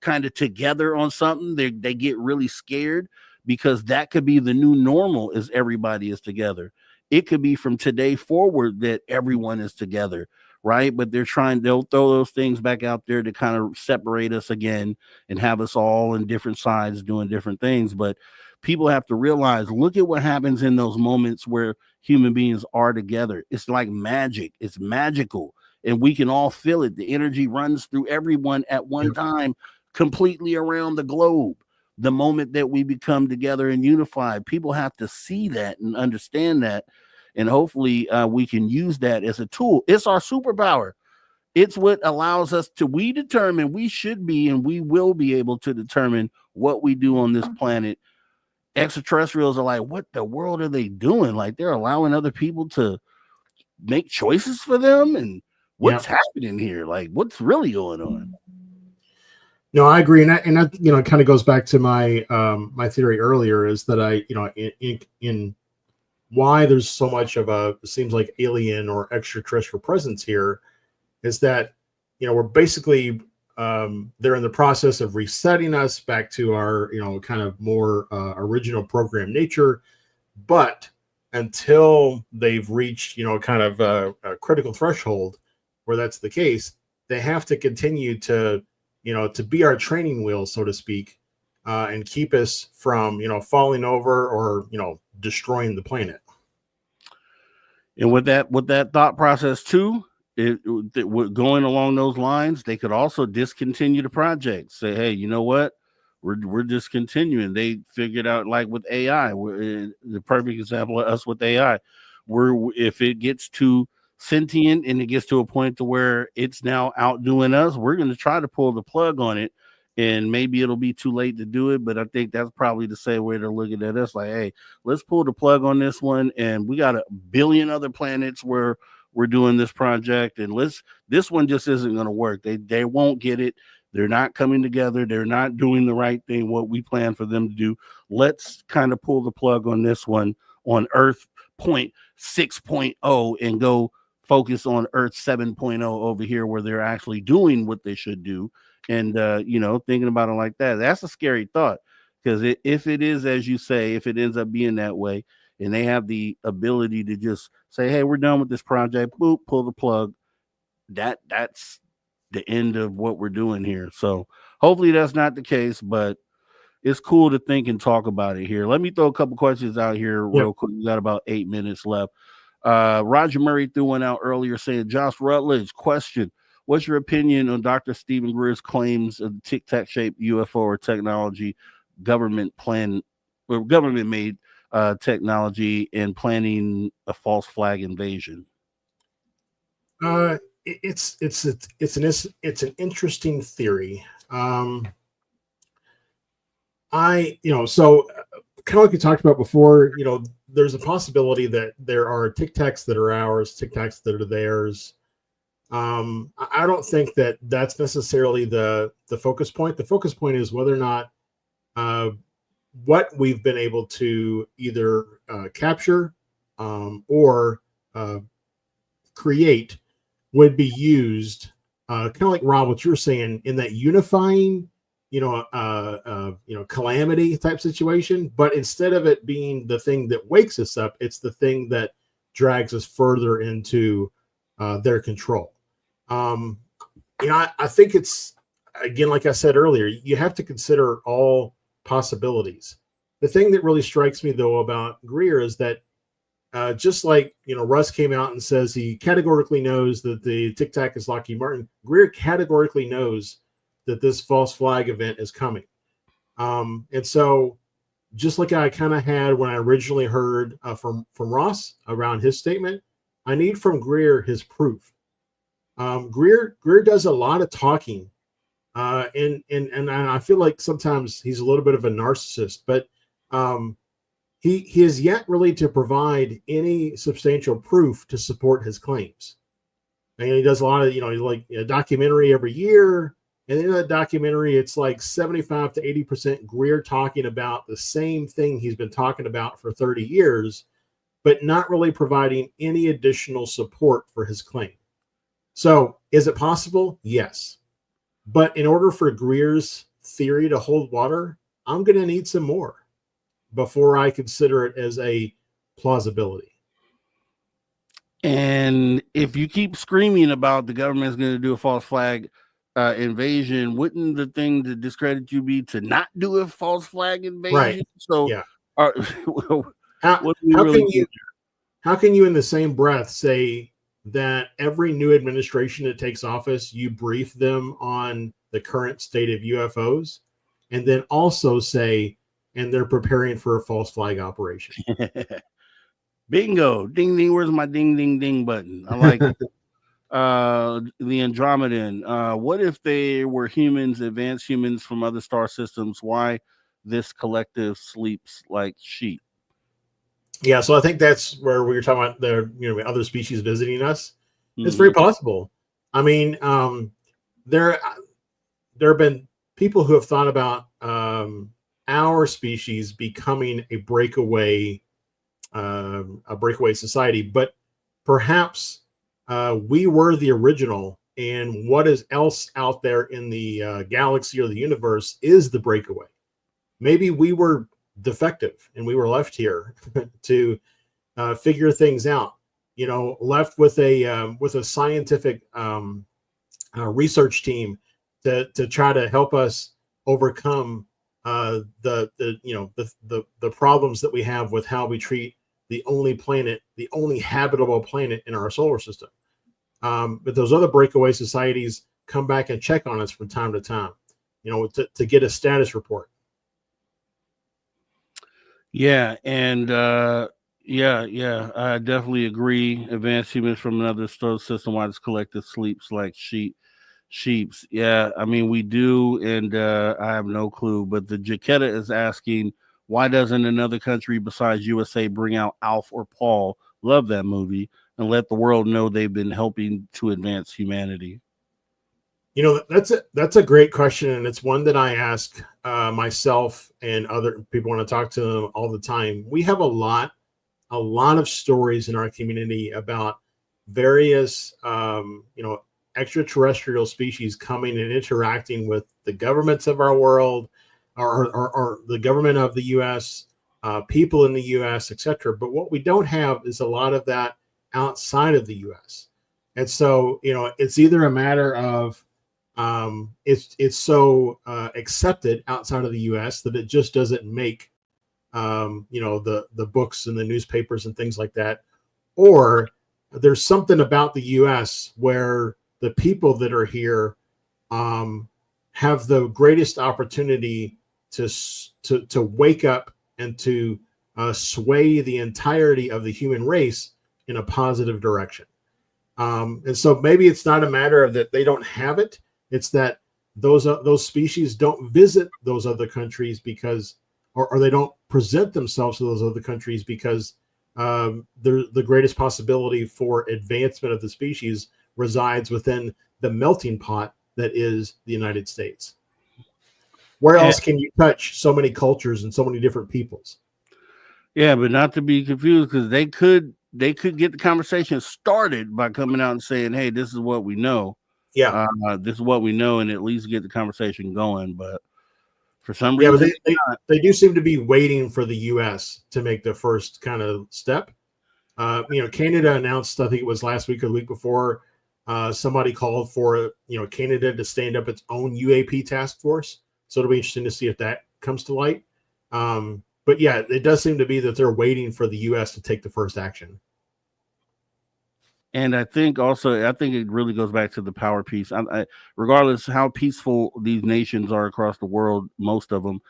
kind of together on something, they get really scared, because that could be the new normal, is everybody is together. It could be from today forward that everyone is together, right? But they'll throw those things back out there to kind of separate us again and have us all in different sides doing different things. But people have to realize, look at what happens in those moments where human beings are together. It's like magic. It's magical. And we can all feel it. The energy runs through everyone at one time, completely around the globe. The moment that we become together and unified, people have to see that and understand that. And hopefully we can use that as a tool. It's our superpower. It's what allows us to, we should be, and we will be able to determine what we do on this planet. Extraterrestrials are like, what the world are they doing? Like, they're allowing other people to make choices for them, and what's happening here? Like, what's really going on? No, I agree, and that it kind of goes back to my my theory earlier, is that in why there's so much of a, it seems like, alien or extraterrestrial presence here, is that we're basically they're in the process of resetting us back to our kind of more original program nature, but until they've reached kind of a critical threshold where that's the case, they have to continue to to be our training wheel, so to speak, and keep us from falling over or destroying the planet. And with that thought process too, going along those lines, they could also discontinue the project. Say, hey, you know what? We're discontinuing. They figured out, like with AI, the perfect example of us with AI, if it gets too sentient and it gets to a point to where it's now outdoing us, we're going to try to pull the plug on it, and maybe it'll be too late to do it. But I think that's probably the same way they're looking at us, like, hey, let's pull the plug on this one, and we got 1 billion other planets where we're doing this project, and this one just isn't going to work. They won't get it. They're not coming together. They're not doing the right thing, what we plan for them to do. Let's kind of pull the plug on this one, on Earth point 6.0, and go focus on Earth 7.0 over here, where they're actually doing what they should do. And thinking about it like that, that's a scary thought, because if it is, as you say, if it ends up being that way, and they have the ability to just say, hey, we're done with this project, boop, pull the plug, that's the end of what we're doing here. So hopefully that's not the case, but it's cool to think and talk about it here. Let me throw a couple questions out here real quick. We got about 8 minutes left. Roger Murray threw one out earlier saying, Josh Rutledge, question. What's your opinion on Dr. Stephen Greer's claims of the tic-tac shaped UFO or technology government made technology and planning a false flag invasion? It's an interesting theory. So kind of like we talked about before, there's a possibility that there are tic-tacs that are ours, tic-tacs that are theirs. I don't think that that's necessarily the focus point. The focus point is whether or not what we've been able to either capture or create would be used, kind of like Rob, what you're saying, in that unifying, calamity type situation. But instead of it being the thing that wakes us up, it's the thing that drags us further into their control. I think it's, again, like I said earlier, you have to consider all possibilities. The thing that really strikes me, though, about Greer is that just like, Russ came out and says he categorically knows that the Tic Tac is Lockheed Martin, Greer categorically knows that this false flag event is coming. And so just like I kind of had when I originally heard from Ross around his statement, I need from Greer his proof. Greer does a lot of talking, and I feel like sometimes he's a little bit of a narcissist, but he has yet really to provide any substantial proof to support his claims. And he does a lot of, like a documentary every year, and in that documentary, it's like 75 to 80% Greer talking about the same thing he's been talking about for 30 years, but not really providing any additional support for his claim. So is it possible? Yes. But in order for Greer's theory to hold water, I'm going to need some more before I consider it as a plausibility. And if you keep screaming about the government's going to do a false flag invasion, wouldn't the thing to discredit you be to not do a false flag invasion? Right. So yeah. How can you in the same breath say that every new administration that takes office, you brief them on the current state of UFOs, and then also say, and they're preparing for a false flag operation? Bingo, ding ding. Where's my ding ding ding button? I like the Andromedan. What if they were humans, advanced humans from other star systems? Why this collective sleeps like sheep? Yeah, so I think that's where we were talking about the other species visiting us. It's very possible. I mean, there have been people who have thought about our species becoming a breakaway society, but perhaps we were the original, and what is else out there in the galaxy or the universe is the breakaway. Maybe we were defective and we were left here to figure things out, left with a scientific research team to try to help us overcome the problems that we have with how we treat the only habitable planet in our solar system. But those other breakaway societies come back and check on us from time to time, to get a status report. Yeah, and I definitely agree. Advanced humans from another solar system, why this collective sleeps like sheeps. Yeah, I mean, we do, and I have no clue. But the Jaquetta is asking, why doesn't another country besides USA bring out Alf or Paul? Love that movie, and let the world know they've been helping to advance humanity. That's a great question, and it's one that I ask myself and other people when I talk to them all the time. We have a lot of stories in our community about various extraterrestrial species coming and interacting with the governments of our world, or the government of the U.S., people in the U.S., etc. But what we don't have is a lot of that outside of the U.S. And so, it's either a matter of it's so accepted outside of the U.S. that it just doesn't make the books and the newspapers and things like that, or there's something about the U.S. where the people that are here have the greatest opportunity to wake up and to sway the entirety of the human race in a positive direction. And so maybe it's not a matter of that they don't have it. It's that those species don't visit those other countries because, or they don't present themselves to those other countries because the greatest possibility for advancement of the species resides within the melting pot that is the United States. Where else can you touch so many cultures and so many different peoples? Yeah, but not to be confused, because they could get the conversation started by coming out and saying, "Hey, this is what we know." Yeah, this is what we know, and at least get the conversation going. But for some yeah, reason, but they do seem to be waiting for the U.S. to make the first kind of step. Canada announced, I think it was last week or the week before, somebody called for Canada to stand up its own UAP task force. So it'll be interesting to see if that comes to light. But yeah, it does seem to be that they're waiting for the U.S. to take the first action. And I think it really goes back to the power piece. Regardless how peaceful these nations are across the world, most of them,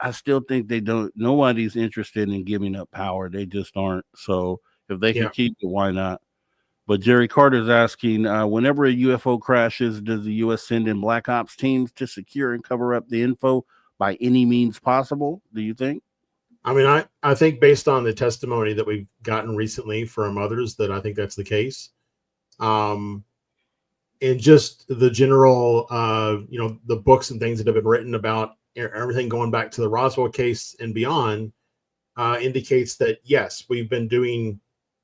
I still think nobody's interested in giving up power. They just aren't. So if they can keep it, why not? But Jerry Carter's asking, whenever a UFO crashes, does the U.S. send in black ops teams to secure and cover up the info by any means possible, do you think? I mean, I think based on the testimony that we've gotten recently from others that I think that's the case. And just the general, the books and things that have been written about everything going back to the Roswell case and beyond indicates that, yes, we've been doing,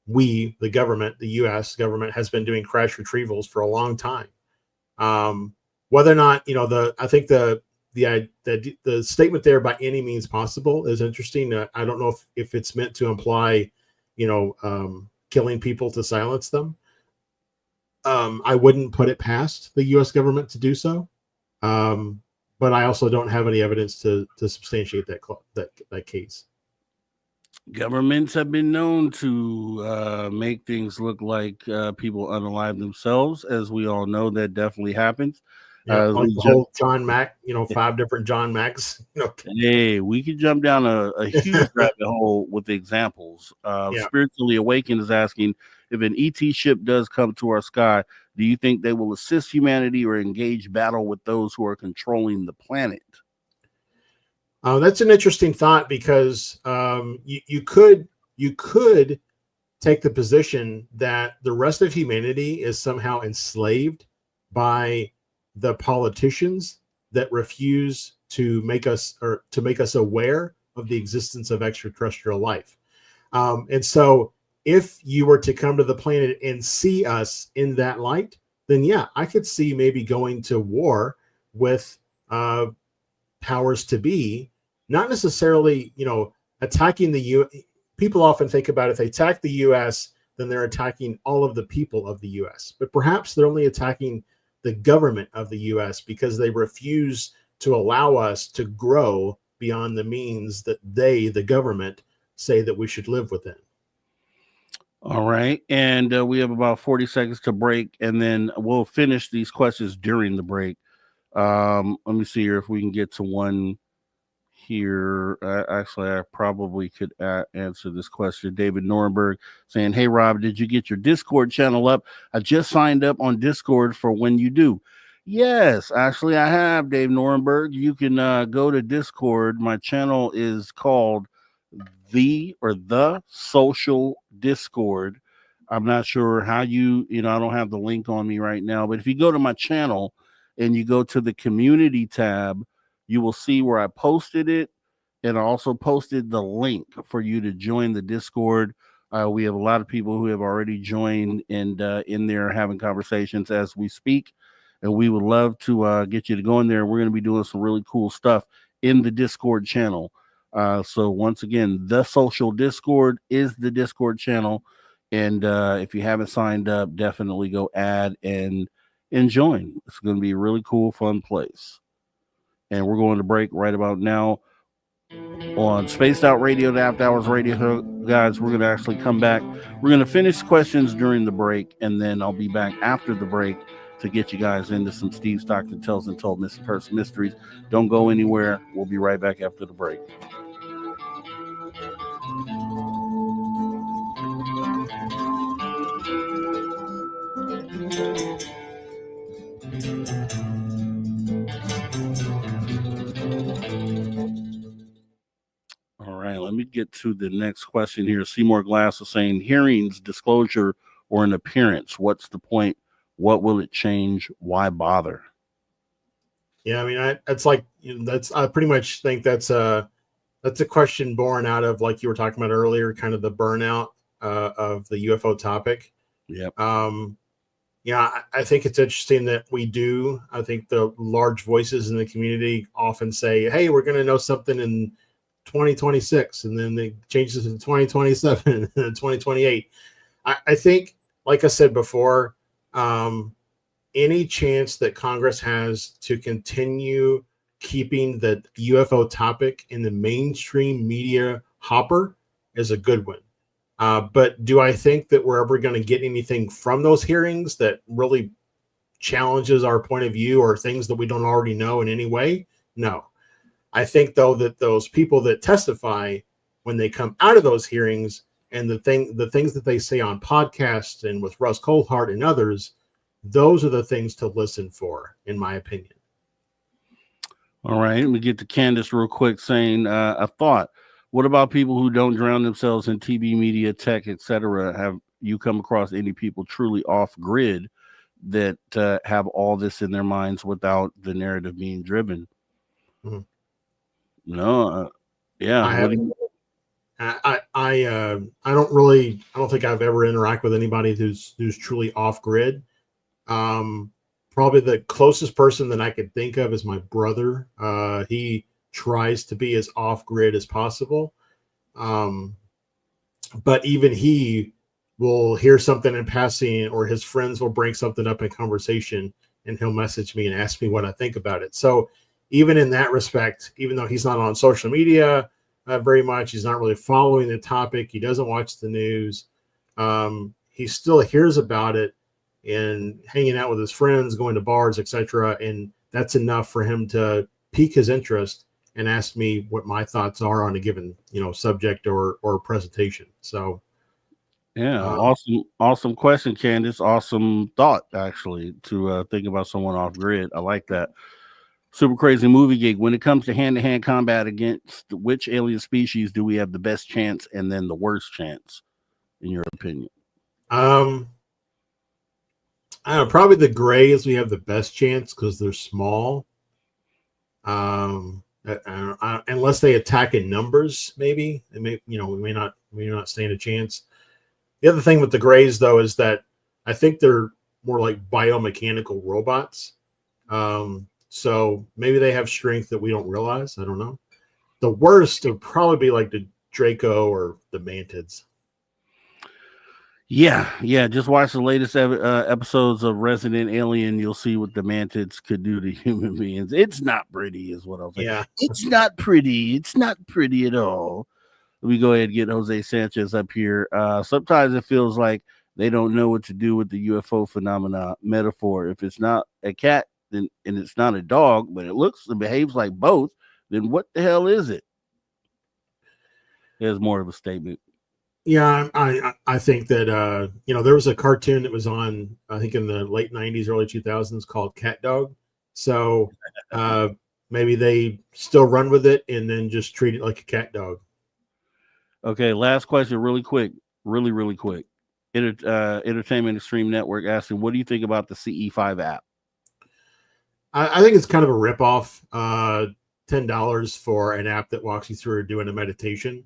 the government, the U.S. government has been doing crash retrievals for a long time. Whether or not, I think the statement there by any means possible is interesting. I don't know if it's meant to imply, killing people to silence them. I wouldn't put it past the U.S. government to do so, but I also don't have any evidence to substantiate that case. Governments have been known to make things look like people unalive themselves. As we all know, that definitely happens. Like the whole John Mack, 5 different John Macks. Hey, we could jump down a huge rabbit hole with examples. Spiritually Awakened is asking, if an ET ship does come to our sky, do you think they will assist humanity or engage battle with those who are controlling the planet? That's an interesting thought because you could take the position that the rest of humanity is somehow enslaved by the politicians that refuse to make us aware of the existence of extraterrestrial life. And so if you were to come to the planet and see us in that light, then yeah, I could see maybe going to war with powers to be, not necessarily, attacking the U. People often think about if they attack the U.S., then they're attacking all of the people of the U.S. But perhaps they're only attacking the government of the U.S. because they refuse to allow us to grow beyond the means that they, the government, say that we should live within. All right. And we have about 40 seconds to break, and then we'll finish these questions during the break. Let me see here if we can get to one here. Actually, I probably could answer this question. David Nuremberg saying, hey, Rob, did you get your Discord channel up? I just signed up on Discord for when you do. Yes, actually, I have, Dave Nuremberg. You can go to Discord. My channel is called The Social Discord. I'm not sure how I don't have the link on me right now, but if you go to my channel and you go to the community tab, you will see where I posted it, and I also posted the link for you to join the Discord. We have a lot of people who have already joined and in there having conversations as we speak, and we would love to get you to go in there. We're going to be doing some really cool stuff in the Discord channel. So once again, the Social Discord is the Discord channel, and if you haven't signed up, definitely go add and join. It's going to be a really cool, fun place. And we're going to break right about now. on Spaced Out Radio, the After Hours Radio. Guys, we're going to actually come back. We're going to finish questions during the break, and then I'll be back after the break to get you guys into some Steve Stockton Tells Untold Missing Person Mysteries. Don't go anywhere. We'll be right back after the break. All right, let me get to the next question here. Seymour Glass is saying, hearings, disclosure, or an appearance. What's the point? What will it change? Why bother? Yeah, I mean, it's like, I pretty much think that's a question born out of, like you were talking about earlier, kind of the burnout of the UFO topic. Yep. Yeah, I think it's interesting that we do. I think the large voices in the community often say, hey, we're going to know something in 2026, and then it changes to 2027 and 2028. I think, like I said before, any chance that Congress has to continue keeping the UFO topic in the mainstream media hopper is a good one. But do I think that we're ever going to get anything from those hearings that really challenges our point of view or things that we don't already know in any way? No. I think, though, that those people that testify, when they come out of those hearings, and the things that they say on podcasts and with Russ Coulthart and others, those are the things to listen for, in my opinion. All right, let me get to Candace real quick saying, a thought. What about people who don't drown themselves in TV, media, tech, etc.? Have you come across any people truly off grid that have all this in their minds without the narrative being driven? Mm-hmm. No, yeah. I don't think I've ever interacted with anybody who's truly off grid. Probably the closest person that I could think of is my brother. He tries to be as off grid as possible. But even he will hear something in passing, or his friends will bring something up in conversation, and he'll message me and ask me what I think about it. So even in that respect, even though he's not on social media very much, he's not really following the topic, he doesn't watch the news, he still hears about it and hanging out with his friends, going to bars, etc. And that's enough for him to pique his interest and ask me what my thoughts are on a given, subject or presentation. So, yeah, awesome question, Candace. Awesome thought, actually, to think about someone off grid. I like that. Super Crazy Movie Geek. When it comes to hand-to-hand combat, against which alien species do we have the best chance and then the worst chance, in your opinion? I don't know, probably the Greys we have the best chance because they're small. Unless they attack in numbers, maybe we may not stand a chance. The other thing with the Greys, though, is that I think they're more like biomechanical robots. So maybe they have strength that we don't realize. I don't know. The worst would probably be like the Draco or the Mantids. Yeah. Just watch the latest episodes of Resident Alien. You'll see what the Mantids could do to human beings. It's not pretty, is what I'll say. Yeah, it's not pretty. It's not pretty at all. Let me go ahead and get Jose Sanchez up here. Sometimes it feels like they don't know what to do with the UFO phenomena metaphor. If it's not a cat, and it's not a dog, but it looks and behaves like both, then what the hell is it? There's more of a statement. Yeah, I think that there was a cartoon that was on, I think, in the late 90s, early 2000s called Cat Dog. So maybe they still run with it and then just treat it like a cat dog. Okay, last question, really quick. Really quick. Entertainment Extreme Network asking, what do you think about the CE5 app? I think it's kind of a ripoff. $10 for an app that walks you through doing a meditation.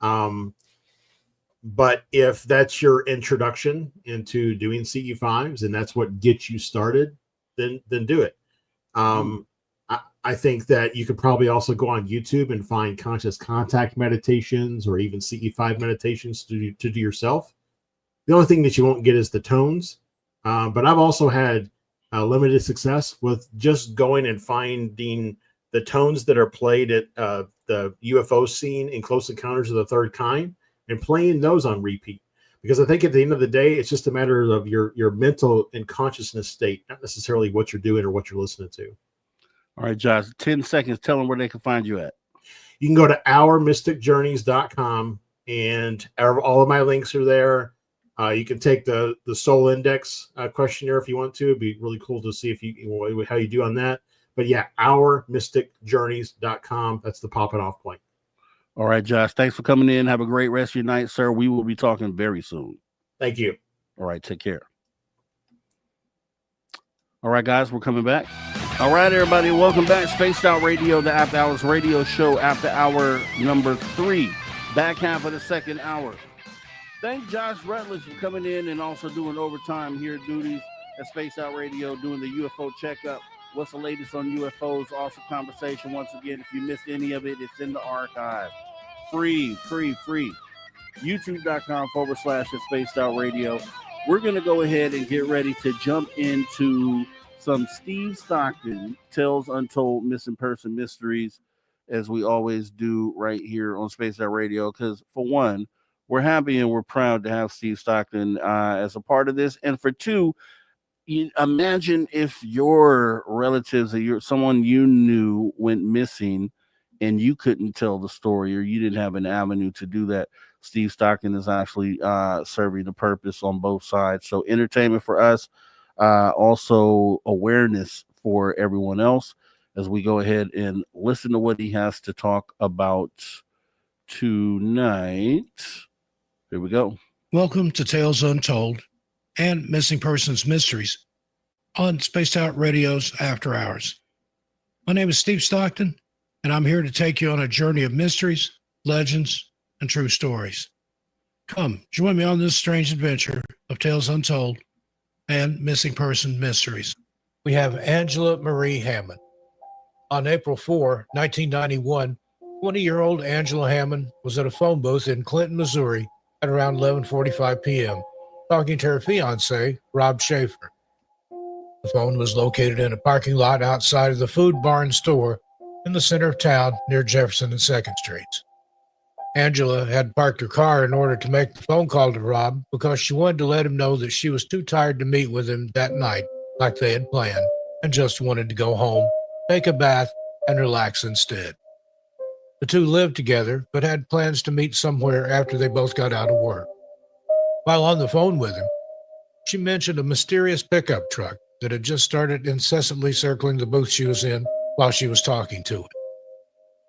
But if that's your introduction into doing CE5s and that's what gets you started, then do it. I think that you could probably also go on YouTube and find conscious contact meditations or even CE5 meditations to do yourself. The only thing that you won't get is the tones. But I've also had limited success with just going and finding the tones that are played at the UFO scene in Close Encounters of the Third Kind and playing those on repeat. Because I think at the end of the day, it's just a matter of your mental and consciousness state, not necessarily what you're doing or what you're listening to. All right, Josh, 10 seconds. Tell them where they can find you at. You can go to ourmysticjourneys.com, and all of my links are there. You can take the Soul Index questionnaire if you want to. It'd be really cool to see how you do on that. But yeah, ourmysticjourneys.com. That's the popping off point. All right, Josh, thanks for coming in. Have a great rest of your night, sir. We will be talking very soon. Thank you. All right, take care. All right, guys, we're coming back. All right, everybody, welcome back. Spaced Out Radio, the After Hours radio show, after hour number 3, back half of the second hour. Thank Josh Rutledge for coming in and also doing overtime here duties at Spaced Out Radio, doing the UFO checkup. What's the latest on UFOs? Awesome conversation. Once again, if you missed any of it, it's in the archive. Free. YouTube.com/Spaced Out Radio. We're going to go ahead and get ready to jump into some Steve Stockton Tales Untold Missing Person Mysteries, as we always do right here on Spaced Out Radio. Because for one, we're happy and we're proud to have Steve Stockton as a part of this. And for two, imagine if your relatives or someone you knew went missing and you couldn't tell the story or you didn't have an avenue to do that. Steve Stockton is actually serving the purpose on both sides. So entertainment for us, also awareness for everyone else as we go ahead and listen to what he has to talk about tonight. Here we go. Welcome to Tales Untold and Missing Persons Mysteries on Spaced Out Radio's After Hours. My name is Steve Stockton, and I'm here to take you on a journey of mysteries, legends, and true stories. Come, join me on this strange adventure of Tales Untold and Missing Person Mysteries. We have Angela Marie Hammond. On April 4, 1991, 20-year-old Angela Hammond was at a phone booth in Clinton, Missouri at around 11:45 p.m., talking to her fiancé, Rob Schaefer. The phone was located in a parking lot outside of the Food Barn store in the center of town near Jefferson and 2nd Streets. Angela had parked her car in order to make the phone call to Rob because she wanted to let him know that she was too tired to meet with him that night like they had planned and just wanted to go home, take a bath, and relax instead. The two lived together but had plans to meet somewhere after they both got out of work. While on the phone with him, she mentioned a mysterious pickup truck that had just started incessantly circling the booth she was in while she was talking to it.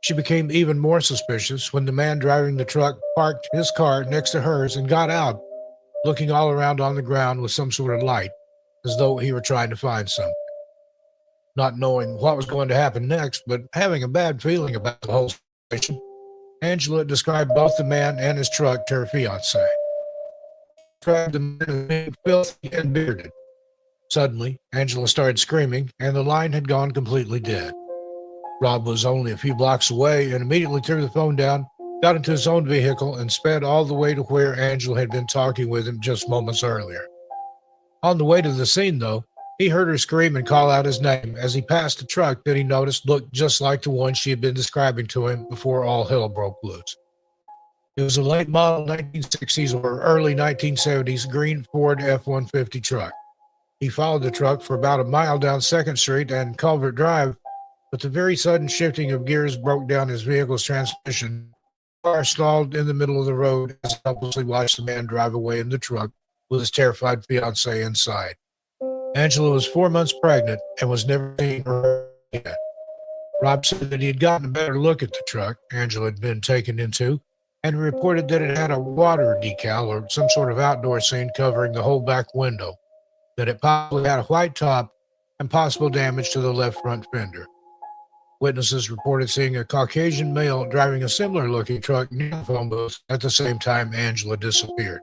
She became even more suspicious when the man driving the truck parked his car next to hers and got out, looking all around on the ground with some sort of light, as though he were trying to find something. Not knowing what was going to happen next, but having a bad feeling about the whole situation, Angela described both the man and his truck to her fiancé. Described the man as being filthy and bearded. Suddenly, Angela started screaming, and the line had gone completely dead. Rob was only a few blocks away and immediately threw the phone down, got into his own vehicle, and sped all the way to where Angela had been talking with him just moments earlier. On the way to the scene, though, he heard her scream and call out his name as he passed a truck that he noticed looked just like the one she had been describing to him before all hell broke loose. It was a late model 1960s or early 1970s green Ford F-150 truck. He followed the truck for about a mile down 2nd Street and Coulthart Drive, but the very sudden shifting of gears broke down his vehicle's transmission. The car stalled in the middle of the road as he helplessly watched the man drive away in the truck with his terrified fiancée inside. Angela was 4 months pregnant and was never seen or heard again. Rob said that he had gotten a better look at the truck Angela had been taken into and reported that it had a water decal or some sort of outdoor scene covering the whole back window, that it possibly had a white top and possible damage to the left front fender. Witnesses reported seeing a Caucasian male driving a similar-looking truck near the phone booth at the same time Angela disappeared.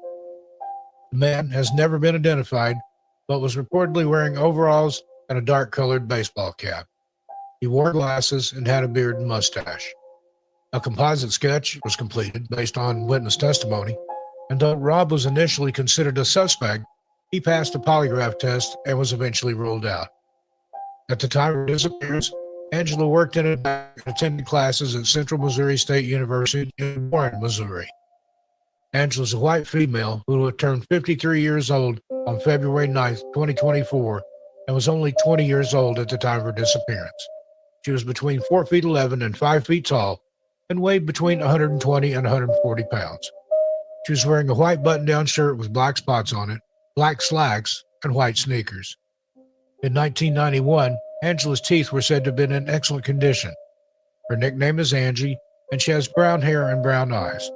The man has never been identified, but was reportedly wearing overalls and a dark-colored baseball cap. He wore glasses and had a beard and mustache. A composite sketch was completed based on witness testimony, and though Rob was initially considered a suspect, he passed a polygraph test and was eventually ruled out. At the time of his disappearance, Angela worked in a bank and attended classes at Central Missouri State University in Warren, Missouri. Angela's a white female who had turned 53 years old on February 9th, 2024, and was only 20 years old at the time of her disappearance. She was between 4 feet 11 and 5 feet tall and weighed between 120 and 140 pounds. She was wearing a white button-down shirt with black spots on it, black slacks, and white sneakers. In 1991, Angela's teeth were said to have been in excellent condition. Her nickname is Angie, and she has brown hair and brown eyes.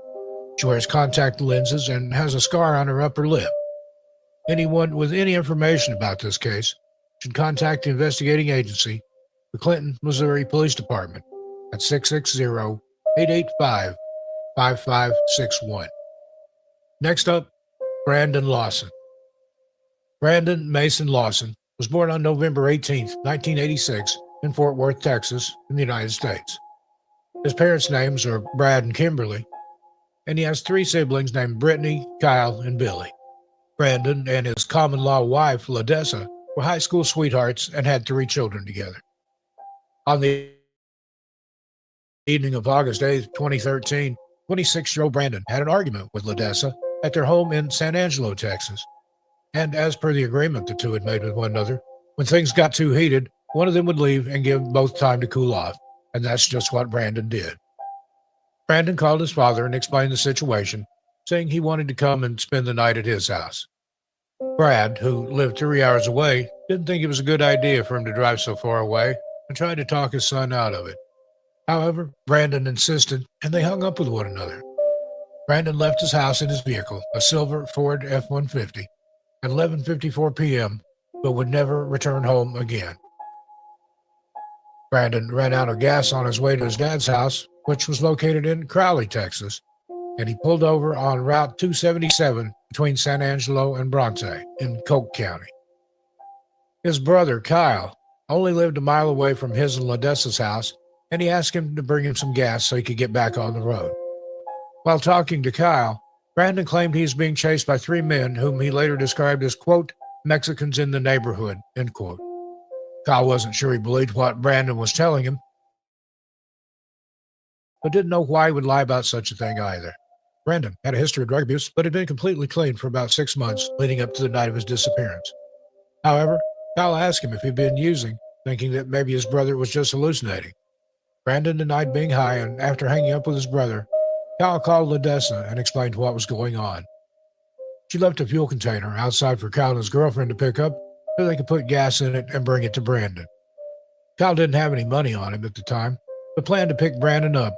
She wears contact lenses and has a scar on her upper lip. Anyone with any information about this case should contact the investigating agency, the Clinton, Missouri Police Department, at 660-885-5561. Next up, Brandon Lawson. Brandon Mason Lawson was born on November 18, 1986, in Fort Worth, Texas, in the United States. His parents' names are Brad and Kimberly, and he has 3 siblings named Brittany, Kyle, and Billy. Brandon and his common-law wife, Ladessa, were high school sweethearts and had 3 children together. On the evening of August 8, 2013, 26-year-old Brandon had an argument with Ladessa at their home in San Angelo, Texas. And as per the agreement the two had made with one another, when things got too heated, one of them would leave and give both time to cool off, and that's just what Brandon did. Brandon called his father and explained the situation, saying he wanted to come and spend the night at his house. Brad, who lived 3 hours away, didn't think it was a good idea for him to drive so far away and tried to talk his son out of it. However, Brandon insisted, and they hung up with one another. Brandon left his house in his vehicle, a silver Ford F-150, at 11:54 p.m., but would never return home again. Brandon ran out of gas on his way to his dad's house, which was located in Crowley, Texas, and he pulled over on Route 277 between San Angelo and Bronte in Coke County. His brother, Kyle, only lived a mile away from his and Ladessa's house, and he asked him to bring him some gas so he could get back on the road. While talking to Kyle, Brandon claimed he was being chased by 3 men whom he later described as, quote, Mexicans in the neighborhood, end quote. Kyle wasn't sure he believed what Brandon was telling him, but didn't know why he would lie about such a thing either. Brandon had a history of drug abuse, but had been completely clean for about 6 months leading up to the night of his disappearance. However, Kyle asked him if he'd been using, thinking that maybe his brother was just hallucinating. Brandon denied being high, and after hanging up with his brother, Kyle called Ladessa and explained what was going on. She left a fuel container outside for Kyle and his girlfriend to pick up so they could put gas in it and bring it to Brandon. Kyle didn't have any money on him at the time, but planned to pick Brandon up,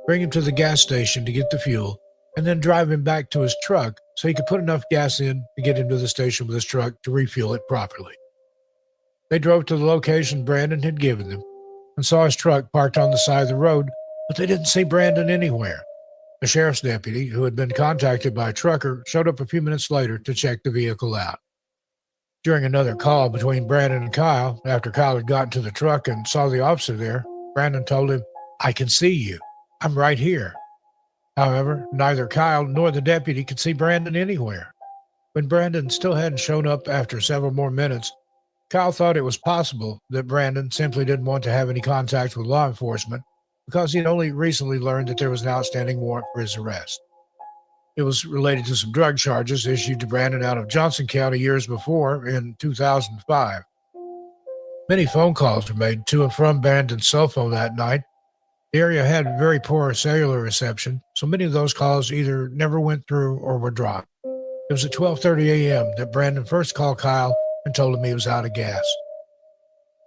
bring him to the gas station to get the fuel, and then drive him back to his truck so he could put enough gas in to get him to the station with his truck to refuel it properly. They drove to the location Brandon had given them and saw his truck parked on the side of the road, but they didn't see Brandon anywhere. A sheriff's deputy who had been contacted by a trucker showed up a few minutes later to check the vehicle out. During another call between Brandon and Kyle, after Kyle had gotten to the truck and saw the officer there, Brandon told him, I can see you. I'm right here. However, neither Kyle nor the deputy could see Brandon anywhere. When Brandon still hadn't shown up after several more minutes, Kyle thought it was possible that Brandon simply didn't want to have any contact with law enforcement because he'd only recently learned that there was an outstanding warrant for his arrest. It was related to some drug charges issued to Brandon out of Johnson County years before in 2005. Many phone calls were made to and from Brandon's cell phone that night. The area had very poor cellular reception, so many of those calls either never went through or were dropped. It was at 12:30 a.m. that Brandon first called Kyle and told him he was out of gas.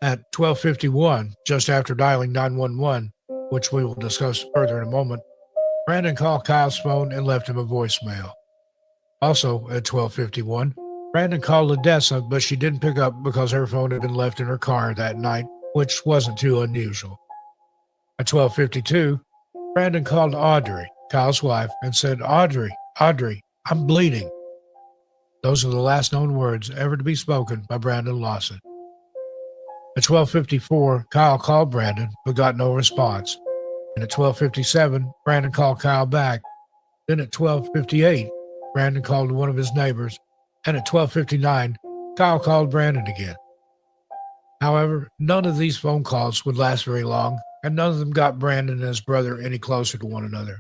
At 12:51, just after dialing 911, which we will discuss further in a moment, Brandon called Kyle's phone and left him a voicemail. Also at 12:51, Brandon called Ladessa, but she didn't pick up because her phone had been left in her car that night, which wasn't too unusual. At 12:52, Brandon called Audrey, Kyle's wife, and said, Audrey, I'm bleeding. Those are the last known words ever to be spoken by Brandon Lawson. At 12:54, Kyle called Brandon, but got no response. And at 12:57, Brandon called Kyle back. Then at 12:58, Brandon called one of his neighbors. And at 12:59, Kyle called Brandon again. However, none of these phone calls would last very long, and none of them got Brandon and his brother any closer to one another.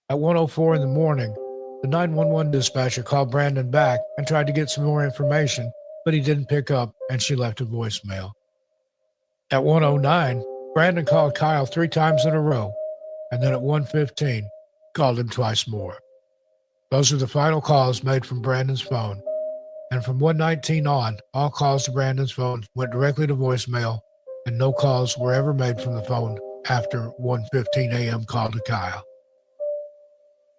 At 1:04 in the morning, the 911 dispatcher called Brandon back and tried to get some more information, but he didn't pick up, and she left a voicemail. At 1:09, Brandon called Kyle 3 times in a row, and then at 1:15, called him twice more. Those are the final calls made from Brandon's phone, and from 1:19 on, all calls to Brandon's phone went directly to voicemail, and no calls were ever made from the phone after 1:15 a.m. call to Kyle.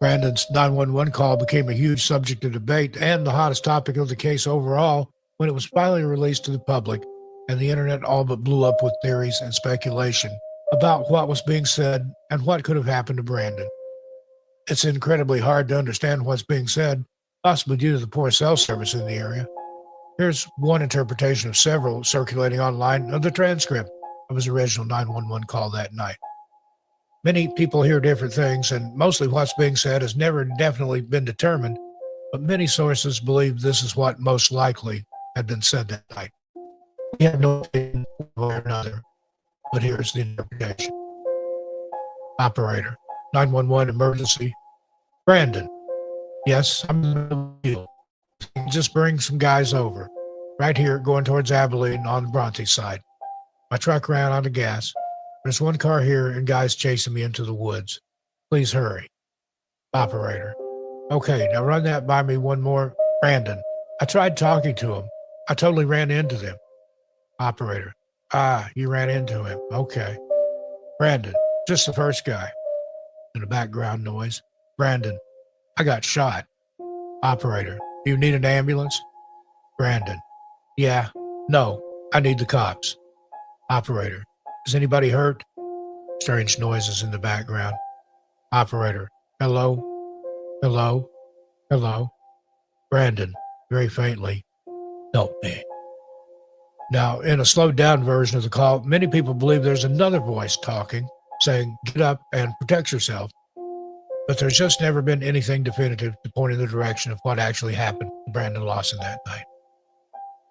Brandon's 911 call became a huge subject of debate and the hottest topic of the case overall when it was finally released to the public, and the internet all but blew up with theories and speculation about what was being said and what could have happened to Brandon. It's incredibly hard to understand what's being said, possibly due to the poor cell service in the area. Here's one interpretation of several circulating online of the transcript of his original 911 call that night. Many people hear different things, and mostly what's being said has never definitely been determined, but many sources believe this is what most likely had been said that night. We have no opinion one way or another, but here's the interpretation. Operator, 911 emergency. Brandon. Yes, I'm in the middle of the field. Just bring some guys over. Right here, going towards Abilene on the Bronte side. My truck ran out of gas. There's one car here and guys chasing me into the woods. Please hurry. Operator. Okay, now run that by me one more. Brandon. I tried talking to him. I totally ran into them. Operator. You ran into him. Okay. Brandon. Just the first guy. In the background noise. Brandon. I got shot. Operator. Do you need an ambulance? Brandon. Yeah. No. I need the cops. Operator. Is anybody hurt? Strange noises in the background. Operator. Hello? Hello? Hello? Brandon. Very faintly. Help me. Now, in a slowed down version of the call, many people believe there's another voice talking, saying, get up and protect yourself. But there's just never been anything definitive to point in the direction of what actually happened to Brandon Lawson that night.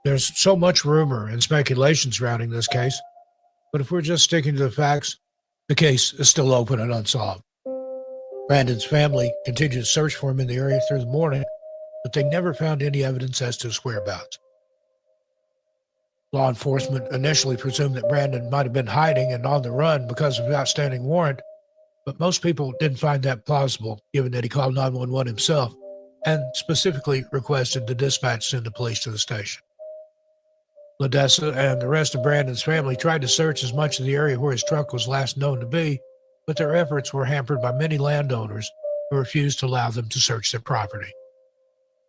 There's so much rumor and speculation surrounding this case, but if we're just sticking to the facts, the case is still open and unsolved. Brandon's family continued to search for him in the area through the morning, but they never found any evidence as to his whereabouts. Law enforcement initially presumed that Brandon might have been hiding and on the run because of an outstanding warrant, but most people didn't find that plausible, given that he called 911 himself and specifically requested the dispatch send the police to the station. Ledessa and the rest of Brandon's family tried to search as much of the area where his truck was last known to be, but their efforts were hampered by many landowners who refused to allow them to search their property.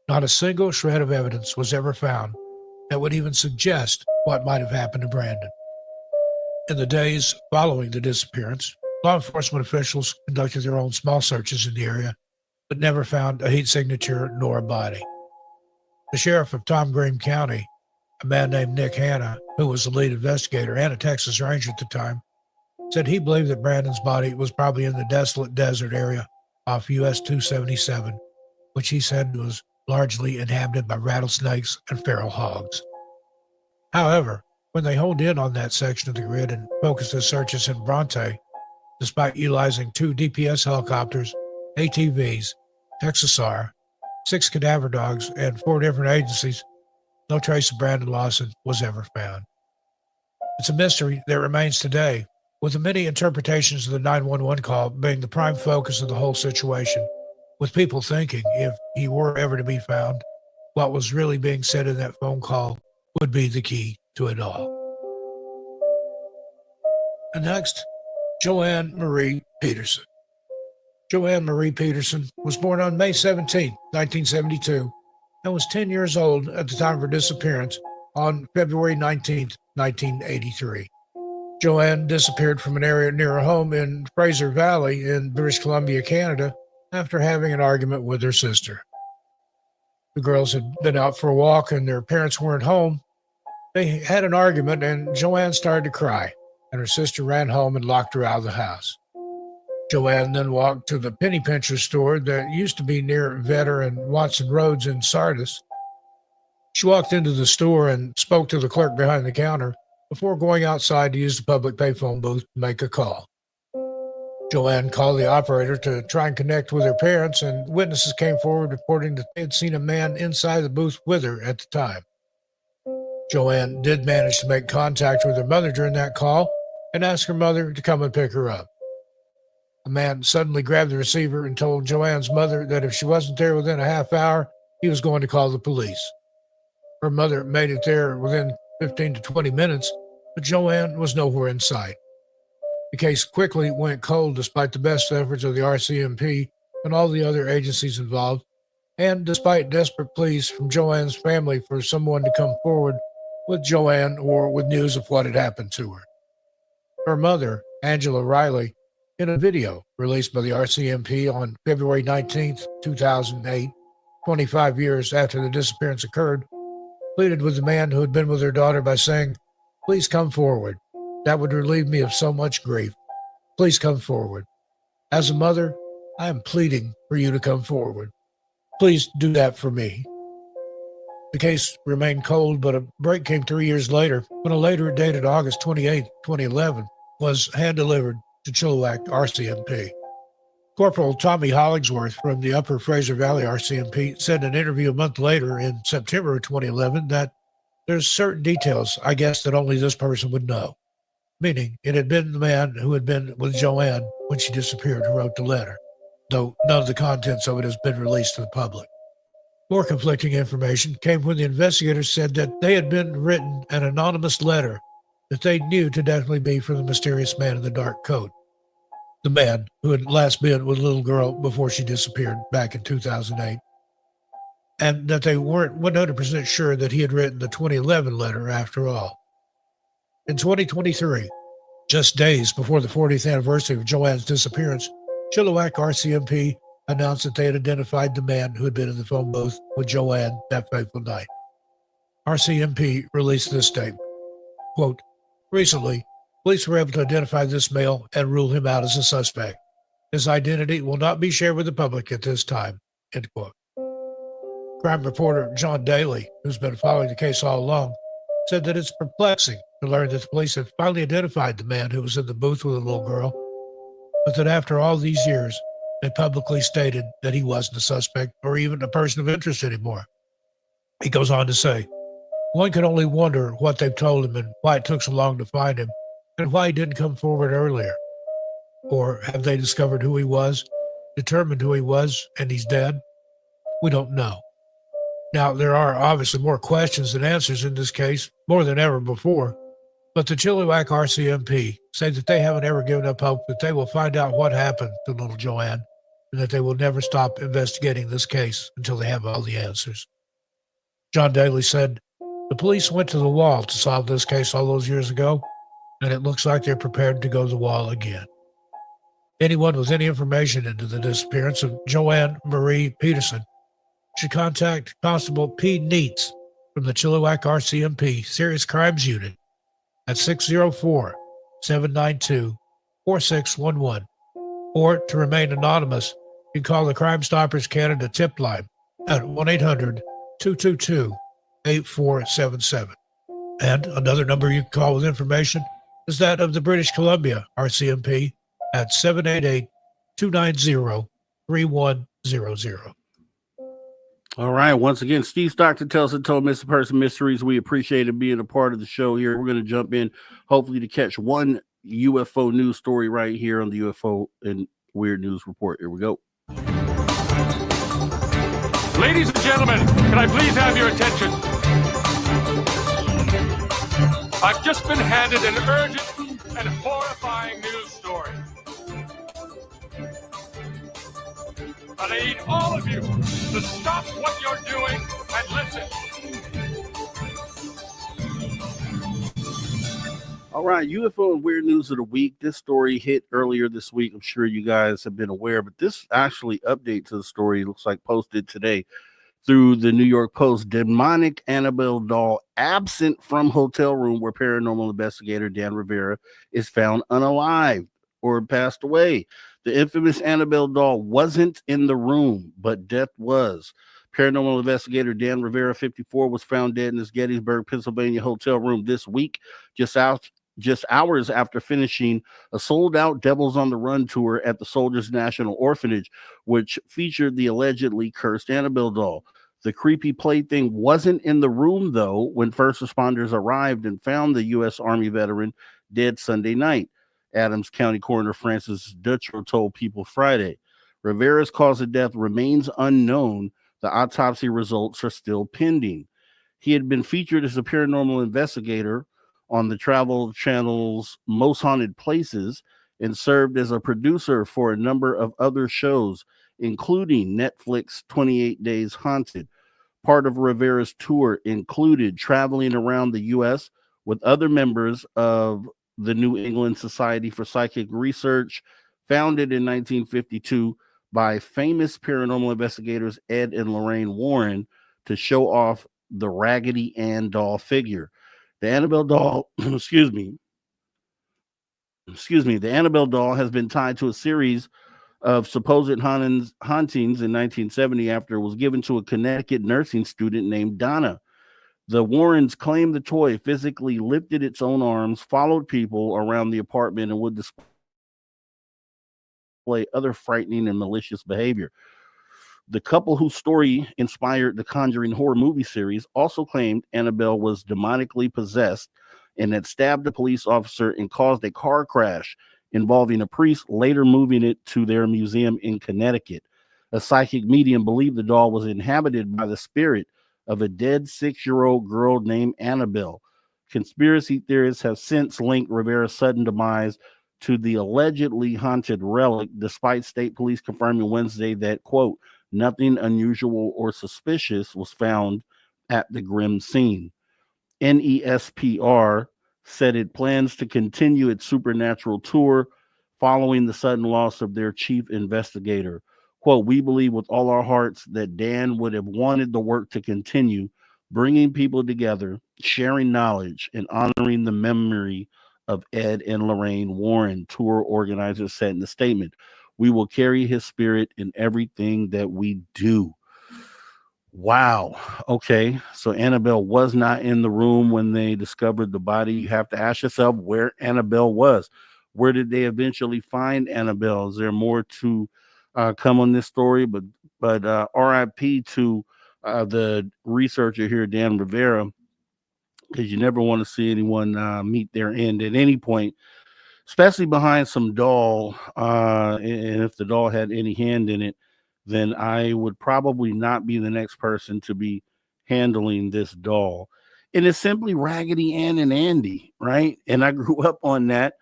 Not a single shred of evidence was ever found that would even suggest what might have happened to Brandon. In the days following the disappearance, law enforcement officials conducted their own small searches in the area, but never found a heat signature nor a body. The sheriff of Tom Green County, a man named Nick Hanna, who was the lead investigator and a Texas Ranger at the time, said he believed that Brandon's body was probably in the desolate desert area off US 277, which he said was largely inhabited by rattlesnakes and feral hogs. However, when they honed in on that section of the grid and focused their searches in Bronte, despite utilizing 2 DPS helicopters, ATVs, Texas-R, 6 cadaver dogs, and 4 different agencies, no trace of Brandon Lawson was ever found. It's a mystery that remains today, with the many interpretations of the 911 call being the prime focus of the whole situation, with people thinking if he were ever to be found, what was really being said in that phone call would be the key to it all. And next, Joanne Marie Peterson. Joanne Marie Peterson was born on May 17, 1972, and was 10 years old at the time of her disappearance on February 19, 1983. Joanne disappeared from an area near her home in Fraser Valley in British Columbia, Canada, after having an argument with her sister. The girls had been out for a walk and their parents weren't home. They had an argument and Joanne started to cry, and her sister ran home and locked her out of the house. Joanne then walked to the penny pincher store that used to be near Vetter and Watson Roads in Sardis. She walked into the store and spoke to the clerk behind the counter, before going outside to use the public payphone booth to make a call. Joanne called the operator to try and connect with her parents, and witnesses came forward reporting that they had seen a man inside the booth with her at the time. Joanne did manage to make contact with her mother during that call and asked her mother to come and pick her up. The man suddenly grabbed the receiver and told Joanne's mother that if she wasn't there within a half hour, he was going to call the police. Her mother made it there within 15 to 20 minutes, but Joanne was nowhere in sight. The case quickly went cold despite the best efforts of the RCMP and all the other agencies involved, and despite desperate pleas from Joanne's family for someone to come forward with Joanne or with news of what had happened to her. Her mother, Angela Riley, in a video released by the RCMP on February 19, 2008, 25 years after the disappearance occurred, pleaded with the man who had been with her daughter by saying, "Please come forward. That would relieve me of so much grief. Please come forward. As a mother, I am pleading for you to come forward. Please do that for me." The case remained cold, but a break came 3 years later when a letter dated August 28, 2011 was hand-delivered to Chilliwack RCMP. Corporal Tommy Hollingsworth from the Upper Fraser Valley RCMP said in an interview a month later in September of 2011 that there's certain details, I guess, that only this person would know. Meaning it had been the man who had been with Joanne when she disappeared who wrote the letter, though none of the contents of it has been released to the public. More conflicting information came when the investigators said that they had been written an anonymous letter that they knew to definitely be from the mysterious man in the dark coat, the man who had last been with a little girl before she disappeared back in 2008, and that they weren't 100% sure that he had written the 2011 letter after all. In 2023, just days before the 40th anniversary of Joanne's disappearance, Chilliwack RCMP announced that they had identified the man who had been in the phone booth with Joanne that fateful night. RCMP released this statement, quote, "Recently, police were able to identify this male and rule him out as a suspect. His identity will not be shared with the public at this time," end quote. Crime reporter John Daly, who's been following the case all along, said that it's perplexing to learn that the police have finally identified the man who was in the booth with the little girl, but that after all these years, they publicly stated that he wasn't a suspect or even a person of interest anymore. He goes on to say, "One can only wonder what they've told him and why it took so long to find him and why he didn't come forward earlier. Or have they discovered who he was, determined who he was, and he's dead? We don't know." Now, there are obviously more questions than answers in this case, more than ever before, but the Chilliwack RCMP say that they haven't ever given up hope that they will find out what happened to little Joanne and that they will never stop investigating this case until they have all the answers. John Daly said, "The police went to the wall to solve this case all those years ago, and it looks like they're prepared to go to the wall again." Anyone with any information into the disappearance of Joanne Marie Peterson should contact Constable P. Neitz from the Chilliwack RCMP Serious Crimes Unit at 604-792-4611, or to remain anonymous, you can call the Crime Stoppers Canada tip line at 1-800-222-8477. And another number you can call with information is that of the British Columbia RCMP at 788-290-3100. All right. Once again, Steve Stockton tells Untold Missing Person Mysteries. We appreciate it being a part of the show here. We're going to jump in, hopefully, to catch one UFO news story right here on the UFO and Weird News Report. Here we go. Ladies and gentlemen, can I please have your attention? I've just been handed an urgent and horrifying news story. But I need all of you to stop what you're doing and listen. All right, UFO and Weird News of the Week. This story hit earlier this week. I'm sure you guys have been aware, but this actually update to the story looks like posted today through the New York Post. Demonic Annabelle doll absent from hotel room where paranormal investigator Dan Rivera is found unalived or passed away. The infamous Annabelle doll wasn't in the room, but death was. Paranormal investigator Dan Rivera, 54, was found dead in his Gettysburg, Pennsylvania hotel room this week, just hours after finishing a sold-out Devils on the Run tour at the Soldiers National Orphanage, which featured the allegedly cursed Annabelle doll. The creepy plaything wasn't in the room, though, when first responders arrived and found the U.S. Army veteran dead Sunday night. Adams County Coroner Francis Dutcher told People Friday. Rivera's cause of death remains unknown. The autopsy results are still pending. He had been featured as a paranormal investigator on the Travel Channel's Most Haunted Places and served as a producer for a number of other shows, including Netflix 28 Days Haunted. Part of Rivera's tour included traveling around the U.S. with other members of the New England Society for Psychic Research, founded in 1952 by famous paranormal investigators Ed and Lorraine Warren, to show off the Raggedy Ann doll figure. The Annabelle doll, the Annabelle doll has been tied to a series of supposed hauntings in 1970 after it was given to a Connecticut nursing student named Donna. The Warrens claimed the toy physically lifted its own arms, followed people around the apartment, and would display other frightening and malicious behavior. The couple whose story inspired the Conjuring horror movie series also claimed Annabelle was demonically possessed and had stabbed a police officer and caused a car crash involving a priest, later moving it to their museum in Connecticut. A psychic medium believed the doll was inhabited by the spirit of a dead 6-year-old girl named Annabelle. Conspiracy theorists have since linked Rivera's sudden demise to the allegedly haunted relic, despite state police confirming Wednesday that, quote, nothing unusual or suspicious was found at the grim scene. NESPR said it plans to continue its supernatural tour following the sudden loss of their chief investigator. Quote, we believe with all our hearts that Dan would have wanted the work to continue, bringing people together, sharing knowledge, and honoring the memory of Ed and Lorraine Warren, tour organizers said in the statement. We will carry his spirit in everything that we do. Wow. Okay. So Annabelle was not in the room when they discovered the body. You have to ask yourself where Annabelle was. Where did they eventually find Annabelle? Is there more to come on this story? But RIP to the researcher here, Dan Rivera, because you never want to see anyone meet their end at any point, especially behind some doll. And if the doll had any hand in it, then I would probably not be the next person to be handling this doll. And it's simply Raggedy Ann and Andy, right? And I grew up on that,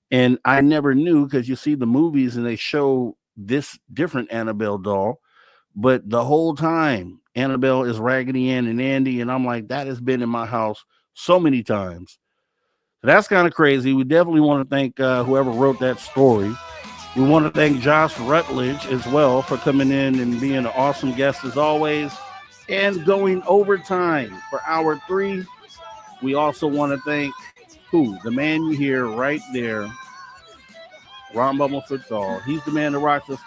and I never knew, because you see the movies and they show this different Annabelle doll, but the whole time Annabelle is Raggedy Ann and Andy, and I'm like, that has been in my house so many times. So that's kind of crazy. We definitely want to thank whoever wrote that story. We want to thank Josh Rutledge as well for coming in and being an awesome guest as always, and going overtime for hour 3. We also want to thank the man you hear right there, Ron Bumblefoot Doll. He's the man that rocks us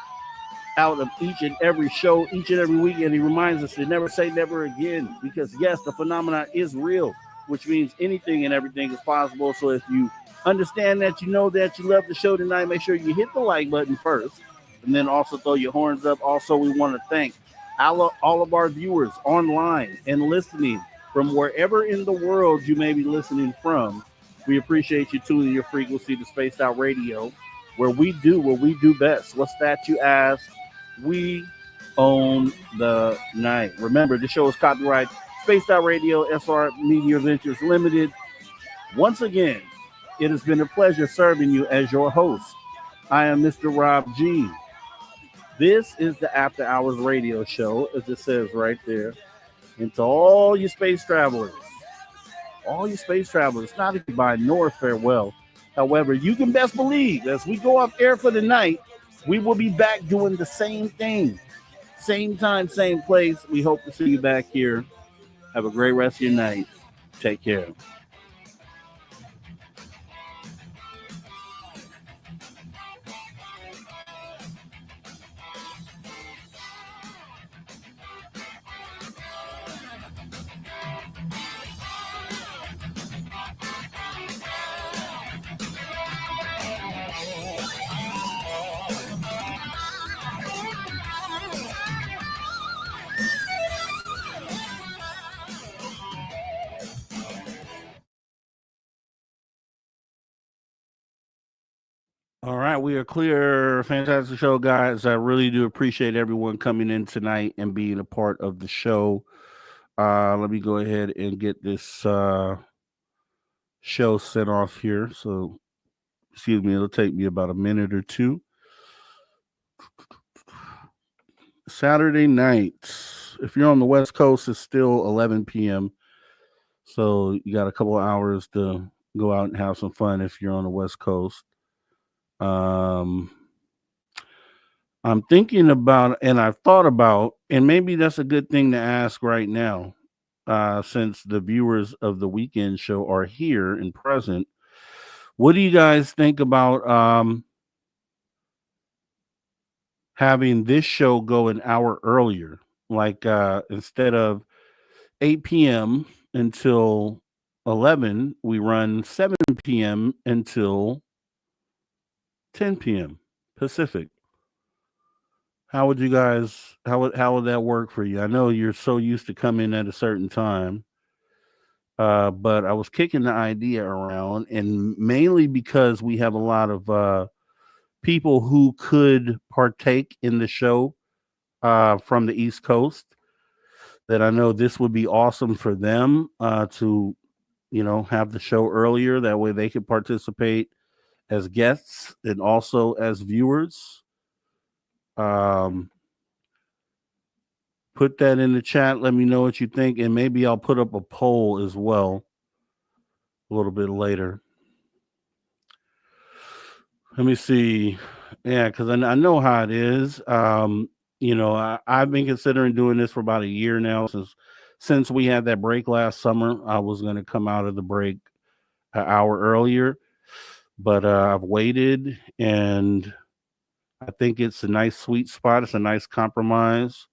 out of each and every show, each and every week, and he reminds us to never say never again, because yes, the phenomenon is real, which means anything and everything is possible. So if you understand that, you know that you love the show tonight, make sure you hit the like button first, and then also throw your horns up. Also, we want to thank all of our viewers online and listening from wherever in the world you may be listening from. We appreciate you tuning your frequency to Spaced Out Radio, where we do what we do best. What's that, you ask? We own the night. Remember, the show is copyright Spaced Out Radio, SR Media Ventures Limited. Once again, it has been a pleasure serving you as your host. I am Mr. Rob G. This is the After Hours Radio Show, as it says right there. And to all you space travelers, not a goodbye nor a farewell. However, you can best believe as we go off air for the night, we will be back doing the same thing. Same time, same place. We hope to see you back here. Have a great rest of your night. Take care. All right, we are clear. Fantastic show, guys. I really do appreciate everyone coming in tonight and being a part of the show. Let me go ahead and get this show sent off here. So, excuse me, it'll take me about a minute or two. Saturday night, if you're on the West Coast, it's still 11 p.m. So you got a couple of hours to go out and have some fun if you're on the West Coast. I'm thinking about, and I've thought about, and maybe that's a good thing to ask right now, since the viewers of the weekend show are here and present. What do you guys think about having this show go an hour earlier? Like instead of 8 p.m. until 11, we run 7 p.m. until 10 p.m. Pacific. How would you guys, how would that work for you? I know you're so used to coming at a certain time, but I was kicking the idea around, and mainly because we have a lot of people who could partake in the show from the East Coast, that I know this would be awesome for them to, have the show earlier. That way they could participate as guests and also as viewers. Put that in the chat. Let me know what you think, and maybe I'll put up a poll as well a little bit later. Let me see. Yeah, because I know how it is. I've been considering doing this for about a year now. Since we had that break last summer, I was going to come out of the break an hour earlier, but I've waited, and I think it's a nice sweet spot. It's a nice compromise.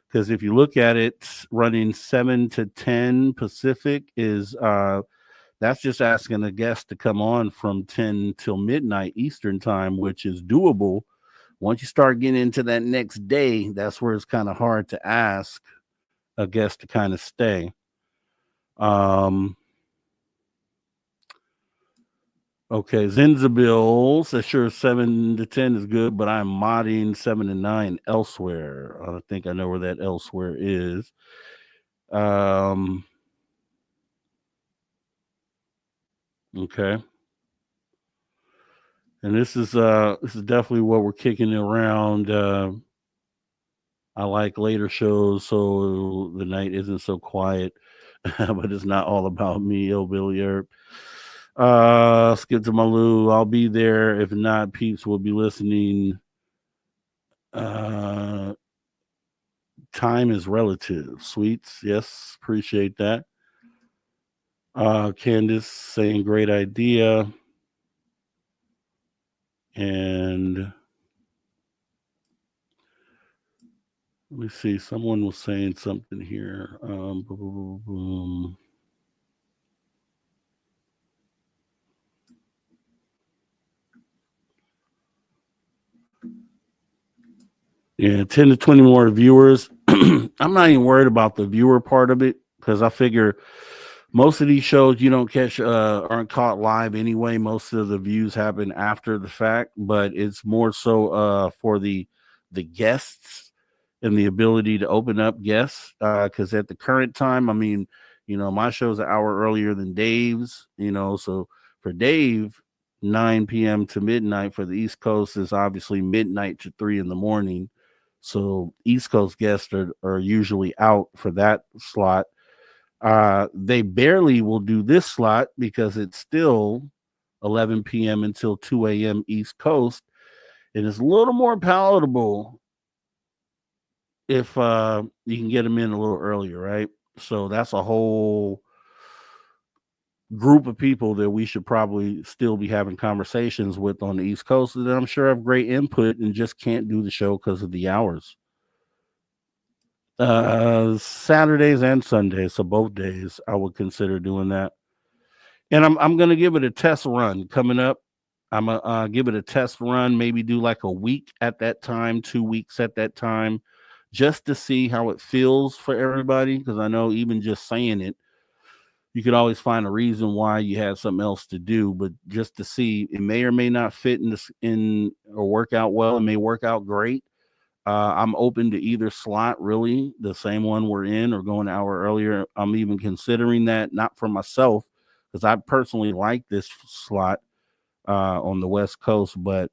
Because if you look at it, running 7 to 10 Pacific is that's just asking a guest to come on from 10 till midnight Eastern time, which is doable. Once you start getting into that next day, that's where it's kind of hard to ask a guest to kind of stay. Okay, Zenzabil says sure 7 to 10 is good, but I'm modding 7 to 9 elsewhere. I think I know where that elsewhere is. Okay. And this is definitely what we're kicking around. I like later shows, so the night isn't so quiet, but it's not all about me, Billy Herb. Skip to Malou. I'll be there. If not, peeps will be listening. Time is relative. Sweets, yes, appreciate that. Candace saying great idea. And let me see. Someone was saying something here. Boom, boom, boom. Yeah, 10 to 20 more viewers. I'm not even worried about the viewer part of it, because I figure most of these shows you don't catch aren't caught live anyway. Most of the views happen after the fact, but it's more so for the guests and the ability to open up guests. Because at the current time, I mean, my show's an hour earlier than Dave's. So for Dave, 9 p.m. to midnight. For the East Coast is obviously midnight to 3 in the morning. So East Coast guests are usually out for that slot. They barely will do this slot because it's still 11 p.m. until 2 a.m. East Coast. And it's a little more palatable if you can get them in a little earlier, right? So that's a whole group of people that we should probably still be having conversations with on the East Coast that I'm sure have great input and just can't do the show because of the hours. Saturdays and Sundays, so both days I would consider doing that. And I'm gonna give it a test run coming up. I'm gonna give it a test run, maybe do like a week at that time, 2 weeks at that time, just to see how it feels for everybody. Because I know even just saying it, you could always find a reason why you had something else to do, but just to see, it may or may not fit in or work out well. It may work out great. I'm open to either slot, really, the same one we're in or going an hour earlier. I'm even considering that, not for myself, because I personally like this slot on the West Coast, but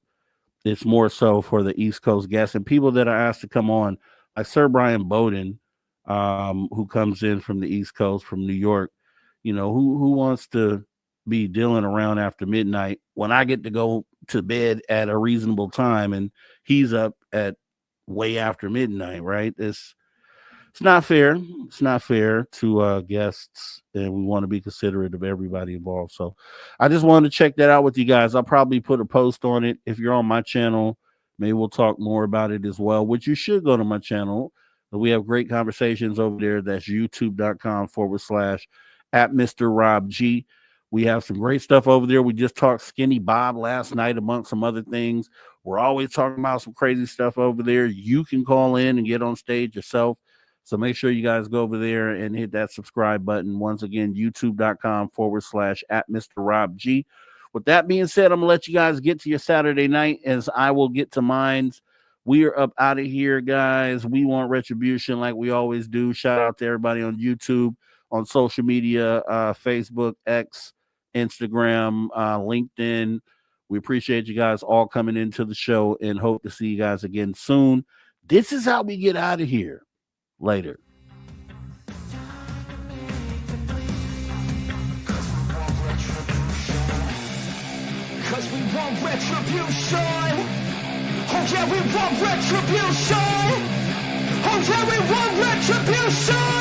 it's more so for the East Coast guests and people that are asked to come on, like Sir Brian Bowden, who comes in from the East Coast, from New York. You know, who wants to be dealing around after midnight when I get to go to bed at a reasonable time and he's up at way after midnight, right? It's not fair. It's not fair to guests, and we want to be considerate of everybody involved. So I just wanted to check that out with you guys. I'll probably put a post on it. If you're on my channel, maybe we'll talk more about it as well, which you should go to my channel. We have great conversations over there. That's youtube.com/@MrRobG. We have some great stuff over there. We just talked Skinny Bob last night, amongst some other things. We're always talking about some crazy stuff over there. You can call in and get on stage yourself. So make sure you guys go over there and hit that subscribe button. Once again, youtube.com/@MrRobG. With that being said, I'm going to let you guys get to your Saturday night as I will get to mine. We are up out of here, guys. We want retribution like we always do. Shout out to everybody on YouTube, on social media, Facebook, X, Instagram, LinkedIn. We appreciate you guys all coming into the show and hope to see you guys again soon. This is how we get out of here. Later. Cause we want retribution. Oh yeah, we want retribution. Oh yeah, we want retribution.